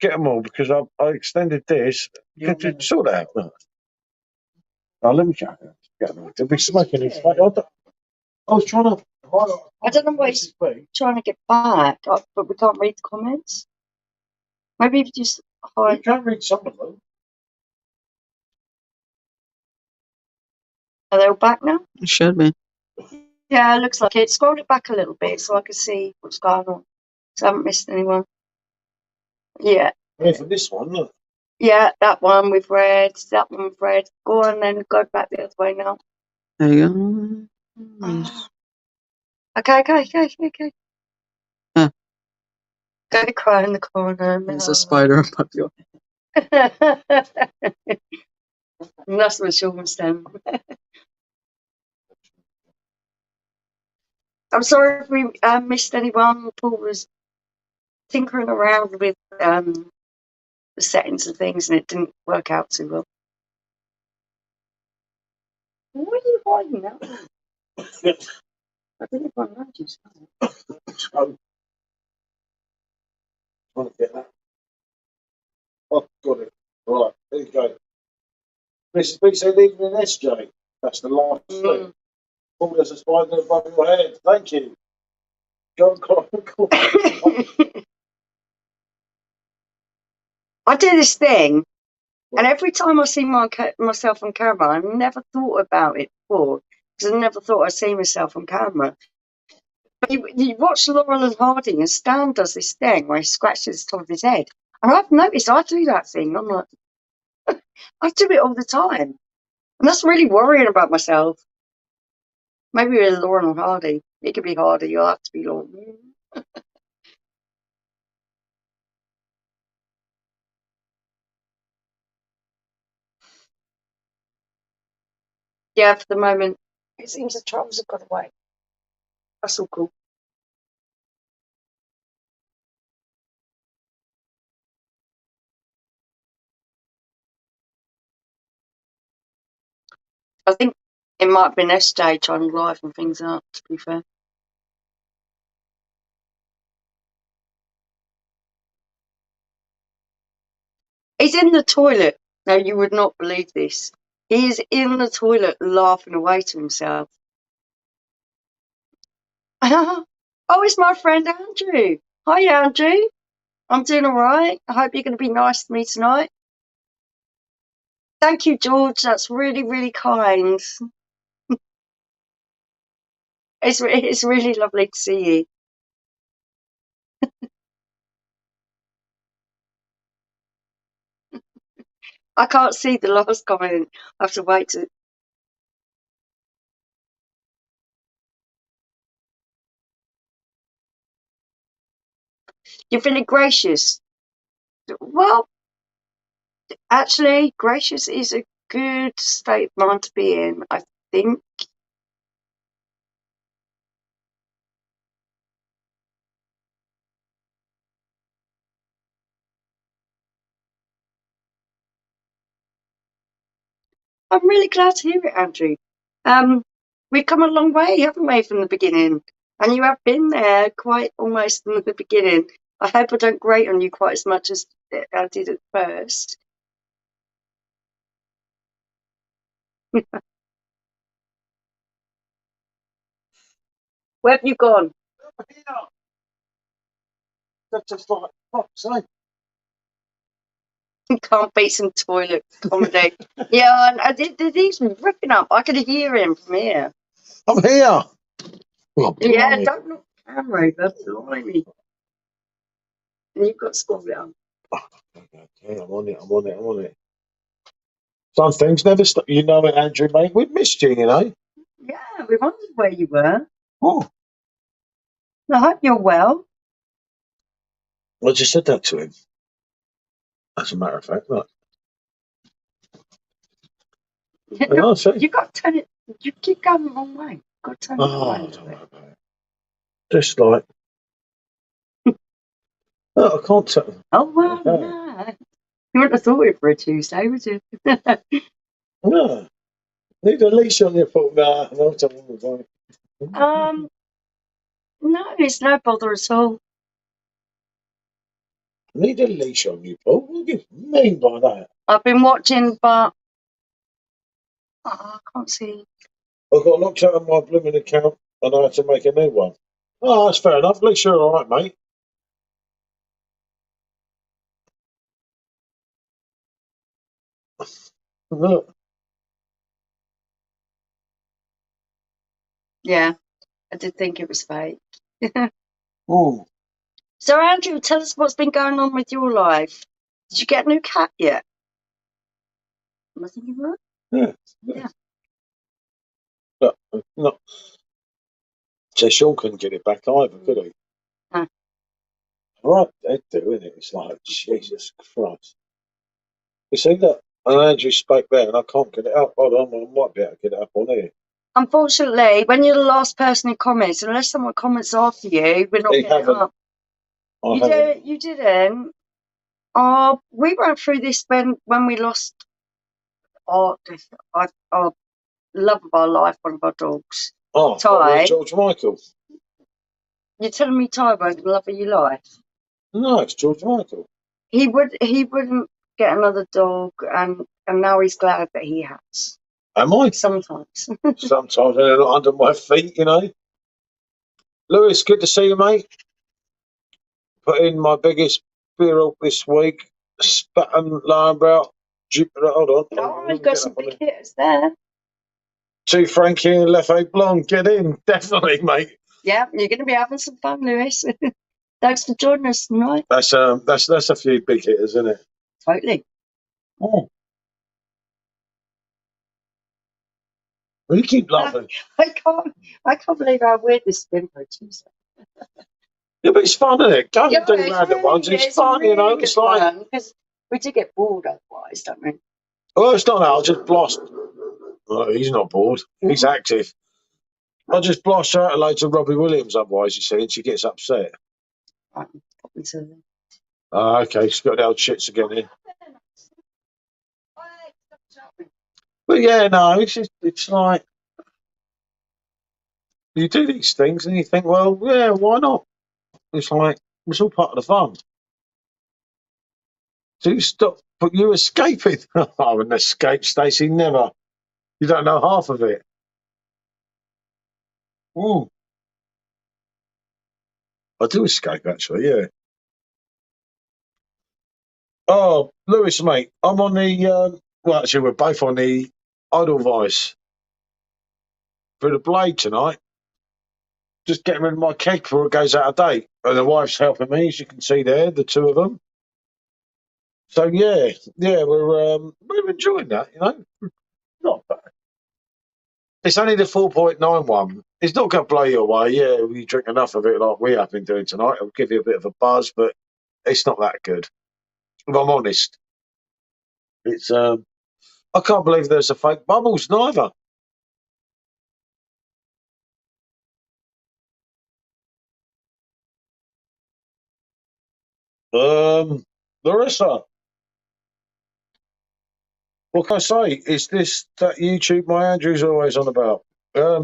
get them all because I extended this. Could you sort that out? Look. Oh, let me check it. They'll be smoking his face. I was trying to. I don't know what he's trying to get back, but we can't read the comments. Maybe if you just You hide. can't read some of them. Are they all back now? It should be. Yeah, it looks like it. Scroll it back a little bit so I can see what's going on. So I haven't missed anyone. Yeah. Yeah, for this one, look. Yeah, that one we've read. That one we've read. Go on then, go back the other way now. There you go. Okay. Huh. Go to cry in the corner. There's a spider above you. And that's what Sean was saying. I'm sorry if we missed anyone. Paul was tinkering around with the settings and things, and it didn't work out too well. What are you hiding now? I didn't even know you. So, want to get that? Oh, got it. Right, there you go. Mr. B said leaving an SJ. That's the last thing. Oh, there's a spider above your head. Thank you. Go on, call. I do this thing, and every time I see myself on camera, I never thought about it before. because I never thought I'd see myself on camera. But you watch Laurel and Hardy, and Stan does this thing where he scratches the top of his head. And I've noticed I do that thing. I'm like, I do it all the time. And that's really worrying about myself. Maybe with Laurel and Hardy. It could be Hardy, you'll have to be Laurel. Yeah, for the moment, it seems the troubles have got away. That's all cool. I think it might have been SJ trying to liven things up, to be fair. He's in the toilet. Now, you would not believe this. He is in the toilet laughing away to himself. Oh, it's my friend Andrew. Hi, Andrew. I'm doing all right. I hope you're going to be nice to me tonight. Thank you, George. That's really, really kind. It's really lovely to see you. I can't see the last comment. I have to wait to. You're feeling gracious. Well, actually, gracious is a good state of mind to be in, I think. I'm really glad to hear it, Andrew. We've come a long way, haven't we, from the beginning? And you have been there quite almost from the beginning. I hope I don't grate on you quite as much as I did at first. Where have you gone? That's just like, fuck's sake. You can't beat some toilet comedy. Yeah, and he's ripping up. I could hear him from here. I'm here. Oh, Yeah, blimey. don't knock the camera over. Blimey. And you've got to squabble it on. Okay, I'm on it. Some things never stop. You know it, Andrew, mate. We've missed you, you know. Yeah, we wondered where you were. Oh, I hope you're well. I just said that to him. As a matter of fact, look. No, I see. you got to turn it. You keep going the wrong way. You've got to turn it the Oh, way I a don't little know bit. about it. Just like, no, I can't tell. Oh, well, Okay. no. You wouldn't have thought it for a Tuesday, would you? No. Need a leash on your foot. No, no, No, it's no bother at all. Need a leash on you, Paul. What do you mean by that? I've been watching, but I can't see. I got locked out of my blooming account and I had to make a new one. Oh, that's fair enough. At least you're all right, mate. Look. Yeah, I did think it was fake. Oh, So, Andrew, tell us what's been going on with your life. Did you get a new cat yet? Am I thinking right? yeah. Yeah. Look, no. So Sean couldn't get it back either, could he? No. Right, they do, isn't it? It's like, Jesus Christ. You see that? And Andrew spoke there and I can't get it up. Hold on, I might be able to get it up on here. Unfortunately, when you're the last person who comments, unless someone comments after you, we're not They getting it haven't. up. I You didn't. We went through this when we lost our love of our life, one of our dogs. Oh, Ty. George Michael. You're telling me Ty won't love of your life? No, it's George Michael. He wouldn't get another dog, and now he's glad that he has. Am I? Sometimes. Sometimes they're not under my feet, you know. Lewis, good to see you, mate. Put in my biggest beer up this week. Spatten, Lionbrow, Jupiter. Hold on. Oh, you've got some big hitters there. Two Frankie and Left Eight Blonde. Get in. Definitely, mate. Yeah, you're going to be having some fun, Lewis. Thanks for joining us tonight. That's a few big hitters, isn't it? Totally. Oh. Well, you keep laughing. I can't believe how weird this has been for a Tuesday. Yeah, but it's fun, isn't it? Go and do it's random ones. It's fun, really you know. good It's like, fun, because we do get bored otherwise, don't we? oh, it's not that. I'll just blast. Oh, he's not bored. He's active. I'll just blast her out loads of Robbie Williams otherwise, you see, and she gets upset. Right, pop into them. Okay, she's got the old shits again here. But yeah, no, it's like you do these things and you think, well, yeah, why not? It's like it's all part of the fun. So you stop, but you escaping. Oh, an escape, Stacey, never. You don't know half of it. Ooh. I do escape, actually, yeah. Oh, Lewis, mate, I'm on the, well, actually, we're both on the Edelweiss for the Blade tonight. Just getting rid of my keg before it goes out of date. And the wife's helping me, as you can see there, the two of them. So, yeah, we're enjoying that, you know. Not bad. It's only the 4.91. It's not going to blow you away. Yeah, you drink enough of it like we have been doing tonight. It'll give you a bit of a buzz, but it's not that good. If I'm honest, it's I can't believe there's a fake bubbles neither. Larissa, what can I say? Is this that YouTube my Andrew's always on about? Yeah.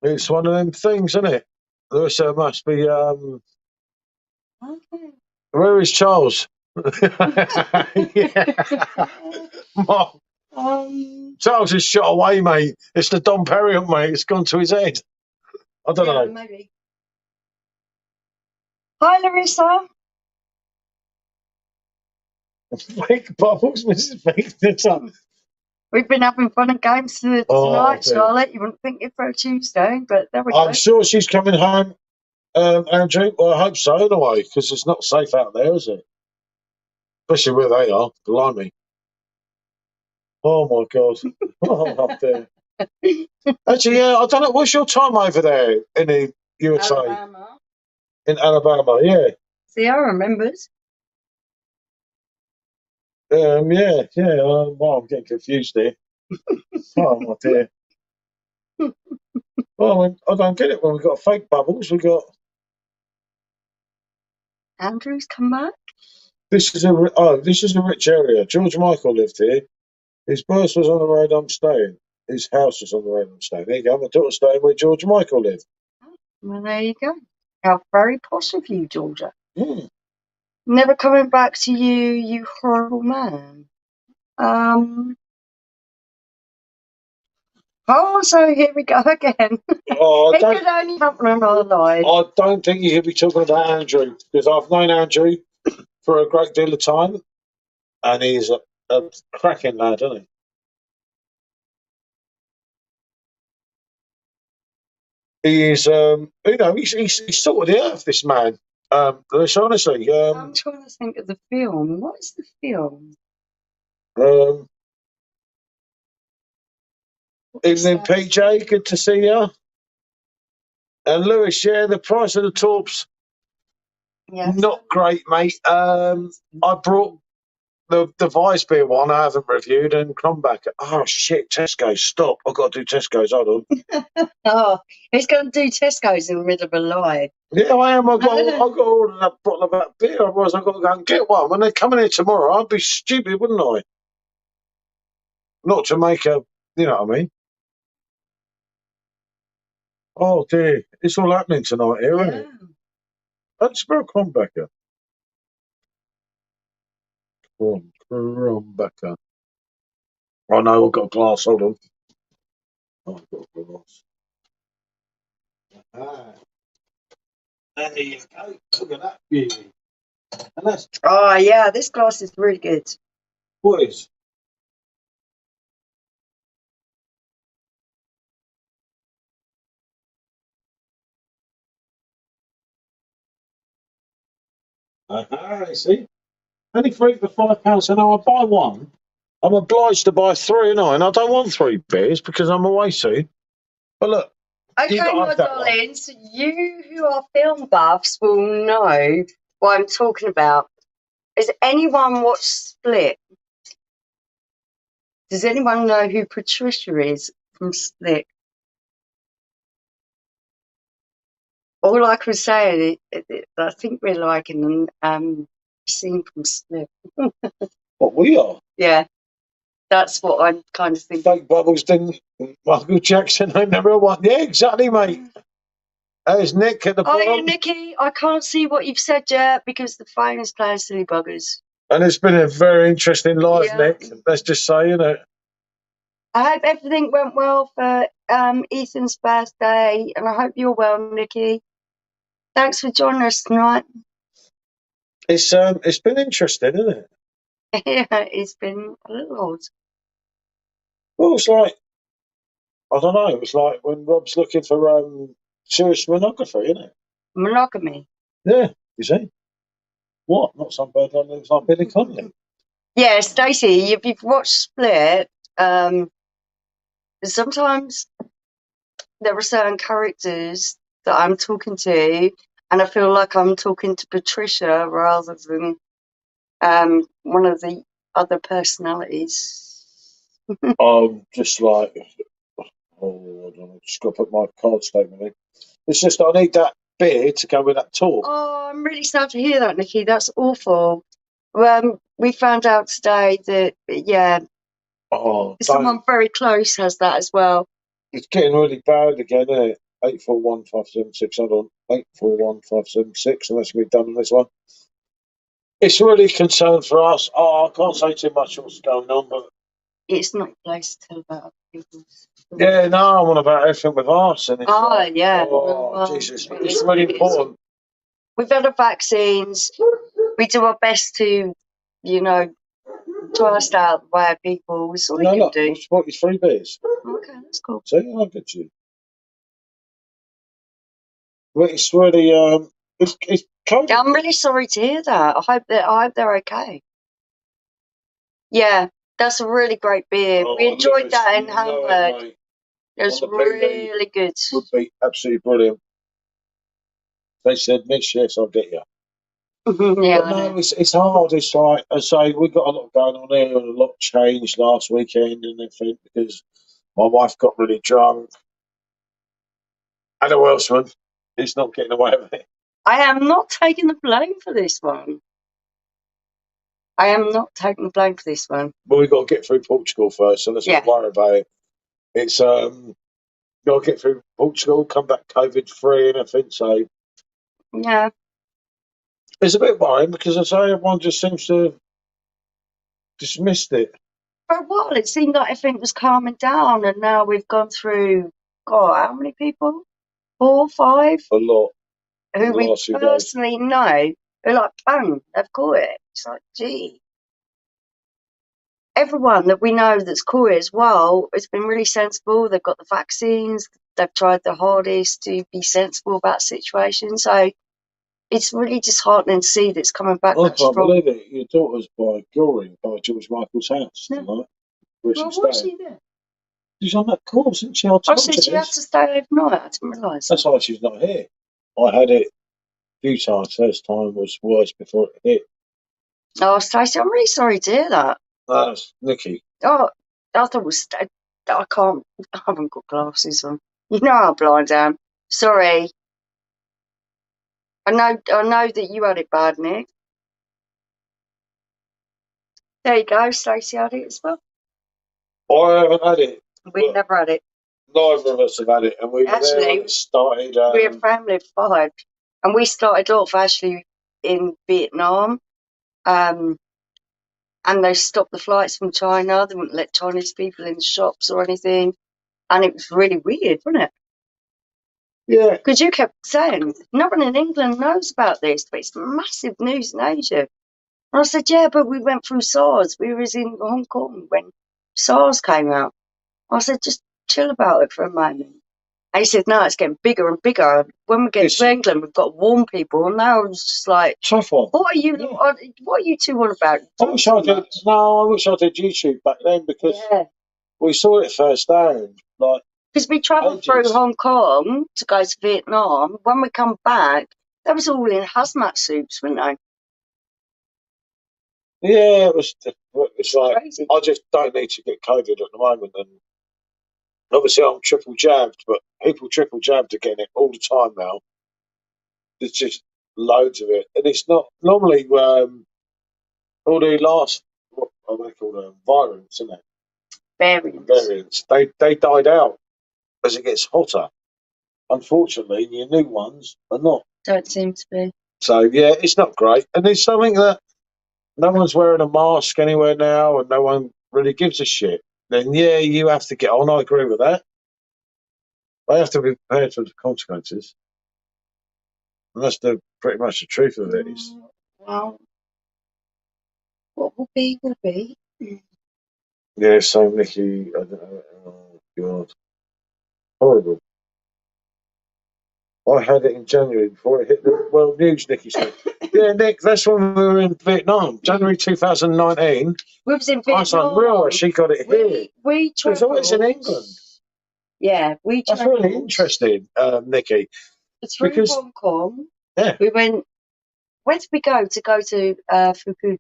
It's one of them things, isn't it? Larissa must be Okay. where is Charles? Yeah. Mom. Charles is shot away, mate. It's the Dom Perignon, mate. It's gone to his head. I don't know. Maybe. Hi, Larissa. Fake bubbles, Mrs. Fake Knitter. We've been having fun and games tonight, dear. Charlotte. You wouldn't think it for a Tuesday, but there we go. I'm sure she's coming home, Andrew. Well, I hope so, anyway, because it's not safe out there, is it? Especially where they are. Blimey. Oh, my God. Oh, dear. Actually, yeah, I don't know. What's your time over there in the USA? Alabama. In Alabama, yeah. See, I remembered. Yeah. Well, I'm getting confused here. Oh, my dear. Well, I don't get it. When we've got fake bubbles, we've got... Andrew's come back. This is a rich area. George Michael lived here. His birth was on the road I'm staying. His house was on the road I'm staying. There you go. My daughter's staying where George Michael lived. Well, there you go. How very posh of you, Georgia. Mm. Never coming back to you, you horrible man. Oh, so here we go again. Oh, It could only happen in our lives. I don't think you could be talking about Andrew, because I've known Andrew for a great deal of time, and he's a cracking lad, isn't he? He is, he's sort of the earth, this man. Honestly, I'm trying to think of the film. What is the film? Evening, PJ. Good to see you. And Lewis, yeah, the price of the torps, Yes. not great, mate. I brought the Vice beer one I haven't reviewed, and Cromback. Oh shit, Tesco's, stop. I've got to do Tesco's, hold on. Oh, he's going to do Tesco's in the middle of a lie. Yeah, I am. I've got to order that bottle of that beer, otherwise I've got to go and get one. When they come in here tomorrow, I'd be stupid, wouldn't I? Not to make a, you know what I mean? Oh dear, it's all happening tonight here, isn't it? Let's spell Crombacker. Crombacker. Oh no, I've got a glass, hold on. Oh, I've got a glass. There you go. Look at that beauty. And that's Oh, yeah, this glass is really good. what is? You see? Only three for £5, so now I buy one. I'm obliged to buy three, and I don't want 3 beers because I'm away soon. But look, Okay, you got my that one. darlings, you who are film buffs will know what I'm talking about. Has anyone watched Split? Does anyone know who Patricia is from Split? All I can say is I think we're like in a scene from Split. What we are? Yeah, that's what I'm kind of thinking. Fake Bubbles didn't. Michael Jackson, I never won. Yeah, exactly, mate. There's Nick at the Oh, yeah, bottom. Nikki, I can't see what you've said yet because the phone is playing silly buggers. And it's been a very interesting live, Yeah. Nick. Let's just say, you know. I hope everything went well for Ethan's birthday, and I hope you're well, Nikki. Thanks for joining us tonight. It's been interesting, isn't it? Yeah, it's been a little odd. Well, it's like, I don't know, it's like when Rob's looking for serious monography, isn't it? Monogamy. Yeah, you see? What? Not some bird that looks like Billy Connolly. Yeah, Stacey, if you've watched Split, sometimes there are certain characters that I'm talking to, and I feel like I'm talking to Patricia rather than one of the other personalities. I'm just like, oh, I don't know, just got to put my card statement in. It's just I need that beer to go with that talk. Oh, I'm really sad to hear that, Nikki. That's awful. We found out today that, yeah, Oh, someone very close has that as well. it's getting really bad again, isn't it? 841-576. Hold on. 841-576. And that's me done on this one. It's really a concern for us. Oh, I can't say too much what's going on, but It's not a place to tell about other people's. yeah, no, I'm on about everything with us. And it's like, Yeah. oh, Well, Jesus, it's really important. We've had the vaccines. We do our best to, you know, try to stay out of the way of people. It's all we can do. We'll support you 3 beers. Okay, that's cool. See, I get you. But it's really, it's COVID. I'm really sorry to hear that. I hope they're okay. Yeah, that's a really great beer. Oh, we enjoyed that in Hamburg. Hamburg. It was really good. Would be absolutely brilliant. They said, Miss, yes, I'll get you. Yeah, But no, it's hard. It's like, I say, we've got a lot going on here and a lot changed last weekend and everything because my wife got really drunk. And a Welshman. He's not getting away with it. I am not taking the blame for this one. I am not taking the blame for this one. But we've got to get through Portugal first, so let's not worry about it. It's got to get through Portugal, come back COVID free and everything. So yeah, it's a bit worrying because I say everyone just seems to have dismissed it. for a while it seemed like everything was calming down, and now we've gone through. God, how many people? 4, 5? A lot. Who we personally know. They're like, bang, they've caught it. It's like, gee. Everyone that we know that's caught it as well has been really sensible. They've got the vaccines. They've tried their hardest to be sensible about situations. So it's really disheartening to see that it's coming back. I can't believe it. Your daughter's by Goring, by George Michael's house tonight. Where she's was staying. she there? She's on that course, isn't she? I said she had to stay overnight. I didn't realise. That's why she's not here. I had it a few times. First time was worse before it hit. Oh, Stacey, I'm really sorry to hear that. That's Nikki. Oh, I thought it was. I can't. I haven't got glasses on. You know how blind I am. Sorry. I know that you had it bad, Nick. There you go. Stacey had it as well. I haven't had it. We've never had it. Neither of us have had it, and we were there when it started. We're a family of 5, and we started off actually in Vietnam. And they stopped the flights from China. They wouldn't let Chinese people in the shops or anything. And it was really weird, wasn't it? Yeah. Because you kept saying, no one in England knows about this, but it's massive news in Asia. And I said, yeah, but we went through SARS. We was in Hong Kong when SARS came out. I said, just chill about it for a moment. And he said, no, it's getting bigger and bigger. When we get to England, we've got to warn people. And now I was just like, Tough one. what are you two on about? I wish I did YouTube back then because we saw it firsthand. Like, because we travelled through Hong Kong to go to Vietnam. When we come back, they was all in hazmat suits, weren't they? Yeah, it's like, crazy. I just don't need to get COVID at the moment. And obviously I'm triple jabbed, but people triple jabbed are getting it all the time now. There's just loads of it. And it's not normally all the last, what are they called, variants, isn't it? Variants. They died out as it gets hotter. Unfortunately, your new ones are not. Don't seem to be. So, yeah, it's not great. And it's something that no one's wearing a mask anywhere now and no one really gives a shit. Then, yeah, you have to get on. I agree with that. They have to be prepared for the consequences. And that's pretty much the truth of it. Well, what will be, will be. Yeah, so Nicky, I don't know. Oh, God. Horrible. I had it in January before it hit the world news, Nicky said. Yeah, Nick, that's when we were in Vietnam, January 2019. We was in Vietnam. I was unreal, she got it here. We travelled. It's always in England. Yeah, we travelled. That's really interesting, Nicky. Through Hong Kong. Yeah. We went, where did we go to Phuket?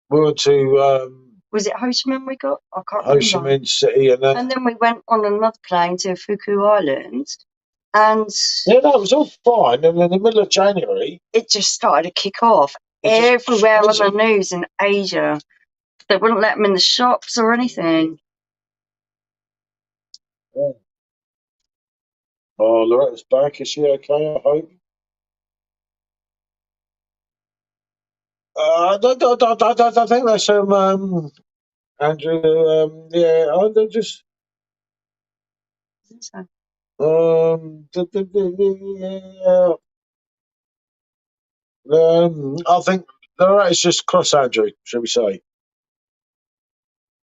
We went to... was it Ho Chi Minh we got? I can't Ho remember. Chi Minh City. And then we went on another plane to Phuket Island. And yeah, no, it was all fine. And in the middle of January, it just started to kick off everywhere on the news in Asia. They wouldn't let them in the shops or anything. Yeah. Oh, Loretta's back. Is she okay? I hope. I think that's Andrew. Yeah, I just. I think Loretta's just cross Andrew, shall we say?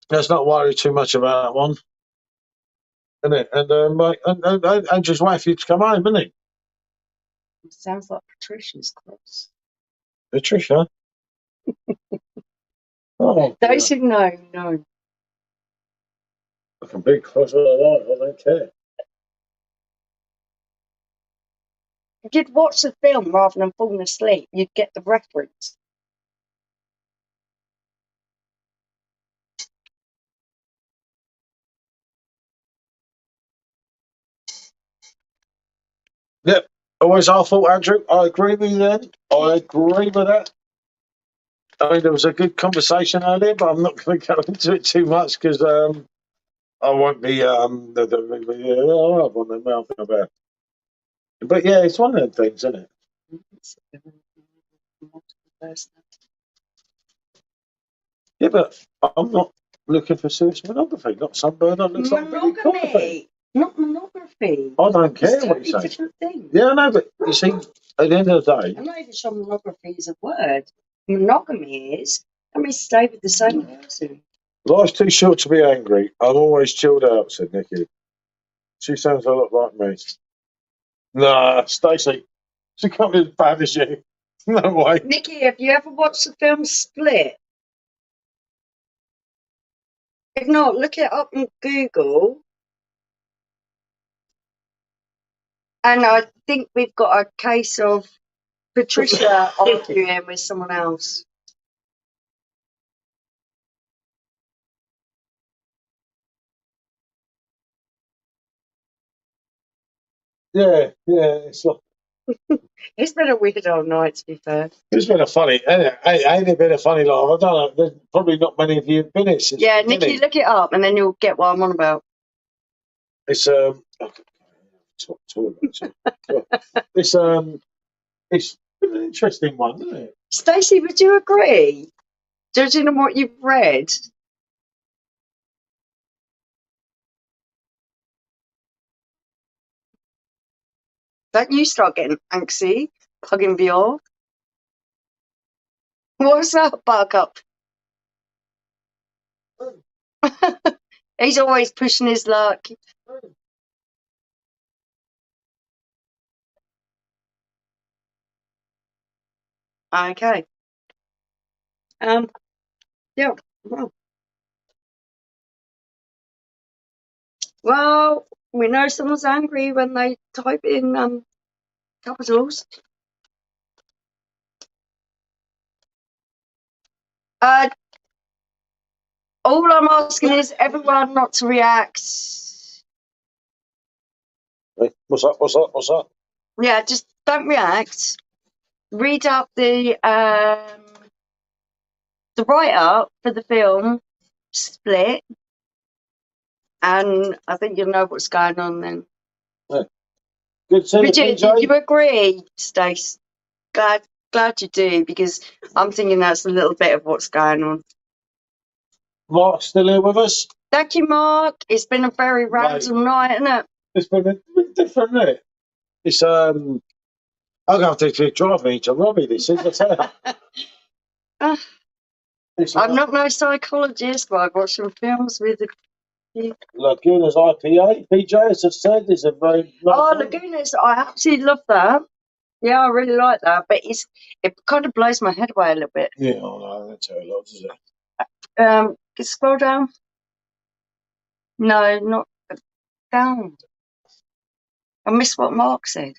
Let's not worry too much about that one, isn't it? And Andrew's waiting to come home, isn't he? It sounds like Patricia's cross. Patricia. Oh, those who know. I can be cross all I like. I don't care. If you'd watch the film rather than falling asleep, you'd get the reference. Yep. Always our fault, Andrew. I agree with you then. I agree with that. I mean, there was a good conversation earlier, but I'm not going to go into it too much because I won't be I'll have my mouth about. But yeah, it's one of them things, isn't it? Yeah, but I'm not looking for serious monogamy. Not sunburn. Monogamy, not monography. I don't care what you say. Different thing. Yeah, I know, but you see, at the end of the day, I'm not even sure monography is a word. Monogamy is, let me stay with the same person. Life's too short to be angry. I'm always chilled out, said Nicky. She sounds a lot like me. Nah, Stacey, she can't be as bad as you. No way. Nicky, have you ever watched the film Split? If not, look it up on Google. And I think we've got a case of Patricia arguing with someone else. Yeah, it's like, It's been a weird old night, to be fair. it's been a funny, ain't it been a funny life? I don't know. There's probably not many of you have been it since. Yeah, Nicky, look it up, and then you'll get what I'm on about. It's it's an interesting one, isn't it? Stacey, would you agree? Judging on what you've read. Don't you start getting antsy, pugging Vior. What's up, Buttercup? He's always pushing his luck. Okay. Yeah. Well, we know someone's angry when they type in capitals. All I'm asking is everyone not to react. Hey, what's up? What's up? What's up? Yeah, just don't react. Read up the write-up for the film Split, and I think you'll know what's going on then. Yeah. Good seeing you, Bridget, PJ. did you agree, Stace? Glad you do, because I'm thinking that's a little bit of what's going on. Mark's still here with us. Thank you, Mark. It's been a very random night, isn't it? It's been a bit different, isn't it? It's I'm going to have to drive me to Robbie. This is the tell. I'm not no psychologist, but I've watched some films with the Laguna's IPA. PJ, as I said, is a very nice Oh, one. Lagunas, I absolutely love that. Yeah, I really like that, but it kind of blows my head away a little bit. Yeah, I know, that's how it looks, is it? Can you scroll down? No, not down. I missed what Mark said.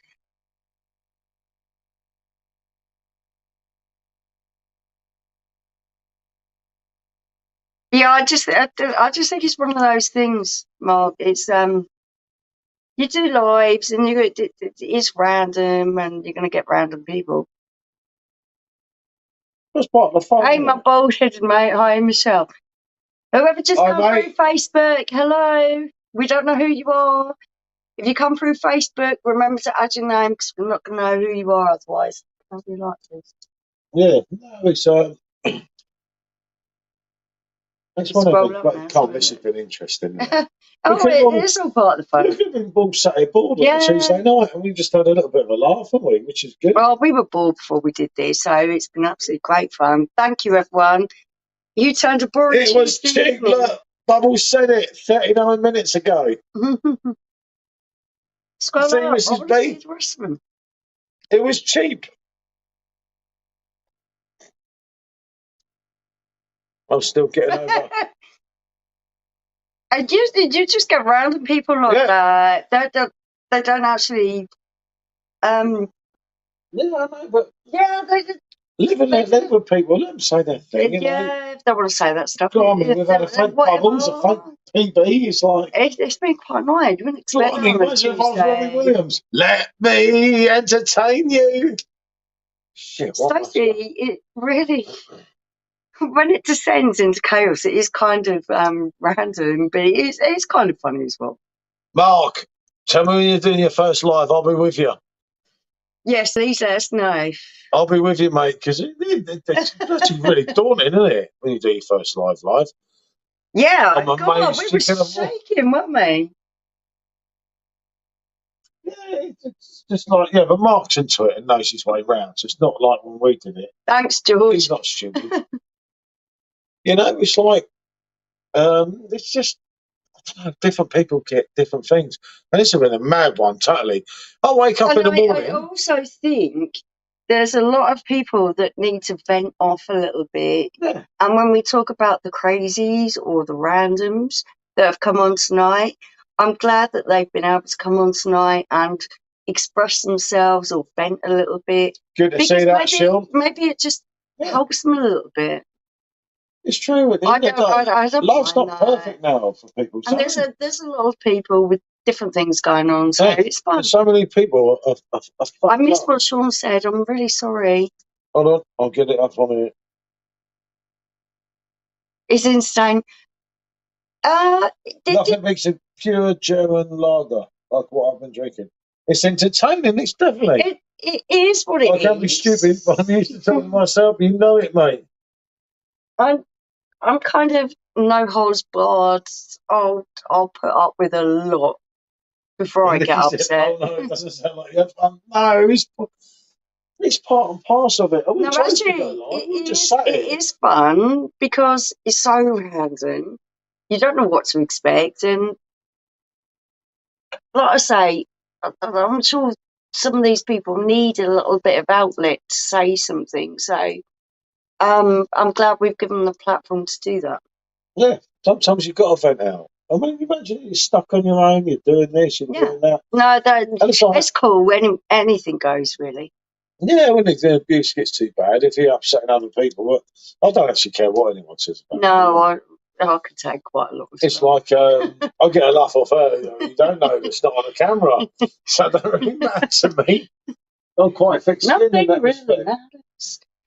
Yeah, I just think it's one of those things, Mark. It's you do lives and it's random, and you're gonna get random people. That's part of the fun. Hey, isn't my it? bald-headed mate. Hi, Michelle. Whoever just Hi, come mate. through Facebook, hello. We don't know who you are. If you come through Facebook, remember to add your name, because we're not going to know who you are otherwise. How do you like this? Yeah, no, it's that's one of Scroll the up but now, come. This sorry. has been interesting. Isn't it? Oh, it is all part of the We fun. could have been bored Saturday bored on Yeah. Tuesday night, and we've just had a little bit of a laugh, haven't we? Which is good. Well, we were bored before we did this, so it's been absolutely great fun. Thank you, everyone. You turned a boring It was Tuesday cheap. Look, Bubbles said it 39 minutes ago. Scroll See, up. I Mrs. want to see B? the rest of them. It was cheap. I'm still getting over. And you just get random people like that. They don't actually. Yeah, I know, but Yeah, they just. live with people. Let them say their thing. Yeah, if they want to say that stuff. Blimey, we've had a fake Bubbles, a fake PB. It's like. It's been quite nice. You wouldn't expect that Blimey, on a imagine if I was Robbie Tuesday. Williams. Let me entertain you. Shit, what Stacey, it really, when it descends into chaos, it is kind of random, but it's kind of funny as well. Mark, tell me when you're doing your first live. I'll be with you. Yes, please let us know. I'll be with you, mate, because it's actually really daunting, isn't it, when you do your first live? Yeah, I'm God, amazed we you were can avoid. shaking, weren't we? Yeah, it's just like, yeah, but Mark's into it and knows his way round, so it's not like when we did it. Thanks, George. He's not stupid. You know, it's like, it's just, I don't know, different people get different things. And this has been a mad one, totally. I wake up in the morning. I also think there's a lot of people that need to vent off a little bit. Yeah. And when we talk about the crazies or the randoms that have come on tonight, I'm glad that they've been able to come on tonight and express themselves or vent a little bit. Good to see that, Sean. Maybe it just helps them a little bit. It's true. At the end of the day, I don't life's mind not that. perfect now for people. And there's a lot of people with different things going on, so it's fun. And so many people are I missed what Sean said. I'm really sorry. Hold on, I'll get it up on here. It's insane. Nothing makes a pure German lager like what I've been drinking. It's entertaining. It's definitely. It is what it is. I can't be stupid, but I'm used to talking to myself. You know it, mate. I'm kind of no holds barred. I'll put up with a lot before I get upset. Oh no, it doesn't sound like you have fun. No, it's part and parcel of it. No, actually, it is fun because it's so random. You don't know what to expect, and like I say, I'm sure some of these people need a little bit of outlet to say something. So I'm glad we've given them the platform to do that. Yeah, sometimes you've got to vent out. I mean, imagine you're stuck on your own, you're doing this, you're doing that. No, it's like, it's cool. Anything goes, really. Yeah, when the abuse gets too bad, if you're upsetting other people, but I don't actually care what anyone says about No, I could take quite a lot. It's like, I get a laugh off her. You don't know it's not on a camera. So it don't really matter to me. I'm quite fixed in that respect.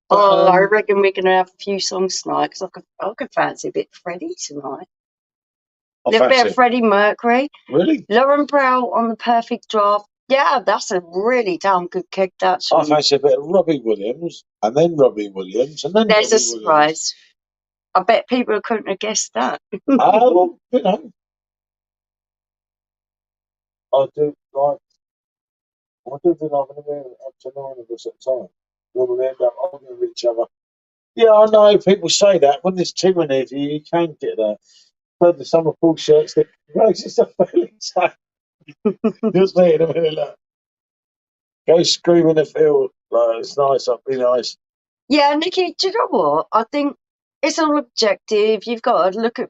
Oh, I reckon we're going to have a few songs tonight because I could fancy a bit Freddie tonight. A little bit of Freddie Mercury. Really? Lauren Brown on The Perfect Draft. Yeah, that's a really damn good kick. That's. I fancy a bit of Robbie Williams, and then Robbie Williams, and then there's Robbie a surprise. Williams. I bet people couldn't have guessed that. Well, you know, I do think I'm going to be up to 9 of us at a time. We'll end up arguing with each other. Yeah, I know people say that. When there's too many of you, you can get that. But the summer full shirts that raises a feeling. So you'll see in a minute. Look. Go scream in the field. Like, it's nice. That'd be nice. Yeah, Nikki, do you know what? I think it's all objective. You've got to look at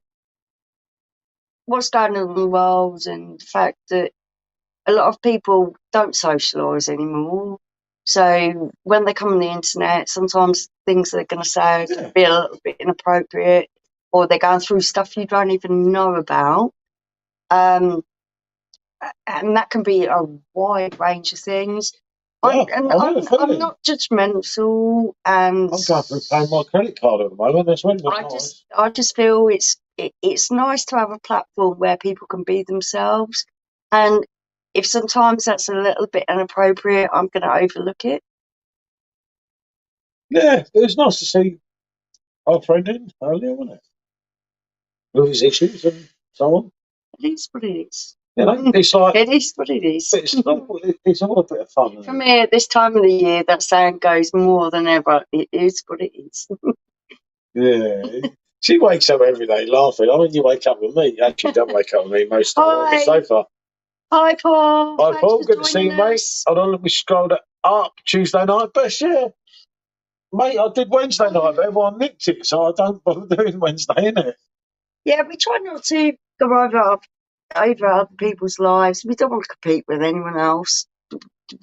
what's going on in the world and the fact that a lot of people don't socialise anymore. So when they come on the internet, sometimes things they're going to say can be a little bit inappropriate, or they're going through stuff you don't even know about. And that can be a wide range of things. Yeah, I'm not judgmental, and I'm going through paying my credit card at the moment. That's when I just feel it's nice to have a platform where people can be themselves, and if sometimes that's a little bit inappropriate, I'm going to overlook it. Yeah, it was nice to see our friend in earlier, wasn't it? With his issues and so on. It is what it is. You know, it's like it is what it is. It's all a bit of fun. For me, at this time of the year, that saying goes more than ever. It is what it is. Yeah. She wakes up every day laughing. I mean, you wake up with me. Actually, don't wake up with me most of the time on the sofa. Hi, Paul. Hi, Paul. Good to see you, mate. Hold on, let me scroll that up. Tuesday night best, yeah. Mate, I did Wednesday night, but everyone nicked it, so I don't bother doing Wednesday, innit? Yeah, we try not to go over other people's lives. We don't want to compete with anyone else.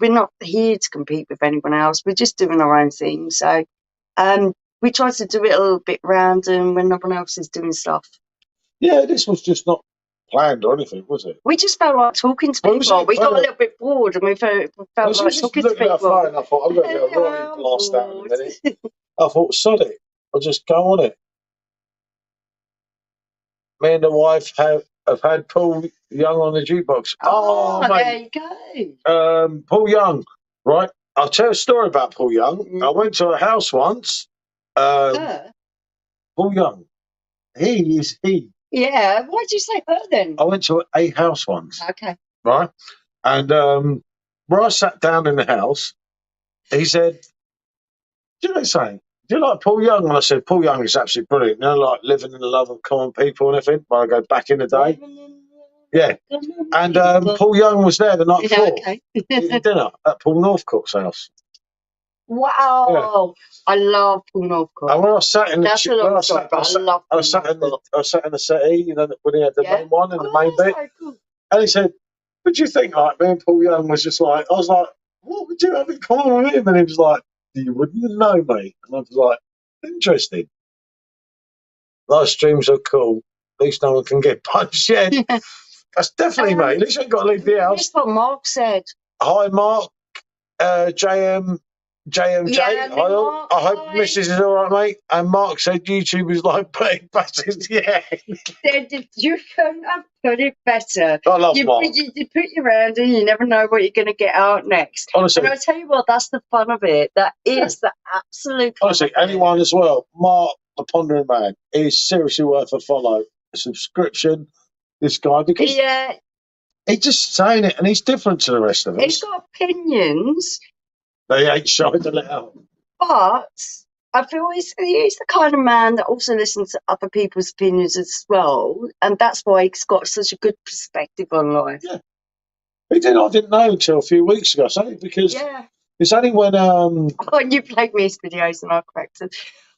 We're not here to compete with anyone else. We're just doing our own thing. So we try to do it a little bit random when no one else is doing stuff. Yeah, this was just not planned or anything, was it? We just felt like talking to people. We got a little bit bored and we felt like talking to people. At phone, I thought, I'm going to get a royal blast out in a minute. I thought, sod it. I'll just go on it. Me and the wife have had Paul Young on the jukebox. Oh, there you go. Paul Young, right? I'll tell a story about Paul Young. I went to a house once. Paul Young. He is he. Yeah, why did you say her then? I went to a house once. Okay. Right? And where I sat down in the house, he said, do you know what I'm saying? Do you like Paul Young? And I said, Paul Young is absolutely brilliant. You know, like living in the love of common people and everything. When I go back in the day. Yeah. And Paul Young was there the night before. Okay. Eating dinner at Paul Northcote's house. Wow. Yeah. I love Paul Northcote. And when I sat in the I sat in the settee, you know, when he had the main one and the main bit. So cool. And he said, what do you think? Like, me and Paul Young was just like, I was like, what would you have in common with him? And he was like, you wouldn't know me. And I was like, interesting. Live streams are cool. At least no one can get punched yet. That's definitely mate. At least you ain't got to leave the house. That's what Mark said. Hi, Mark. JMJ. Yeah, I hope Mrs. is all right, mate. And Mark said YouTube is like putting buttons. Yeah. You couldn't have put it better. I love Mark. You put your hand in, you never know what you're going to get out next. Honestly. And I tell you what, that's the fun of it. That is the absolute fun. Honestly, anyone as well. Mark, the Pondering Man, is seriously worth a follow. A subscription. This guy, because he's just saying it and he's different to the rest of us. He's got opinions. They ain't shy to let out. But I feel he's the kind of man that also listens to other people's opinions as well. And that's why he's got such a good perspective on life. Yeah. He did. I didn't know until a few weeks ago. So because Yeah. it's only when Oh, you played me his videos and I cracked it.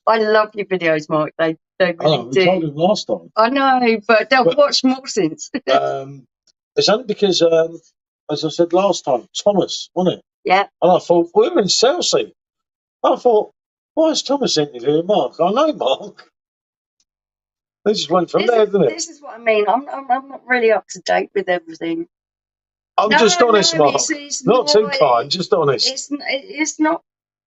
I love your videos, Mark. They I really know, we told do. him last time. I know, but I've watched more since. It's only because, as I said last time, Thomas, wasn't it? Yeah. And I thought, we were in Chelsea. I thought, why is Thomas interviewing Mark? I know Mark. They just went from there, didn't it? This is what I mean. I'm not really up to date with everything. I'm just honest, Mark. It's Not too kind, just honest. It's not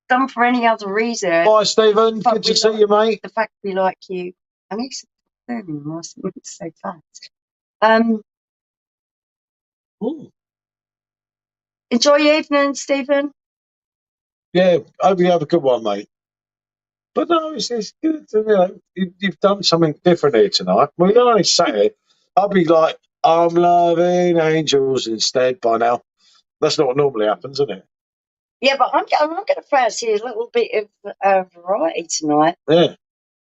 done for any other reason. Bye, Stephen. Good to see you, mate. The fact we like you. I need to learn nice so fast. Enjoy your evening, Stephen. Yeah, hope you have a good one, mate. But no, it's good. You know, you've done something different here tonight. Well, you only sat here. I'll be like, I'm loving angels instead by now. That's not what normally happens, isn't it? Yeah, but I'm going to fancy a little bit of variety tonight. Yeah.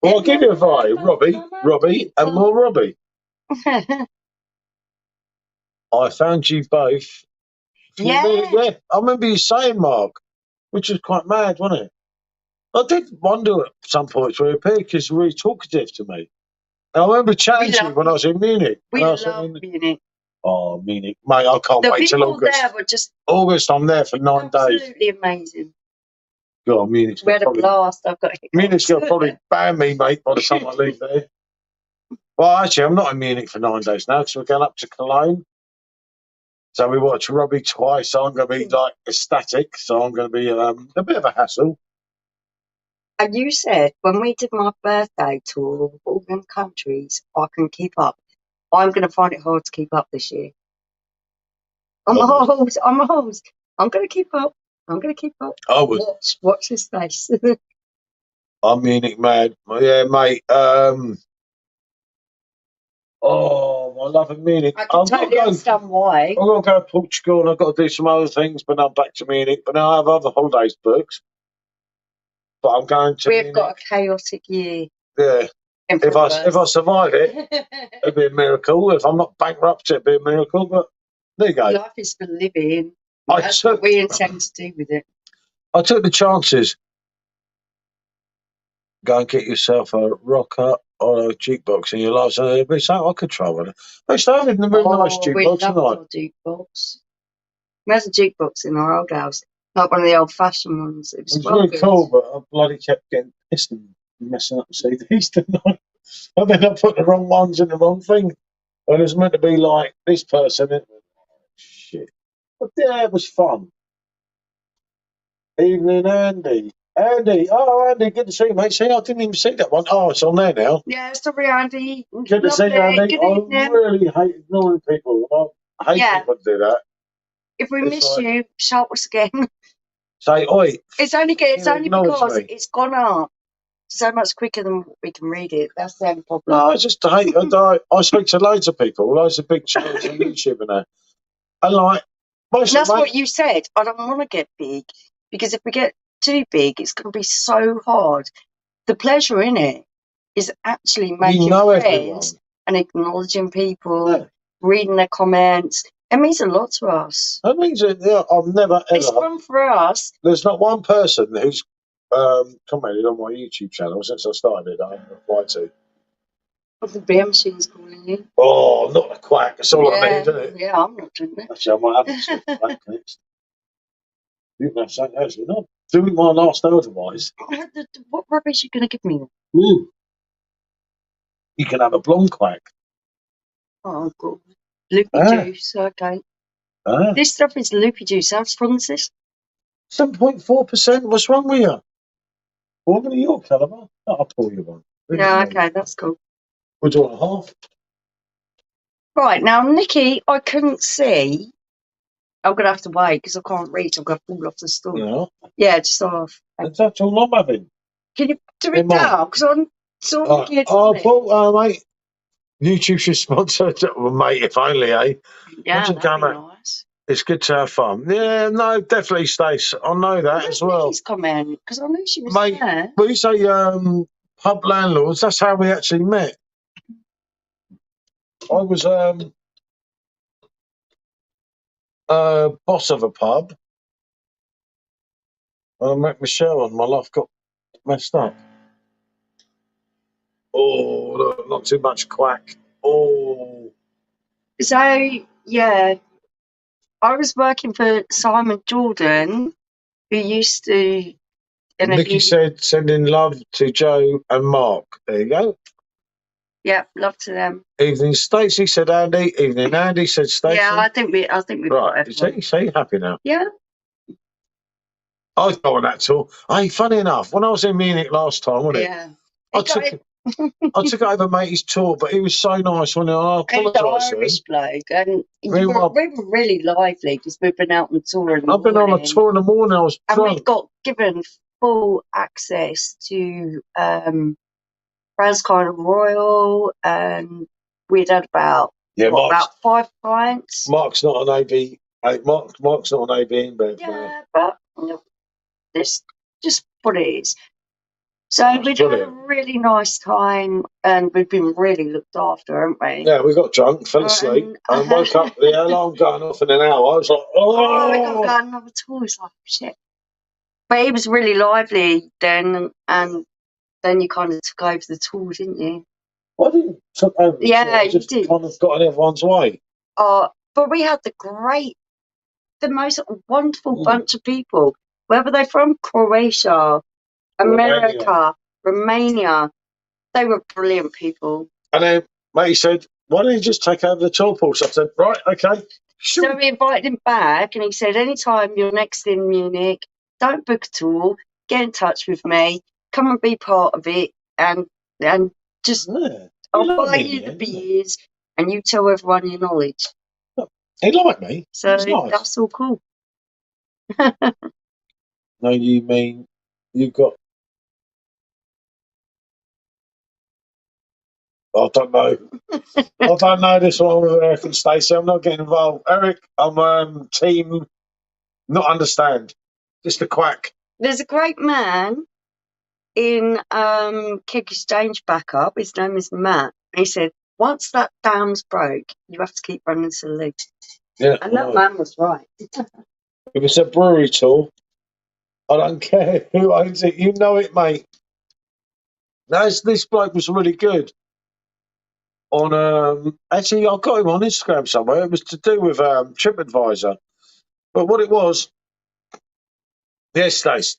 Well, I'll give you a variety. Robbie, and more Robbie. I found you both. Yeah. Yeah, I remember you saying, Mark, which was quite mad, wasn't it? I did wonder at some points where you appeared because you're really talkative to me. And I remember chatting to you when I was in Munich. We love Munich. Oh, Munich. Mate, I can't wait till August. The people there were just August, I'm there for 9 days. Absolutely amazing. God, Munich's We had a blast. I've got Munich's going to probably ban me, mate, by the time I leave there. Well, actually, I'm not in Munich for 9 days now because we're going up to Cologne. So we watch Robbie twice. So I'm going to be like ecstatic. So I'm going to be a bit of a hassle. And you said when we did my birthday tour of all them countries, I can keep up. I'm going to find it hard to keep up this year. I'm a horse. I'm going to keep up. I was. Watch this space. I'm Munich mad. Yeah, mate. Oh, I love Munich. I can totally understand why. I've got to go to Portugal and I've got to do some other things, but now I'm back to Munich. But now I have other holidays booked. But I'm going to Munich. We've got a chaotic year. Yeah. If I survive it, it'd be a miracle. If I'm not bankrupt, it'd be a miracle. But there you go. Life is for living. That's what we intend to do with it. I took the chances. Go and get yourself a rocker or a jukebox in your life. So it'd be something I could try with it. They started in the really nice jukebox tonight. Jukebox. We had a jukebox in our old house, not one of the old-fashioned ones. It was really cool, but I bloody kept getting pissed and messing up the CDs tonight. And then I put the wrong ones in the wrong thing. And it was meant to be like this person. Shit. But yeah, it was fun. Evening, Andy. Andy, good to see you, mate. See, I didn't even see that one. Oh, it's on there now. Yeah, sorry, Andy. Good to see you, Andy. I really hate ignoring people. I hate people to do that. If we miss you, shout us again. Say, oi. It's only because it's gone up so much quicker than we can read it. That's the only problem. No, I just hate it. I speak to loads of people, loads of big channels on YouTube and that. And like, that's what you said. I don't want to get big because if we get too big, it's going to be so hard. The pleasure in it is actually making friends and acknowledging people, reading their comments. It means a lot to us. It means I've never ever. It's fun for us. There's not one person who's commented on my YouTube channel since I started it. I haven't replied to. What the beer machine's calling you? Oh, not a quack. That's all I need, isn't it? Yeah, I'm not doing that. Actually, I might have some quack next. You can have something else. You're not doing my last otherwise. What rubbish are you going to give me? You can have a blonde quack. Oh, God. Loopy juice, okay. This stuff is loopy juice. How strong is this? 7.4%. What's wrong with you? Well, I'm your calibre. I'll pour you one. Yeah, okay, that's cool. We're doing a half. Right, now, Nikki, I couldn't see. I'm going to have to wait because I can't reach. I'm going to fall off the stool. Yeah, just off. That's all I'm having. Can you do it now? Because I'm sort of mate. YouTube should sponsor it. Well, mate, if only, eh? Yeah, that'd be nice. It's good to have fun. Yeah, no, definitely, Stace. I know that as well. Nikki's comment, because I knew she was mate, there. We say pub landlords. That's how we actually met. I was boss of a pub. And I met Michelle and my life got messed up. Oh, look, not too much quack. Oh. So, yeah, I was working for Simon Jordan, who used to... Nikki said, sending love to Joe and Mark. There you go. Yeah, love to them. Evening, Stacey, said Andy. Evening, Andy, said Stacey. Yeah, I think we've got Right, everyone. so you happy now? Yeah. I go on that tour. Hey, funny enough, when I was in Munich last time, wasn't it? Yeah. I took over matey's tour, but he was so nice when I apologise. Irish bloke, and we were really lively because we've been out on tour in the morning. I've been on a tour in the morning. I was drunk. And we got given full access to Branscombe Royal, and we'd had about about 5 pints. Mark's not an AV. Mark's not an AV in bed. Yeah, but it's just what it is. So we'd had a really nice time, and we've been really looked after, haven't we? Yeah, we got drunk, fell asleep, and woke up. The alarm going off in an hour. I was like, oh, we got to go another tour. It's like shit. But it was really lively then, and then you kind of took over the tour, didn't you? I didn't took over. Yeah, you just did. Kind of got in everyone's way. But we had the most wonderful bunch of people. Where were they from? Croatia, America, Romania. They were brilliant people. And then mate said, why don't you just take over the tour, Paul? So I said, right, okay. Sure. So we invited him back, and he said, anytime you're next in Munich, don't book a tour, get in touch with me, come and be part of it, and just I'll buy you the beers, and you tell everyone your knowledge. He liked me. So nice. That's all cool. No, you mean you got... I don't know. I don't know this one with Eric and Stacey. I'm not getting involved. Eric, I'm team not understand. Just a quack. There's a great man in Keg Exchange backup. His name is Matt. He said, once that dam's broke, you have to keep running to the league. Yeah, and that man was right. If it's a brewery tour, I don't care who owns it. You know it, mate. This bloke was really good. Actually, I got him on Instagram somewhere. It was to do with TripAdvisor. But what it was, yes, Stace,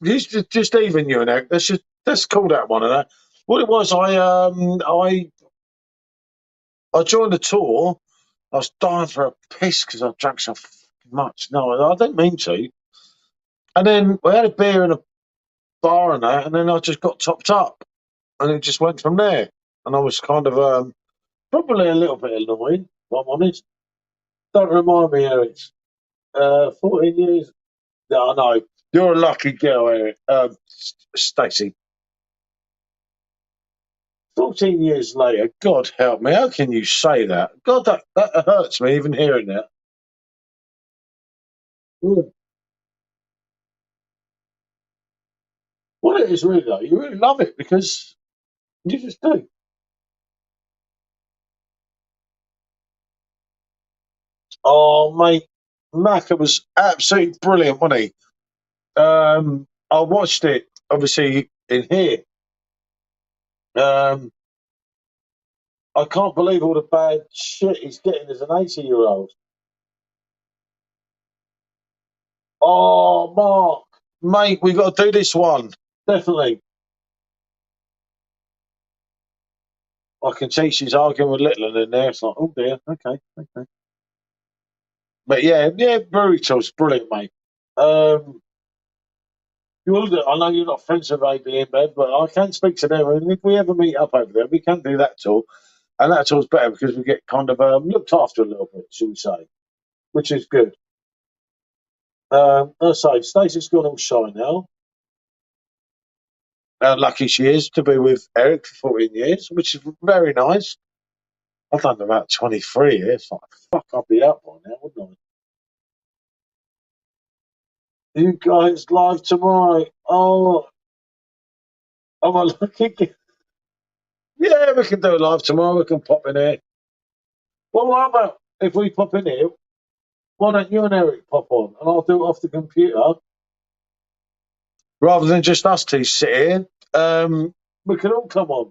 just even you and Eric. Let's call that one of that. What it was, I joined the tour. I was dying for a piss because I drank so much. No, I didn't mean to. And then we had a beer in a bar and that, and then I just got topped up, and it just went from there. And I was kind of probably a little bit annoyed, if I'm honest. Don't remind me, Eric. 14 years. No, I know. You're a lucky girl, Eric. Stacey. 14 years later, God help me. How can you say that? God, that hurts me even hearing that. Ooh. What it is really, though, you really love it because you just do. Oh, mate, Mac, it was absolutely brilliant, wasn't he? I watched it, obviously, in here. I can't believe all the bad shit he's getting as an 80-year-old. Oh, Mark, mate, we got to do this one. Definitely. I can see she's arguing with Littler in there. It's like, oh dear, okay. But yeah, brewery tour's brilliant, mate. I know you're not friends with AB in bed, but I can speak to them. And if we ever meet up over there, we can do that tour. And that tour's better because we get kind of looked after a little bit, shall we say, which is good. Let's say Stacey's gone all shy now. How lucky she is to be with Eric for 14 years, which is very nice. I've done about 23 years. Like, fuck, I'll be out by now, wouldn't I? You guys live tomorrow. Oh, I'm a lucky. Yeah, we can do it live tomorrow. We can pop in here. Well, what about if we pop in here? Why don't you and Eric pop on, and I'll do it off the computer, rather than just us two sit here. We can all come on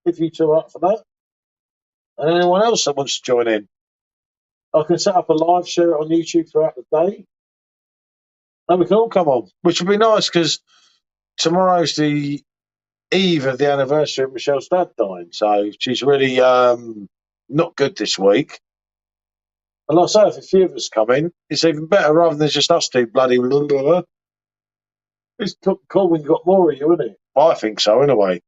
if you two are up for that, and anyone else that wants to join in. I can set up a live share on YouTube throughout the day, and we can all come on, which would be nice because tomorrow's the eve of the anniversary of Michelle's dad dying, so she's really not good this week. And like I say, if a few of us come in, it's even better rather than just us two bloody. Blah, blah, blah. It's cool when you've got more of you, isn't it? I think so, anyway.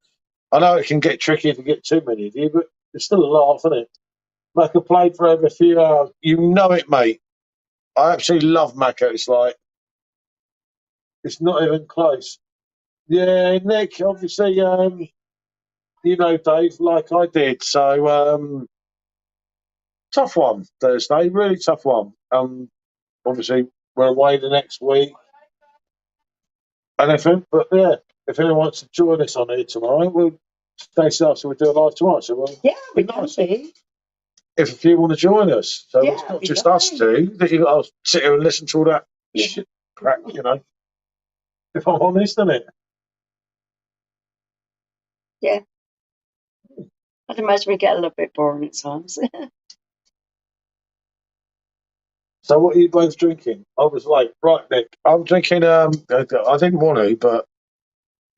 I know it can get tricky if you get too many of you, but it's still a laugh, isn't it? Macca played for over a few hours. You know it, mate. I absolutely love Macca. It's like, it's not even close. Yeah, Nick, obviously, you know Dave, like I did. So, tough one, Thursday. Really tough one. Obviously, we're away the next week. Anything, but yeah, if anyone wants to join us on here tomorrow, we'll Stacey asked if we'll do a live tomorrow. So we can be. If a few want to join us, so Yeah, it's not we just love us it. two that you got to sit here and listen to all that Yeah. shit crap, you know. If I'm honest, isn't it? I'd imagine we get a little bit boring at times. So what are you both drinking? I was like, right, Nick, I'm drinking. I didn't want to, but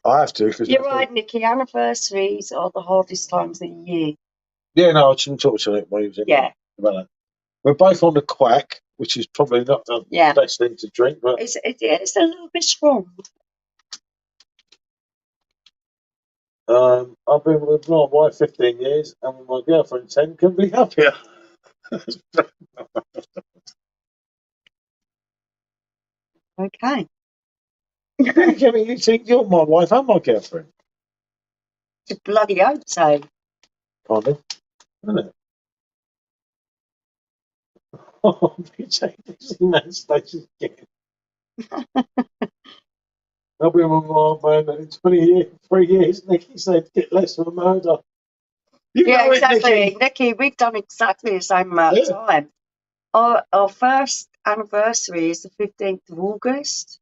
I have to because You're right, Nikki. Anniversaries are the hardest times of the year. Yeah, no, I shouldn't talk to Nick when he was in Yeah. there about that. We're both on the quack, which is probably not the best thing to drink, but It's a little bit strong. I've been with my wife 15 years and with my girlfriend 10. Couldn't be happier. Okay. You think you're my wife and my girlfriend? Just bloody hope so. Kind of, isn't it? Oh, you take this man station again. I've been with my man in 3 years. Nicky said, get less of a murder. You know exactly. it, Nikki, we've done exactly the same amount of time. Our first anniversary is the 15th of August.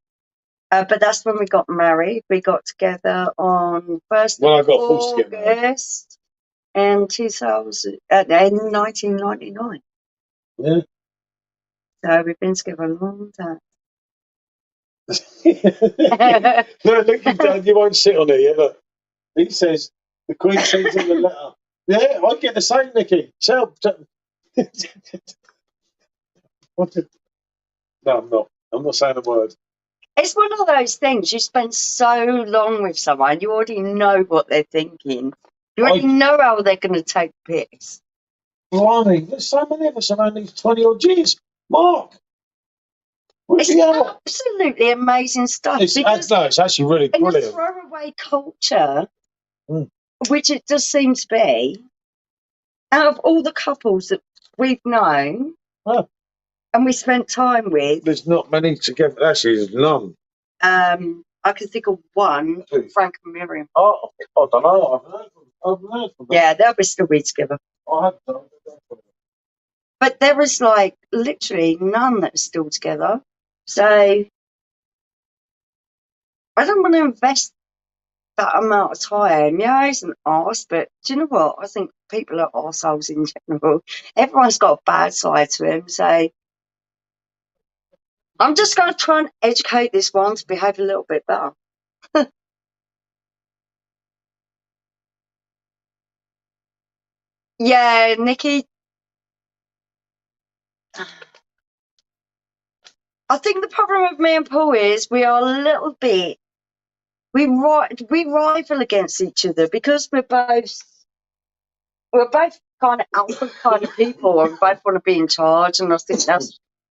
But that's when we got married. We got together on 1st of August in 1999. Yeah. So we've been together a long time. No, look, Dad, you won't sit on it yet. Look. He says, the Queen sends him the letter. Yeah, I get the same, Nicky. No, I'm not. I'm not saying a word. It's one of those things. You spend so long with someone, you already know what they're thinking. You already know how they're going to take piss. Blimey, there's so many of us around these 20 odd years. Mark! It's absolutely amazing stuff. It's actually really brilliant. In a throwaway culture, which it does seem to be, out of all the couples that we've known and we spent time with, there's not many together. Actually, there's none. I can think of one, Frank and Miriam. Oh, I don't know. I've heard from them. Yeah, they'll be still be together. But there is like literally none that are still together. So I don't want to invest that amount of time. Yeah, he's an arse, but do you know what? I think people are arseholes in general. Everyone's got a bad side to him. So I'm just going to try and educate this one to behave a little bit better. Yeah, Nikki. I think the problem with me and Paul is we are a little bit, we rival against each other because we're both kind of alpha kind of people and both want to be in charge, and I think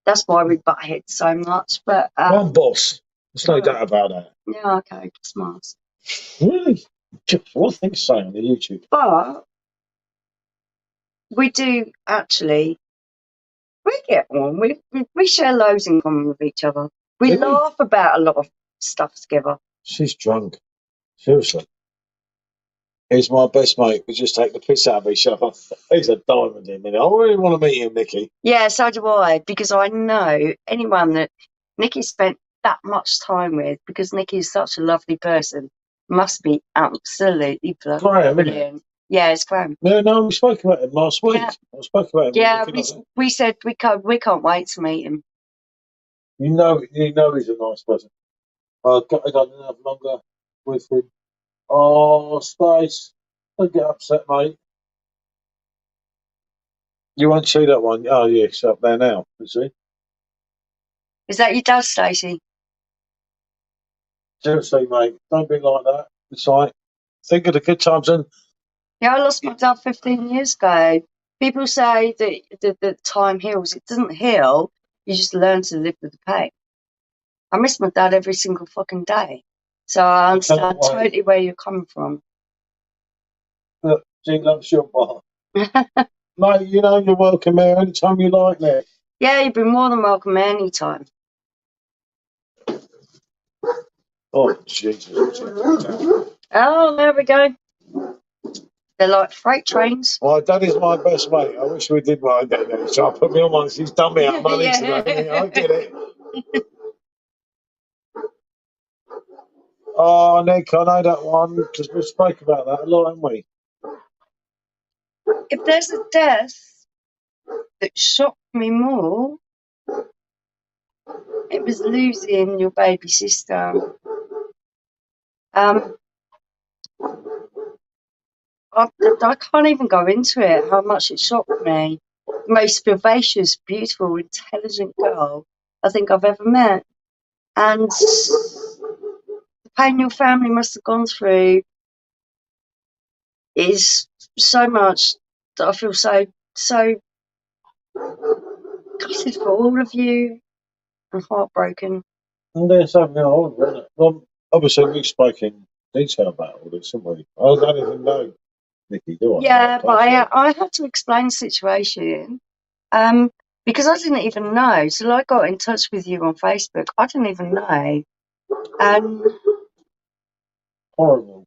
that's why we butt heads so much. But I'm boss. There's no doubt about that. Yeah, okay, smart. Really? What things say on the YouTube? But we do actually. We get on. We share loads in common with each other. We laugh about a lot of stuff together. She's drunk. Seriously. He's my best mate. We just take the piss out of each other. He's a diamond in there. I really want to meet him, Nicky. Yeah, so do I, because I know anyone that Nikki spent that much time with, because Nikki is such a lovely person, must be absolutely Graham, isn't it? brilliant. Yeah, it's Graham. No, we spoke about him last week. Yeah. I spoke about him. Yeah, we said we can't wait to meet him. You know he's a nice person. I don't have longer with him. Oh, Stace, don't get upset, mate. You won't see that one. Oh, yeah, it's up there now. You see? Is that your dad, Stacey? Seriously, mate, don't be like that. It's like, think of the good times. And Yeah, I lost my dad 15 years ago. People say that time heals. It doesn't heal. You just learn to live with the pain. I miss my dad every single fucking day. So I understand totally where you're coming from. Look, she loves your bar. Mate, you know you're welcome here anytime you like, Nick. Yeah, you've been more than welcome anytime. Oh, Jesus. Oh, there we go. They're like freight trains. My daddy's my best mate. I wish we did my daddy. So I put me on one. He's done me out money today. I get it. Oh, Nick, I know that one because we spoke about that a lot, haven't we? If there's a death that shocked me more, it was losing your baby sister. I can't even go into it, how much it shocked me. The most vivacious, beautiful, intelligent girl I think I've ever met. And the pain your family must have gone through is so much that I feel so gutted for all of you and heartbroken. And there's something on, isn't it? Well, obviously, we've spoken detail about all this, haven't we? I don't even know, Nicky, do I? Yeah, but I had to explain the situation because I didn't even know. So I got in touch with you on Facebook. I didn't even know. Horrible.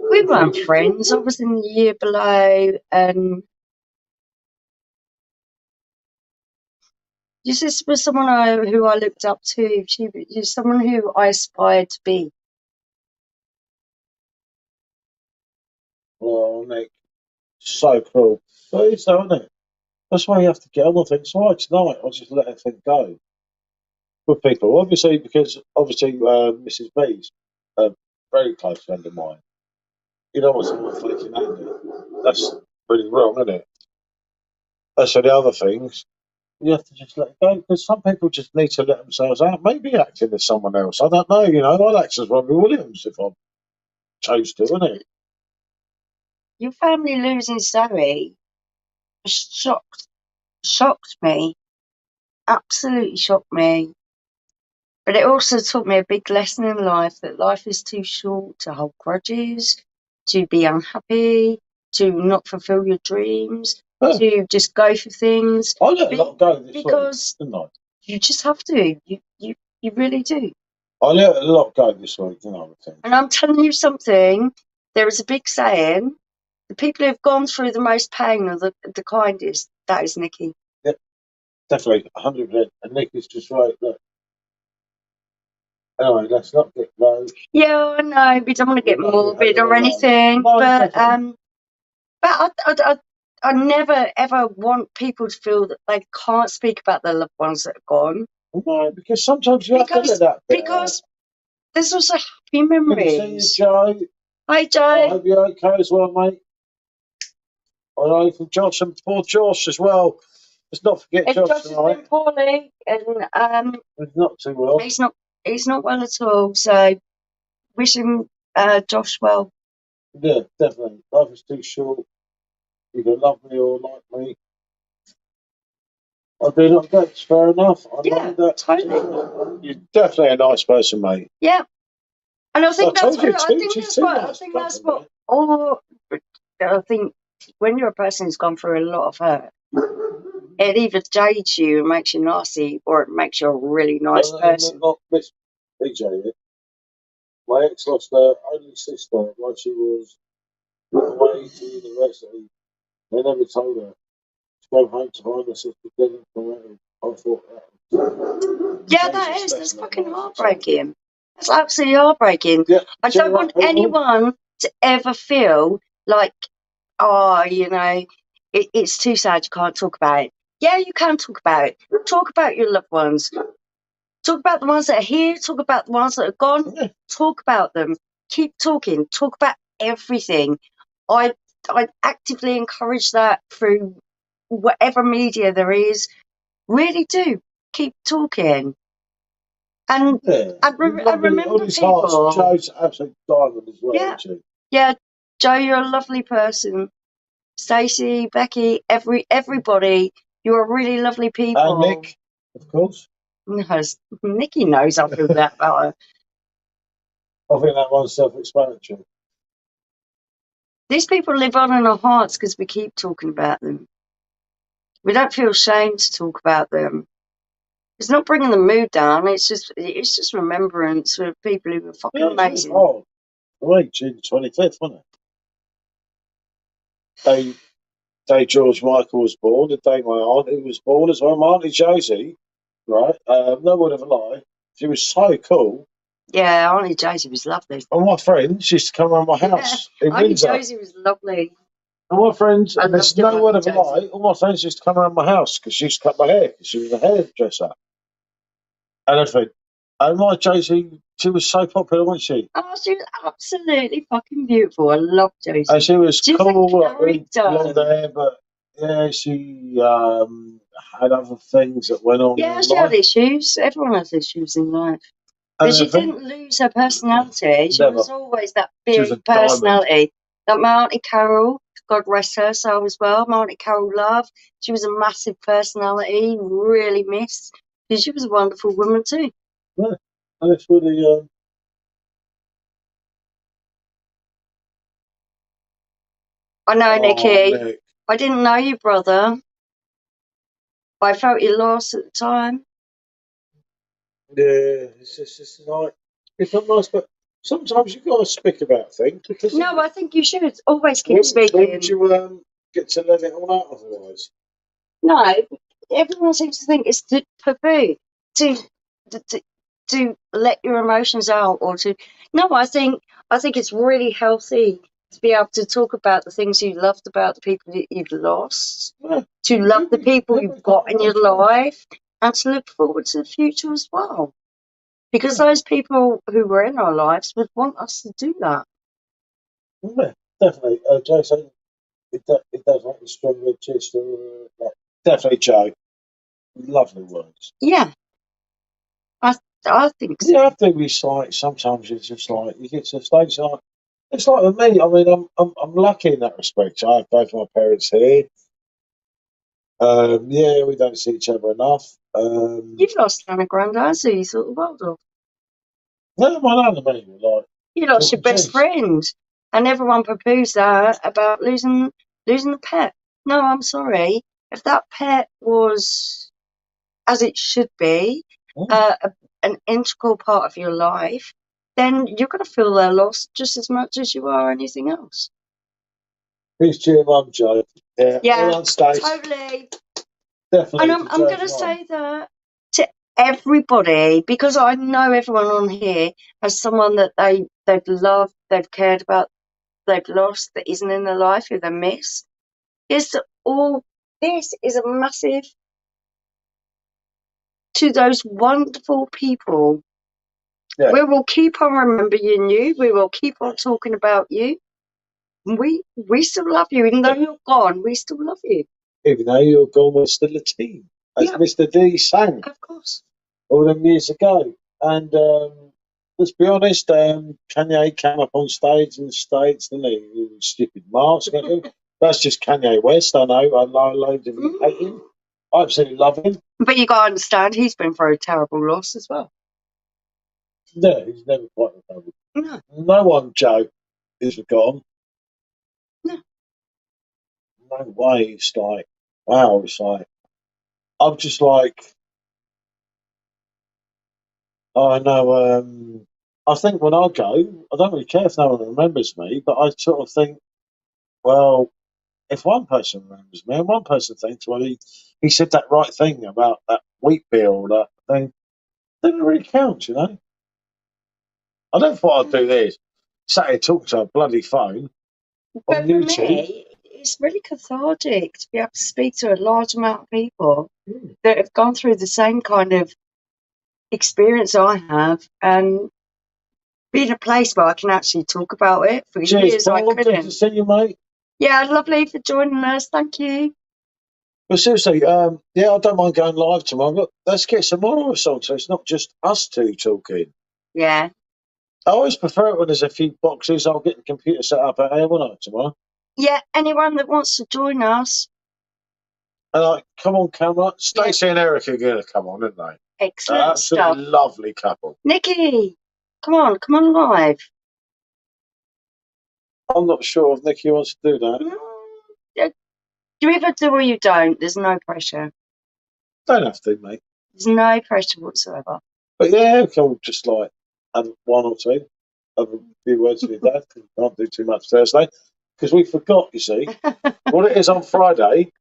We weren't friends. I was in the year below, and this was someone who I looked up to. She was someone who I aspired to be. Oh, Nick, so cruel. But it's so, isn't it? That's why you have to get on with things. So tonight, I'll just let everything go with people. Obviously, because Mrs. B's a very close friend of mine. You don't want someone flicking angry. That's really wrong, isn't it? As for the other things, you have to just let it go because some people just need to let themselves out. Maybe acting as someone else. I don't know. I'd act as Robbie Williams if I chose to, wouldn't it? Your family losing Zoe shocked me, absolutely shocked me. But it also taught me a big lesson in life, that life is too short to hold grudges, to be unhappy, to not fulfill your dreams, to just go for things. I let a lot go this because week, didn't I? You just have to. You really do. I let a lot go this week, didn't I? And I'm telling you something, there is a big saying, the people who have gone through the most pain are the kindest. That is Nikki. Yep, definitely, 100%. And Nikki's just right. Look. Anyway, let's not get low. Yeah, I know. We don't want to get morbid or anything, but I never ever want people to feel that they can't speak about their loved ones that are gone. No, because sometimes you have to let that bit because there's also happy memories. Good to see you, Joe. Hi, Joe. I hope you're okay as well, mate. I know from Josh and poor Josh as well. Let's not forget Josh Josh tonight. has been poorly, and he's not too well. He's not well at all. So wish him Josh well. Yeah, definitely. Life is too short. You can love me or like me. I do not get it's fair enough. I know that. Totally. You're definitely a nice person, mate. Yeah. And I think that's what I think when you're a person who's gone through a lot of hurt, it either jades you and makes you nasty, or it makes you a really nice person. Not Miss BJ. My ex lost her only sister when she was away to university. They never told her to go home to find her sister dead and forever. I thought that. Yeah, that's fucking heartbreaking. That's absolutely heartbreaking. Yeah, I don't want anyone to ever feel like, oh, it's too sad you can't talk about it. Yeah, you can talk about it. Talk about your loved ones. Talk about the ones that are here. Talk about the ones that are gone. Yeah. Talk about them. Keep talking. Talk about everything. I actively encourage that through whatever media there is. Really do. Keep talking. And Yeah. I remember all these people. hearts. Joe's absolute diamond as well, Yeah. isn't she? Yeah, Joe, you're a lovely person. Stacey, Becky, everybody, you're a really lovely people. And Nick, of course. No, Nikki knows I feel that about her. I think that one's self-explanatory. These people live on in our hearts because we keep talking about them. We don't feel ashamed to talk about them. It's not bringing the mood down. It's just remembrance of people who were fucking amazing. Oh, right, June 25th, wasn't it? Day George Michael was born, the day my auntie was born as well. My auntie Josie, right? No word of a lie. She was so cool. Yeah, Auntie Josie was lovely. And my friends used to come around my house in Auntie Windsor. Josie was lovely. And my friends, I there's loved no word of a Auntie Josie. lie, all my friends used to come around my house because she used to cut my hair because she was a hairdresser. And everything. And my Josie, she was so popular, wasn't she? Oh, she was absolutely fucking beautiful. I love Josie. And she was She's cool, a character. blonde hair, but yeah, she had other things that went on. Yeah, in she life. had issues. Everyone has issues in life. But she didn't lose her personality. She was always that big personality. Like my Auntie Carol, God rest her soul as well. My Auntie Carol Love, she was a massive personality, really missed. Because she was a wonderful woman too. Yeah, and it's really. I know, Nikki. Nick. I didn't know you, brother. I felt your loss at the time. Yeah, it's just like it's not nice, but sometimes you've got to speak about things because. No, I think you should always keep speaking. Wouldn't you get to let it all out otherwise? No, everyone seems to think it's taboo to let your emotions out or to. No, I think it's really healthy to be able to talk about the things you loved about the people that you've lost, Yeah. to love the people you've got in your life, and to look forward to the future as well. Because those people who were in our lives would want us to do that. Yeah, definitely. Jason, it does make me stronger. Just definitely, Joe. Lovely words. Yeah, I think so. Yeah, I think it's like sometimes it's just like you get to the stage like it's like with me. I mean, I'm lucky in that respect. I have both my parents here. Yeah, we don't see each other enough. You've lost Nana Grandad, so you thought the world of. No, my nan and me were like You lost your best friend, and everyone poo-poos that about losing the pet. No, I'm sorry. If that pet was as it should be, an integral part of your life, then you're going to feel their loss just as much as you are anything else. Peace to your mum, Joe. Yeah, on stage. totally. Definitely. And I'm going to say that to everybody because I know everyone on here has someone that they've loved, they've cared about, they've lost, that isn't in their life, who they miss. This is a massive to those wonderful people. Yeah. We will keep on remembering you. We will keep on talking about you. We still love you, even though you're gone. We still love you. Even though you're gone, we're still a team, as Mr. D sang. Of course. All them years ago. And let's be honest, Kanye came up on stage in the States, didn't he? Stupid mask. That's just Kanye West. I know. I know loads of you hate him. I absolutely love him. But you got to understand, he's been through a terrible loss as well. Yeah, he's never quite recovered. No. No one, Joe, is forgotten. No. No way. It's like, wow, it's like, I'm just like, I know, I think when I go, I don't really care if no one remembers me, but I sort of think, Well, if one person remembers me and one person thinks, well, he said that right thing about that wheat beer or that thing, doesn't really count, you know. I don't thought I'd do this. Sat here talking to a bloody phone on But for YouTube. me, it's really cathartic to be able to speak to a large amount of people that have gone through the same kind of experience I have, and be in a place where I can actually talk about it. For Cheers, years I Paul. Good to couldn't. see you, mate. Yeah, lovely for joining us. Thank you. But seriously, yeah, I don't mind going live tomorrow. But let's get some more of us on, so it's not just us two talking. Yeah. I always prefer it when there's a few boxes. I'll get the computer set up out here, won't I, tomorrow? Yeah, anyone that wants to join us. And like, come on, camera. Stacey and Eric are going to come on, aren't they? Excellent stuff. Absolutely lovely couple. Nikki, come on live. I'm not sure if Nikki wants to do that. You either do or you don't. There's no pressure. Don't have to, mate. There's no pressure whatsoever. But yeah, we can just like have one or two, have a few words with your dad. Can't do too much Thursday because we forgot. You see, what it is on Friday.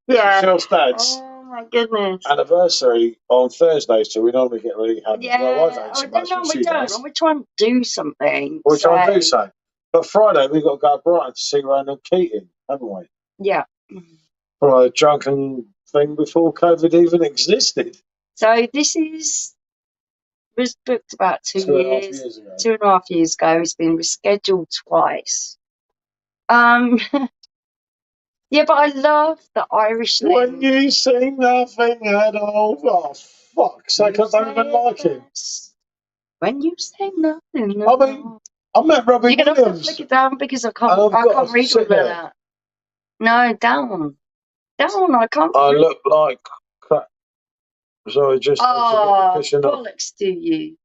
Yeah. Michelle's dad's Oh my goodness. anniversary on Thursday, so we normally get really happy. Yeah. Well, I don't so much. No, we don't. Does. We're trying to do something. We're trying to do so. But Friday we've got to go to Brighton to see Ronan Keating, haven't we? Yeah. For a drunken thing before COVID even existed. So this was booked about 2 years. 2.5 years ago. It's been rescheduled twice. Yeah, but I love the Irish link. When you sing nothing at all, oh fuck's sake, I don't even like him. When you say nothing, I mean, I met Robbie You're gonna Williams. have to flick it down because I can't read all of that. No, down. I can't. I look like crap. So I just bollocks to you.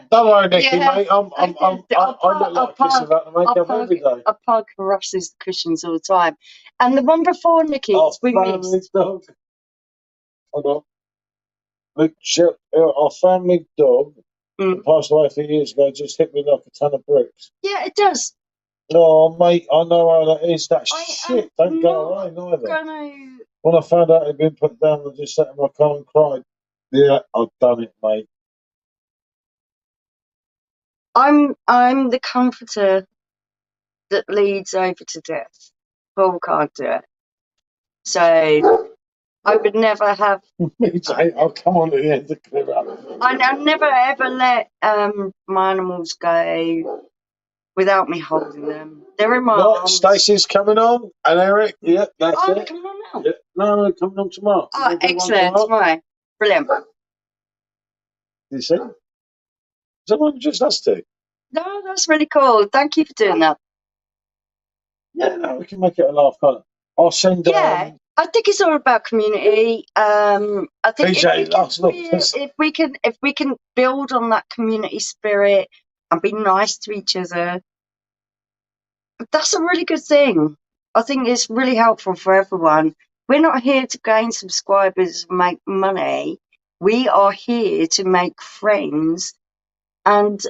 Don't worry, Nikki, mate. I look like this about the makeup every day. A pug harasses the cushions all the time. And the one before Nikki, we missed. Dog. Hold on. Our family dog that passed away a few years ago just hit me like a ton of bricks. Yeah, it does. Oh, mate, I know how that is. That shit don't go away neither. When I found out it'd been put down, I just sat in my car and cried. Yeah, I've done it, mate. I'm the comforter that leads over to death. Paul can't do it. So I would never have. I'll come on at the end to clear up. I never ever let my animals go without me holding them. They're in my arms. Stacey's coming on, and Eric. Yeah, that's it. They're coming on now. Yeah. No, they're coming on tomorrow. Oh, excellent! Tomorrow, brilliant. You see? Someone just us two. No, that's really cool. Thank you for doing that. Yeah, no, we can make it a laugh, can't it? I'll send. Yeah, I think it's all about community. I think if we can build on that community spirit and be nice to each other, that's a really good thing. I think it's really helpful for everyone. We're not here to gain subscribers and make money. We are here to make friends and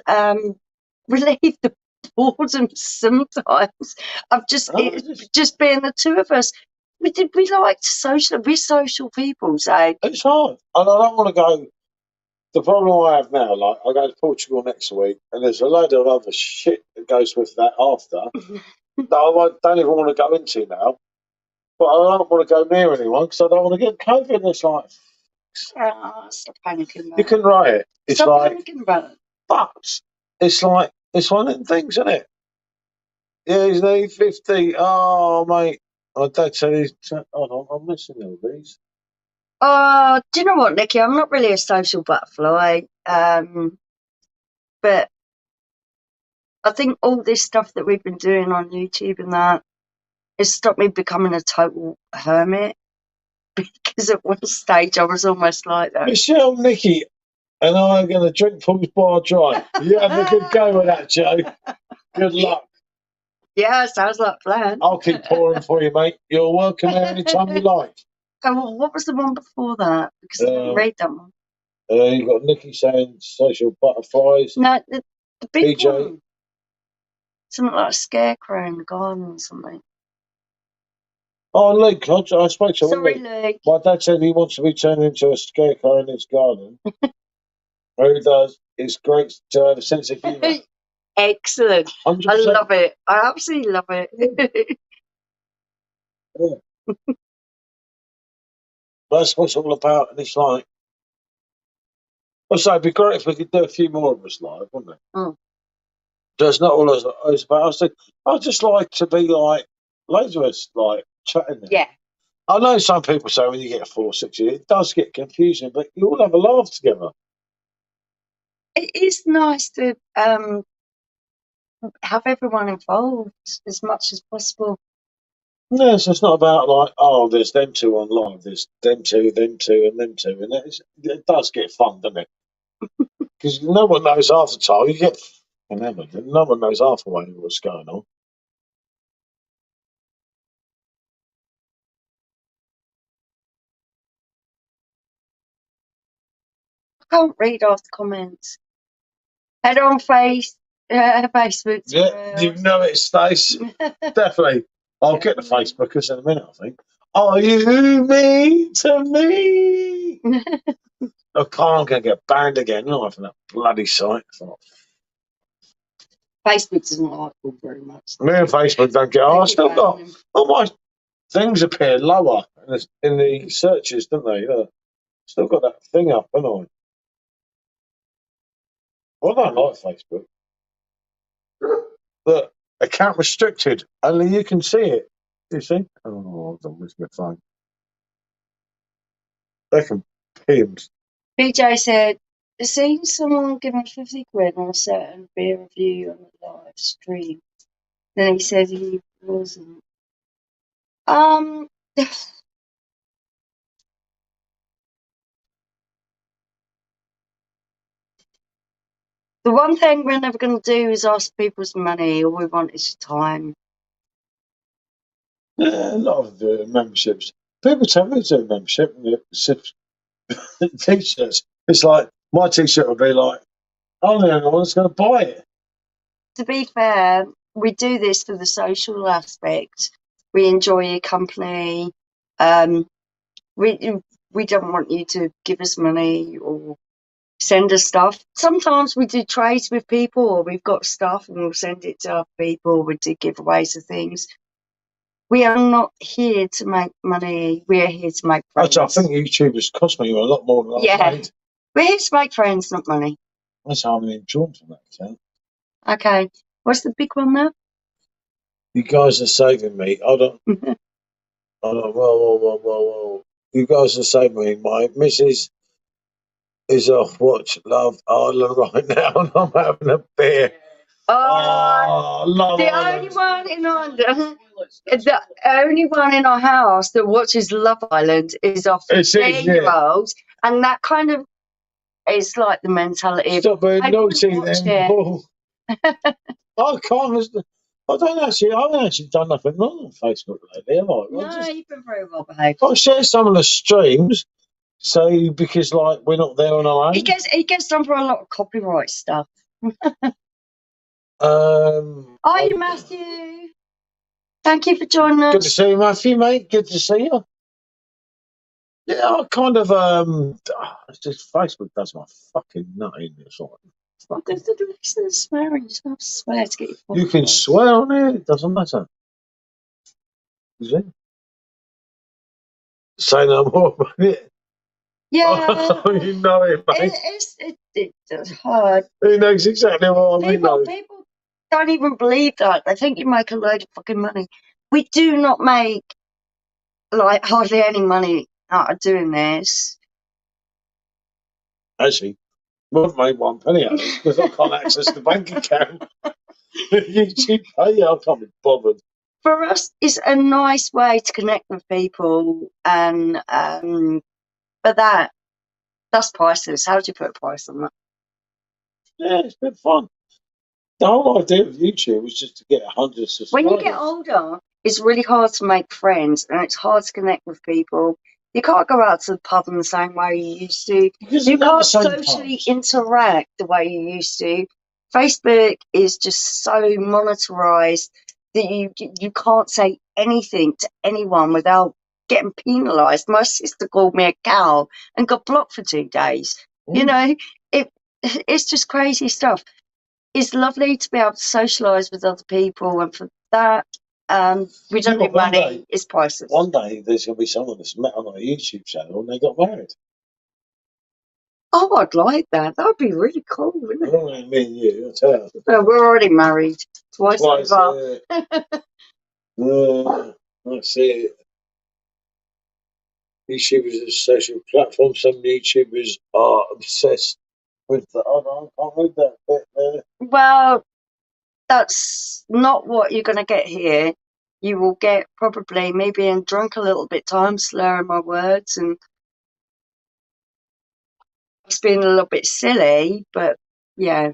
relieve the boredom sometimes of just being the two of us. We like to social. We're social people, so it's hard. And I don't want to go. The problem I have now, like I go to Portugal next week, and there's a load of other shit that goes with that after that I don't even want to go into now. But I don't want to go near anyone because I don't want to get COVID. It's like, stop panicking about you can write it. It's stop like, panicking about it. But it's like, it's one of them things, isn't it? Yeah, he's nearly 50. Oh, mate. My dad said he's. Hold on, I'm missing all these. Do you know what, Nikki? I'm not really a social butterfly. But I think all this stuff that we've been doing on YouTube and that has stopped me becoming a total hermit. Because at one stage I was almost like that. Michelle, Nikki, and I'm going to drink Paul's bar dry. You have a good go with that, Joe. Good luck. Yeah, sounds like a plan. I'll keep pouring for you, mate. You're welcome there anytime you like. Oh, well, what was the one before that? Because I didn't read that one. You got Nikki saying social butterflies. No, the big PJ. one. Something like a scarecrow in the garden or something. Oh, Luke, I spoke to Sorry, Luke. Luke. My dad said he wants to be turned into a scarecrow in his garden. Where he does. It's great to have a sense of humour. Excellent. 100%. I love it. I absolutely love it. Yeah. That's what it's all about. And it's like, I say it'd be great if we could do a few more of us live, wouldn't it? Mm. That's not all it's about. I said, I'd just like to be like, loads of us, like, chatting there. Yeah. I know some people say when you get 4 or 6 years, it does get confusing, but you all have a laugh together. It is nice to have everyone involved as much as possible. No, so it's not about like, oh, there's them two on live, there's them two, and them two, and it does get fun, doesn't it? Because no one knows half the time. You get, no one knows half the way what's going on. I can't read off the comments. Head on Facebook. Yeah, you know it, Stace. Definitely. I'll get the Facebookers in a minute, I think. Are you mean to me? I can't get banned again, not from that bloody site. Facebook doesn't like them very much. Me and Facebook don't get. I still got all my things appear lower in the searches, don't they? Yeah. Still got that thing up, haven't I? I don't like Facebook. Look, account restricted. Only you can see it. You see? Oh, I don't miss my phone. They can pin. BJ said, I've seen someone give him 50 quid on a certain beer review on the live stream. Then he said he wasn't. The one thing we're never going to do is ask people for money. All we want is time. Yeah, a lot of the memberships. People tell me to do a membership and the t-shirts. It's like my t-shirt would be like, I'm the only one that's going to buy it. To be fair, we do this for the social aspect. We enjoy your company. We don't want you to give us money or send us stuff. Sometimes we do trades with people, or we've got stuff and we'll send it to other people. We do giveaways of things. We are not here to make money. We are here to make friends. I think YouTube has cost me a lot more than I've made. We're here to make friends, not money. That's how I'm enjoying from that account. Okay. What's the big one now? You guys are saving me. Well. You guys are saving me. My missus is off watch Love Island right now and I'm having a beer. Love the Island. only one in the only one in our house that watches Love Island is our 15-year-old, and that kind of is like the mentality. Stop being naughty then, Paul. I haven't actually done nothing wrong on Facebook lately, have I? No, you've been very well behaved. I share some of the streams, so because like we're not there on our own. He gets done for a lot of copyright stuff. Hi, Matthew. Thank you for joining us. Good to see you, Matthew, mate. Good to see you. Yeah, I kind of it's just Facebook does my fucking nut in this. There's swearing. You just have to swear to get your phone. You can swear on it. It doesn't matter. Is it? Say no more about it. Yeah. You know it, mate. It's hard. He knows exactly what I mean. People don't even believe that. They think you make a load of fucking money. We do not make like hardly any money out of doing this. Actually, we haven't made one penny out of it because I can't access the bank account. YouTube pay, I can't be bothered. For us, it's a nice way to connect with people, and but that's priceless. How do you put a price on that? Yeah, it's been fun. The whole idea of YouTube was just to get 100 subscribers. When you get older, it's really hard to make friends, and it's hard to connect with people. You can't go out to the pub in the same way you used to. You can't socially interact the way you used to. Facebook is just so monitorized that you can't say anything to anyone without getting penalised. My sister called me a cow and got blocked for 2 days. You know, it's just crazy stuff. It's lovely to be able to socialise with other people, and for that, we don't need money. It's priceless. One day there's going to be someone that's met on a YouTube channel and they got married. Oh, I'd like that. That would be really cool, wouldn't it? I don't know, me and you, I tell you. No, we're already married. Twice over. That's it. YouTube is a social platform. Some YouTubers are obsessed with the. Oh, no, I can't read that bit there. Well, that's not what you're going to get here. You will get probably me being drunk a little bit times, slurring my words, and it's being a little bit silly, but yeah,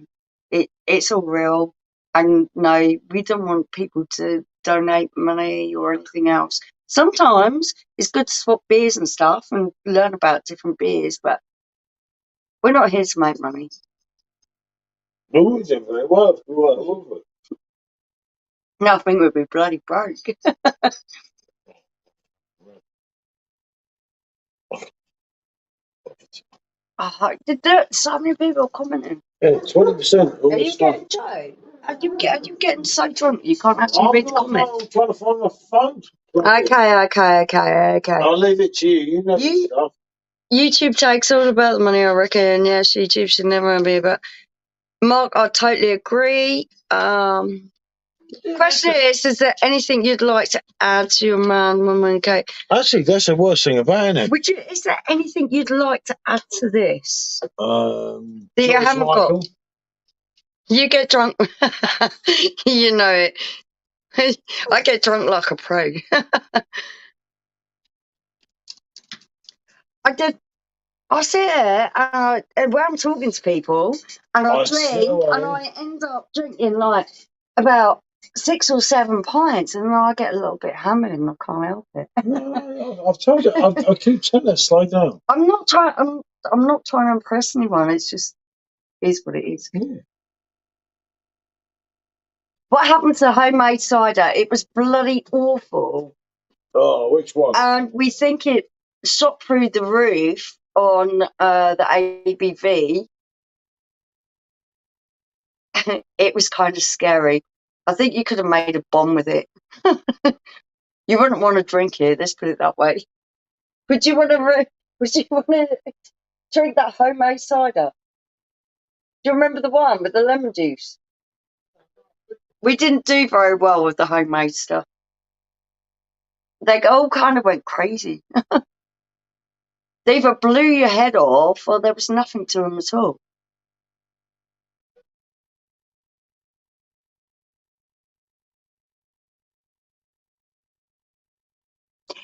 it's all real. And no, we don't want people to donate money or anything else. Sometimes it's good to swap beers and stuff and learn about different beers, but we're not here to make money. No, we did very well. No, I think we'd be bloody broke. So many people commenting. Yeah, 20%. Are you getting Joe? Are you getting so drunk you can't actually read the comments? I'm trying to find my phone. Okay. I'll leave it to you. You know this stuff. YouTube takes all about the money, I reckon. Yes, YouTube should never be about. Mark, I totally agree. Question is there anything you'd like to add to your man, woman, cake? Actually, that's the worst thing about it. Is there anything you'd like to add to this? That you haven't got? You get drunk. You know it. I get drunk like a pro. I sit there and when I'm talking to people and I drink and I end up drinking like about 6 or 7 pints and then I get a little bit hammered and I can't help it. No, I've told you. I keep telling her, slow down. I'm not trying to impress anyone. It's just is what it is. Yeah. What happened to homemade cider? It was bloody awful. Oh, which one? And we think it shot through the roof on the ABV. It was kind of scary. I think you could have made a bomb with it. You wouldn't want to drink it. Let's put it that way. Would you want to drink that homemade cider? Do you remember the one with the lemon juice? We didn't do very well with the homemade stuff. They all kind of went crazy. They either blew your head off or there was nothing to them at all.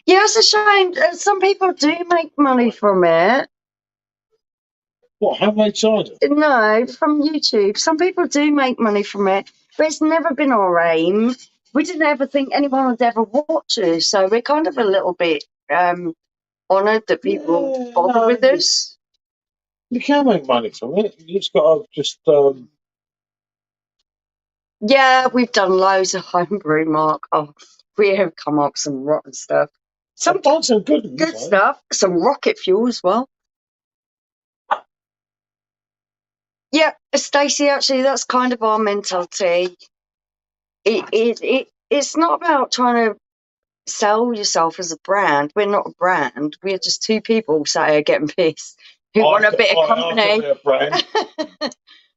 Yeah, it's a shame. Some people do make money from it. What, homemade cider? No, from YouTube. Some people do make money from it, but it's never been our aim. We didn't ever think anyone would ever watch us, so we're kind of a little bit honoured that people bother with us. You can make money from it. You just got to Yeah, we've done loads of homebrew, Mark. Oh, we have come up with some rotten stuff. Some good stuff. Some rocket fuel as well. Yeah, Stacey, actually, that's kind of our mentality. It's not about trying to sell yourself as a brand. We're not a brand. We're just two people sat here getting pissed who want a bit of company. A brand.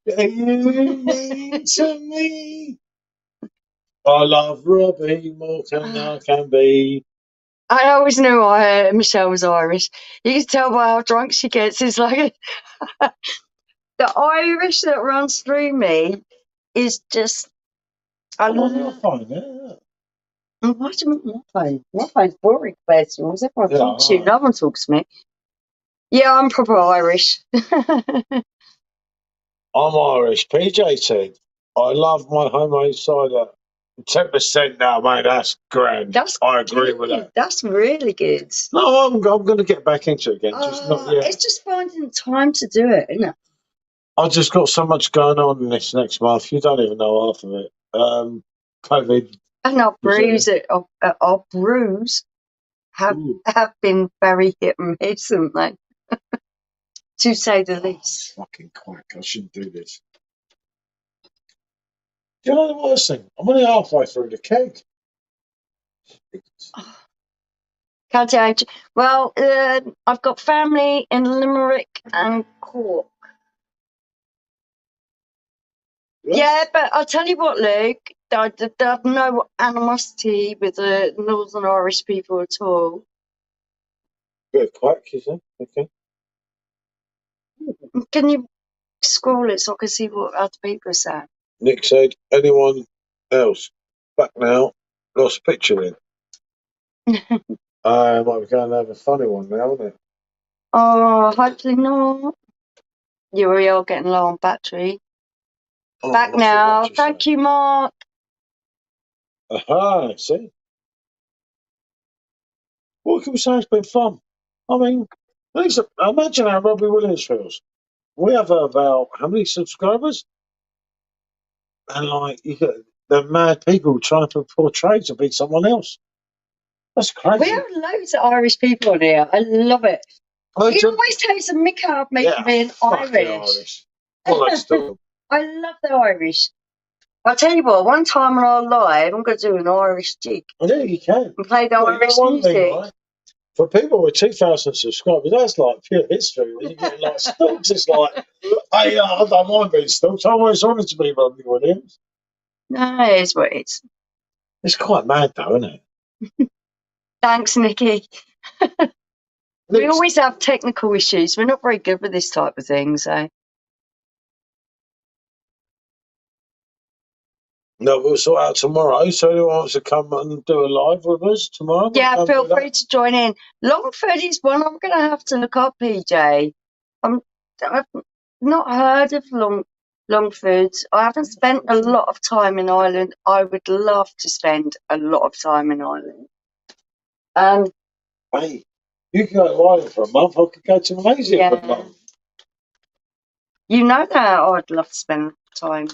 You mean to me? I love Robbie more than I can be. I always knew Michelle was Irish. You can tell by how drunk she gets. It's like the Irish that runs through me is just. I love your phone. Why do you want my phone? My phone's boring compared to yours. Everyone talks to you. No one talks to me. Yeah, I'm proper Irish. I'm Irish. PJ said, I love my homemade cider. 10% now, mate. That's grand. I agree with that. That's really good. No, I'm going to get back into it again. Just not yet. It's just finding time to do it, isn't it? I've just got so much going on in this next month. You don't even know half of it. COVID. And our brews have been very hit and miss, haven't they? To say the least. Fucking quack. I shouldn't do this. Do you know the worst thing? I'm only halfway through the keg. Can't tell you. Well, I've got family in Limerick and Cork. Yeah, but I'll tell you what, Luke, I have no animosity with the Northern Irish people at all. Bit of quack, you say? Okay. Can you scroll it so I can see what other people are saying? Nick said, anyone else? Back now. Lost picture in. I might be going to have a funny one now, isn't it? Oh, hopefully not. You really are getting low on battery. Oh, Back now. Thank you, Mark. Aha, see? What can we say? It's been fun. I mean, imagine how Robbie Williams feels. We have about how many subscribers? And like, you get the mad people trying to portray to be someone else. That's crazy. We have loads of Irish people on here. I love it. He always takes a mick out of me for being Irish. Well, that's still. I love the Irish. I'll tell you what, one time on our live, I'm going to do an Irish jig. Yeah, you can. And play the Irish music. Thing, right? For people with 2,000 subscribers, that's like pure history. When you get like stalks, it's like, hey, I don't mind being stalked. I always wanted to be Robbie Williams. No, it is what it is. It's quite mad, though, isn't it? Thanks, Nikki. We always have technical issues. We're not very good with this type of thing, so. No, we'll sort out tomorrow. So anyone wants to come and do a live with us tomorrow? Yeah, feel free to join in. Longford is one I'm going to have to look up, PJ. I've not heard of Longford. I haven't spent a lot of time in Ireland. I would love to spend a lot of time in Ireland. Hey, you can go to Ireland for a month. I could go to Malaysia for a month. You know that I'd love to spend time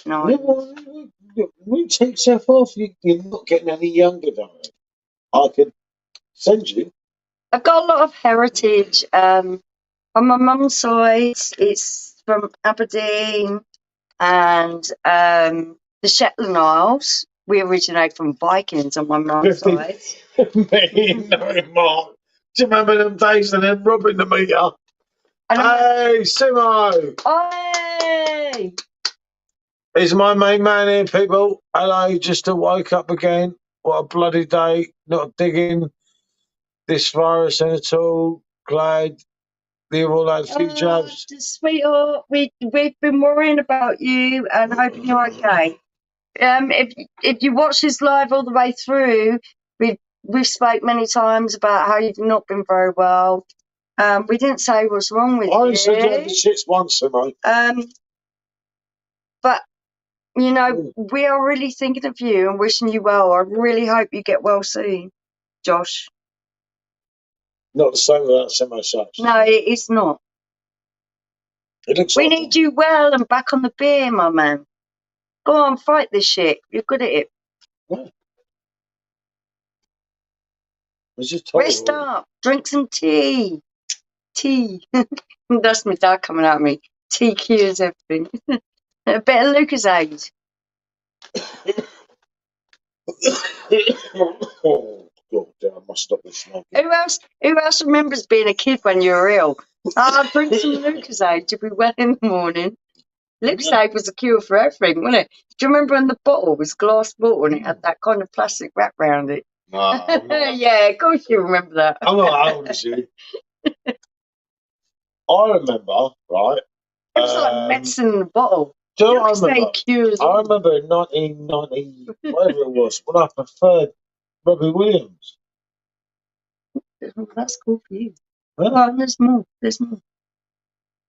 in Ireland. We take yourself off. You're not getting any younger, though. I could send you. I've got a lot of heritage. On my mum's side, it's from Aberdeen and the Shetland Isles. We originate from Vikings on my mum's side. Me, no, Mark. Do you remember them days and then robbing the meter? Hey, Simo! Hey! He's my main man here, people. Hello, just woke up again. What a bloody day. Not digging this virus in at all. Glad you've all had a few jabs. Sweetheart, we've been worrying about you and hoping you're okay. If you watch this live all the way through, we've spoke many times about how you've not been very well. We didn't say what's wrong with you. I only said you had the shits once, Simo. But you know, we are really thinking of you and wishing you well. I really hope you get well soon, Josh. Not the same without Simo sucks. No, it is not. We need you well and back on the beer, my man. Go on, fight this shit. You're good at it. What? Rest up. Drink some tea. Tea. That's my dad coming at me. Tea cures everything. A bit of Lucasade. Oh, God, I must stop this smoking. Who else remembers being a kid when you were ill? Drink some Lucasade to be well in the morning. Lucasade was a cure for everything, wasn't it? Do you remember when the bottle was glass bottle and it had that kind of plastic wrap around it? No, yeah, of course you remember that. I'm not old as you. I remember, right? It was like medicine in a bottle. Do you know what I remember? Cures. I remember in 1990, whatever it was, when I preferred Robbie Williams. That's cool for you. Yeah. Oh, there's more. There's more.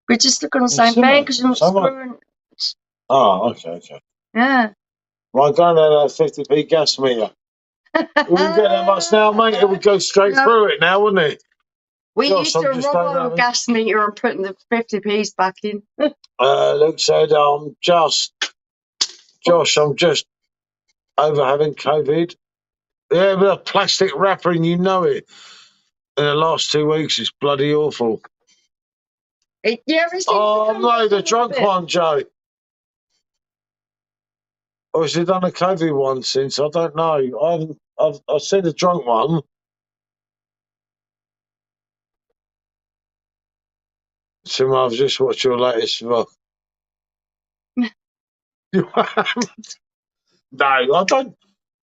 We just look on the same page because you're not screwing. Oh, okay. Yeah. My granddad had a 50p gas meter. We wouldn't get that much now, mate. It would go straight through it now, wouldn't it? We Josh, used to I'm just rob over our having- gas meter and putting the 50p's back in. Luke said, Josh, I'm just over having COVID. Yeah, with a plastic wrapper, and you know it. In the last 2 weeks, it's bloody awful. It's Oh, no, the drunk one, Joe. Or has he done a COVID one since? I don't know. I've seen the drunk one. Tim, I've just watched your latest vlog. You haven't? No, I don't.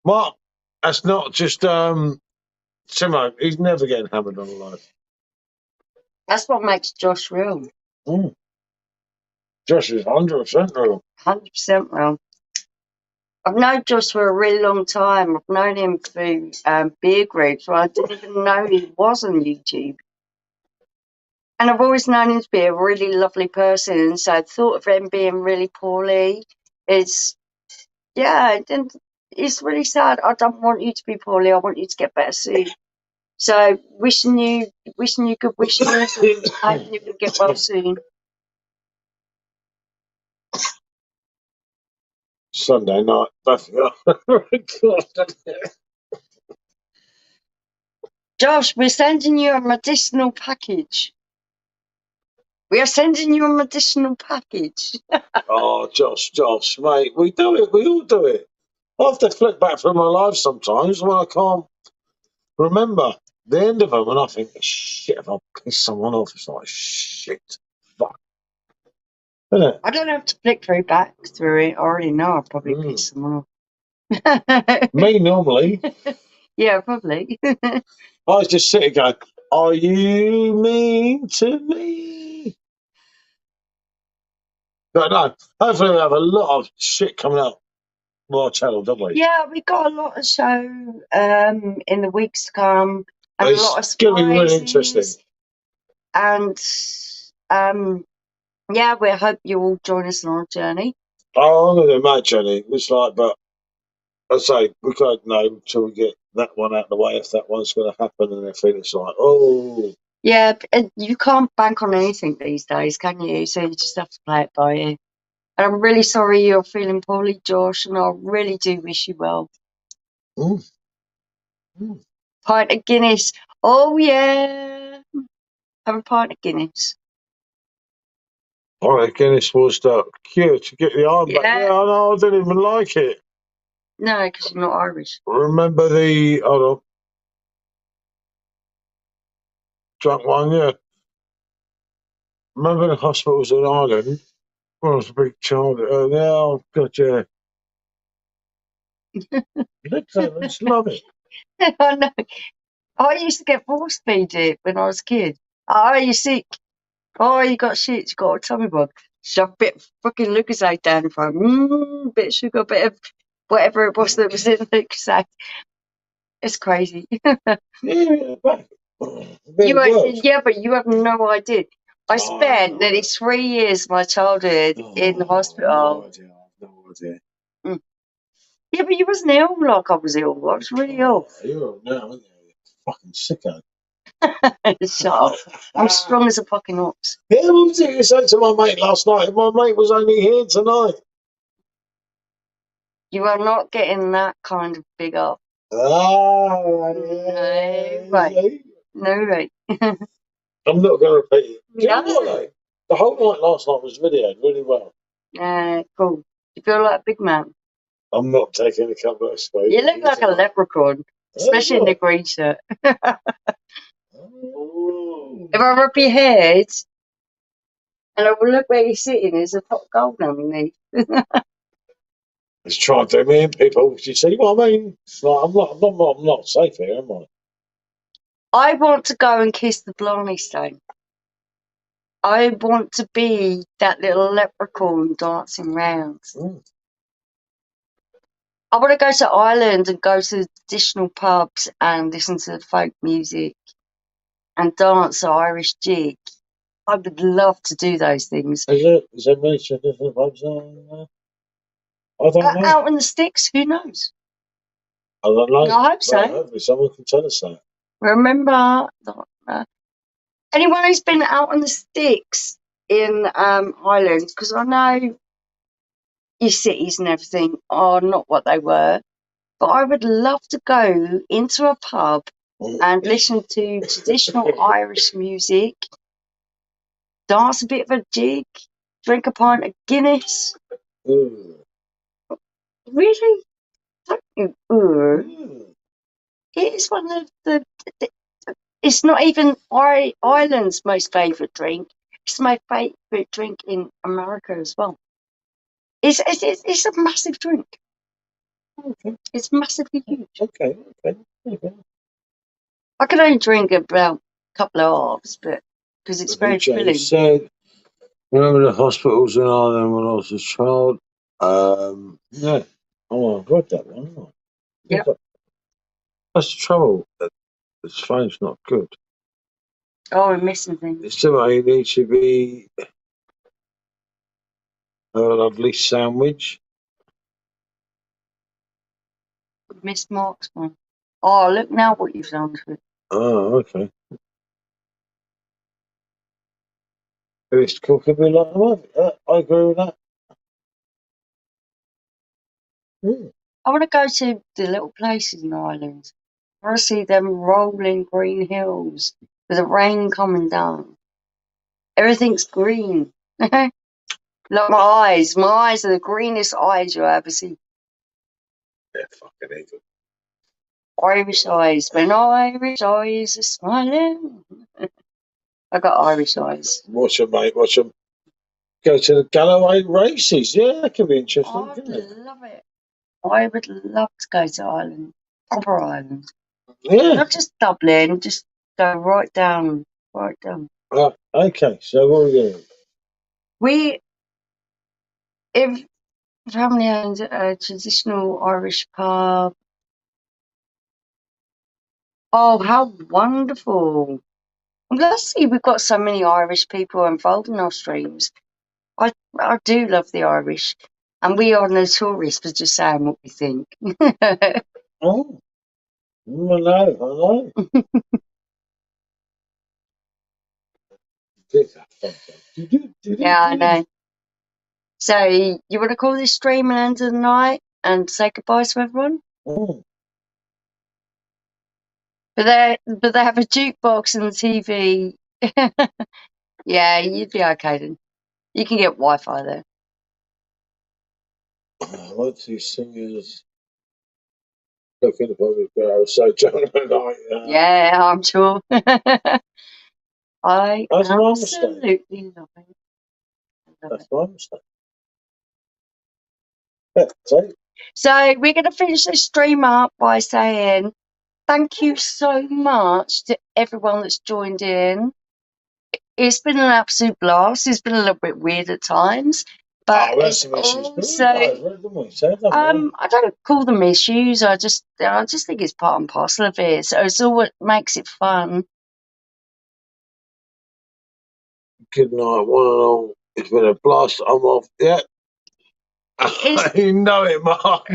Mark, that's not just Timo. He's never getting hammered on life. That's what makes Josh real. Mm. Josh is 100% real. 100% real. I've known Josh for a really long time. I've known him through beer groups. I didn't even know he was on YouTube. And I've always known him to be a really lovely person. And so I thought of him being really poorly. It's really sad. I don't want you to be poorly. I want you to get better soon. So wishing you good wishes and hoping you can get well soon. Sunday night. Josh, we're sending you a medicinal package. We are sending you a medicinal package. Oh, Josh, mate, we do it. We all do it. I have to flick back through my life sometimes when I can't remember the end of them, and I think, shit, if I piss someone off, it's like, shit, fuck. Isn't it? I don't have to flick back through it. I already know I'll probably piss someone off. Me, normally. Yeah, probably. I just sit and go, are you mean to me? But no, hopefully we have a lot of shit coming up on our channel, don't we? Yeah, we got a lot of show in the weeks to come, and a lot of It's going to be really interesting. surprises. And yeah, we hope you all join us on our journey. Oh, I'm going to imagine it. It's like, but I say we can't know until we get that one out of the way if that one's going to happen, and if it's like, oh, Yeah, you can't bank on anything these days, can you? So you just have to play it by ear. And I'm really sorry you're feeling poorly, Josh, and I really do wish you well. Pint of Guinness. Oh, yeah. Have a pint of Guinness. all right, Guinness was the cure to get the arm back. Yeah. Yeah, I know. I didn't even like it. No, because you're not Irish. Remember the drunk one? Yeah. Remember the hospitals in Ireland? When I was a big child. Oh God, yeah. Let's love it. I know. I used to get force feed it when I was a kid. Oh, you're sick. Oh, you got shit. You got a tummy bug. Shove a bit of fucking Lucozade down your throat. Bit of sugar, bit of whatever it was that was in Lucozade. It's crazy. Yeah, back. Yeah, but you have no idea. I spent no. nearly 3 years of my childhood in the hospital. No idea. Yeah, but you wasn't ill like I was ill. I was really ill. You're ill now, aren't you? Fucking sicko. Shut up. I'm strong as a fucking ox. Yeah, what was it you said to my mate last night? My mate was only here tonight. You are not getting that kind of big up. Oh, No way. No way. I'm not going to repeat it. Do you know No. what, though? The whole night last night was videoed really well. Cool. You feel like a big man. I'm not taking a couple of space. You look like a leprechaun, especially in the green shirt. If I rub your head and I will look where you're sitting, there's a pot of gold underneath. Let's try to do me in people. Do you see what I mean? It's like, I'm not safe here, am I? I want to go and kiss the Blarney Stone. I want to be that little leprechaun dancing round. I want to go to Ireland and go to traditional pubs and listen to folk music and dance the Irish jig. I would love to do those things. Is there many different pubs on there? I don't know. Out in the sticks, who knows? I don't know. I hope so. Well, hopefully someone can tell us that. Remember, Anyone who's been out on the sticks in Ireland, because I know your cities and everything are not what they were, but I would love to go into a pub and listen to traditional Irish music, dance a bit of a jig, drink a pint of Guinness. Really? Don't you? It is one of the. It's not even Ireland's most favourite drink. It's my favourite drink in America as well. It's a massive drink. Okay. It's massively huge. Okay. I can only drink about a couple of halves, but because it's very filling. Said, remember the hospitals in Ireland when I was a child? Yeah. Oh, I've read that one. Haven't I? Yep. That's the trouble. The phone's not good. Oh, we're missing things. It's still you need to be a lovely sandwich. Missed Mark's one. Oh, look now what you've done to it. Oh, okay. It's cooking me like a mug. I agree with that. I want to go to the little places in Ireland. I want to see them rolling green hills with the rain coming down. Everything's green. Like my eyes. My eyes are the greenest eyes you'll ever see. They're fucking evil. Irish eyes. When Irish eyes are smiling. I got Irish eyes. Watch them, mate. Watch them. Go to the Galloway races. Yeah, that could be interesting. I would love it. I would love to go to Ireland. Proper Ireland. Yeah. Not just Dublin, just go right down. Okay, so what are we doing? If family owns a traditional Irish pub. Oh, how wonderful. I'm glad to see we've got so many Irish people involved in our streams. I do love the Irish. And we are notorious for just saying what we think. Oh, I know. Yeah, I know. So, you want to call this stream and end of the night and say goodbye to everyone? Oh. But they have a jukebox and the TV. Yeah, you'd be okay then. You can get Wi-Fi there. I like these singers. Looking at the girl, so John and I. Yeah, I'm sure. I That's my absolutely love it. That's my mistake. Yeah, so we're going to finish this stream up by saying thank you so much to everyone that's joined in. It's been an absolute blast. It's been a little bit weird at times, but it's also I don't call them issues. I just think it's part and parcel of it. So it's all what makes it fun. Good night, one and all. It's been a blast. I'm off. Yeah. You know it, Mark.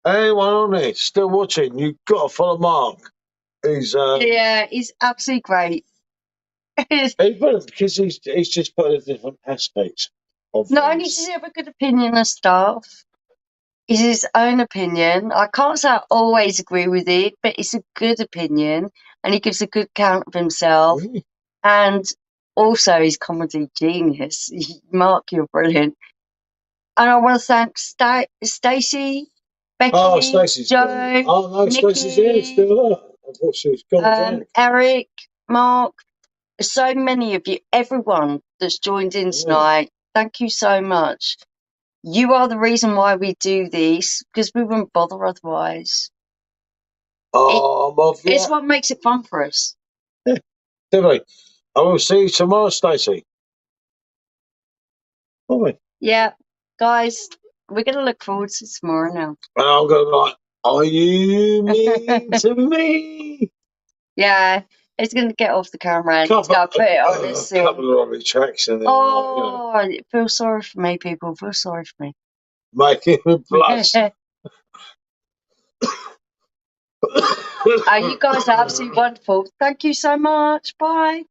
Anyone on there still watching, you've got to follow Mark. He's he's absolutely great. He's brilliant because he's just put a different aspect of Not only does he have a good opinion of stuff, it's his own opinion. I can't say I always agree with it, but it's a good opinion, and he gives a good account of himself. And also, he's comedy genius. Mark, you're brilliant. And I want to thank Stacey, Becky, Joe, no, Stacey's here still. I thought she was gone. Eric, Mark, so many of you, everyone that's joined in tonight. Thank you so much. You are the reason why we do this, because we wouldn't bother otherwise. It's what makes it fun for us. Definitely. I will see you tomorrow, Stacey. Yeah, guys, we're going to look forward to tomorrow now. And I'm going to be like, are you mean to me? Yeah, it's going to get off the camera and put it on this. A couple of lovely tracks. And then, feel sorry for me, people. Feel sorry for me. Making me blush. You guys are absolutely wonderful. Thank you so much. Bye.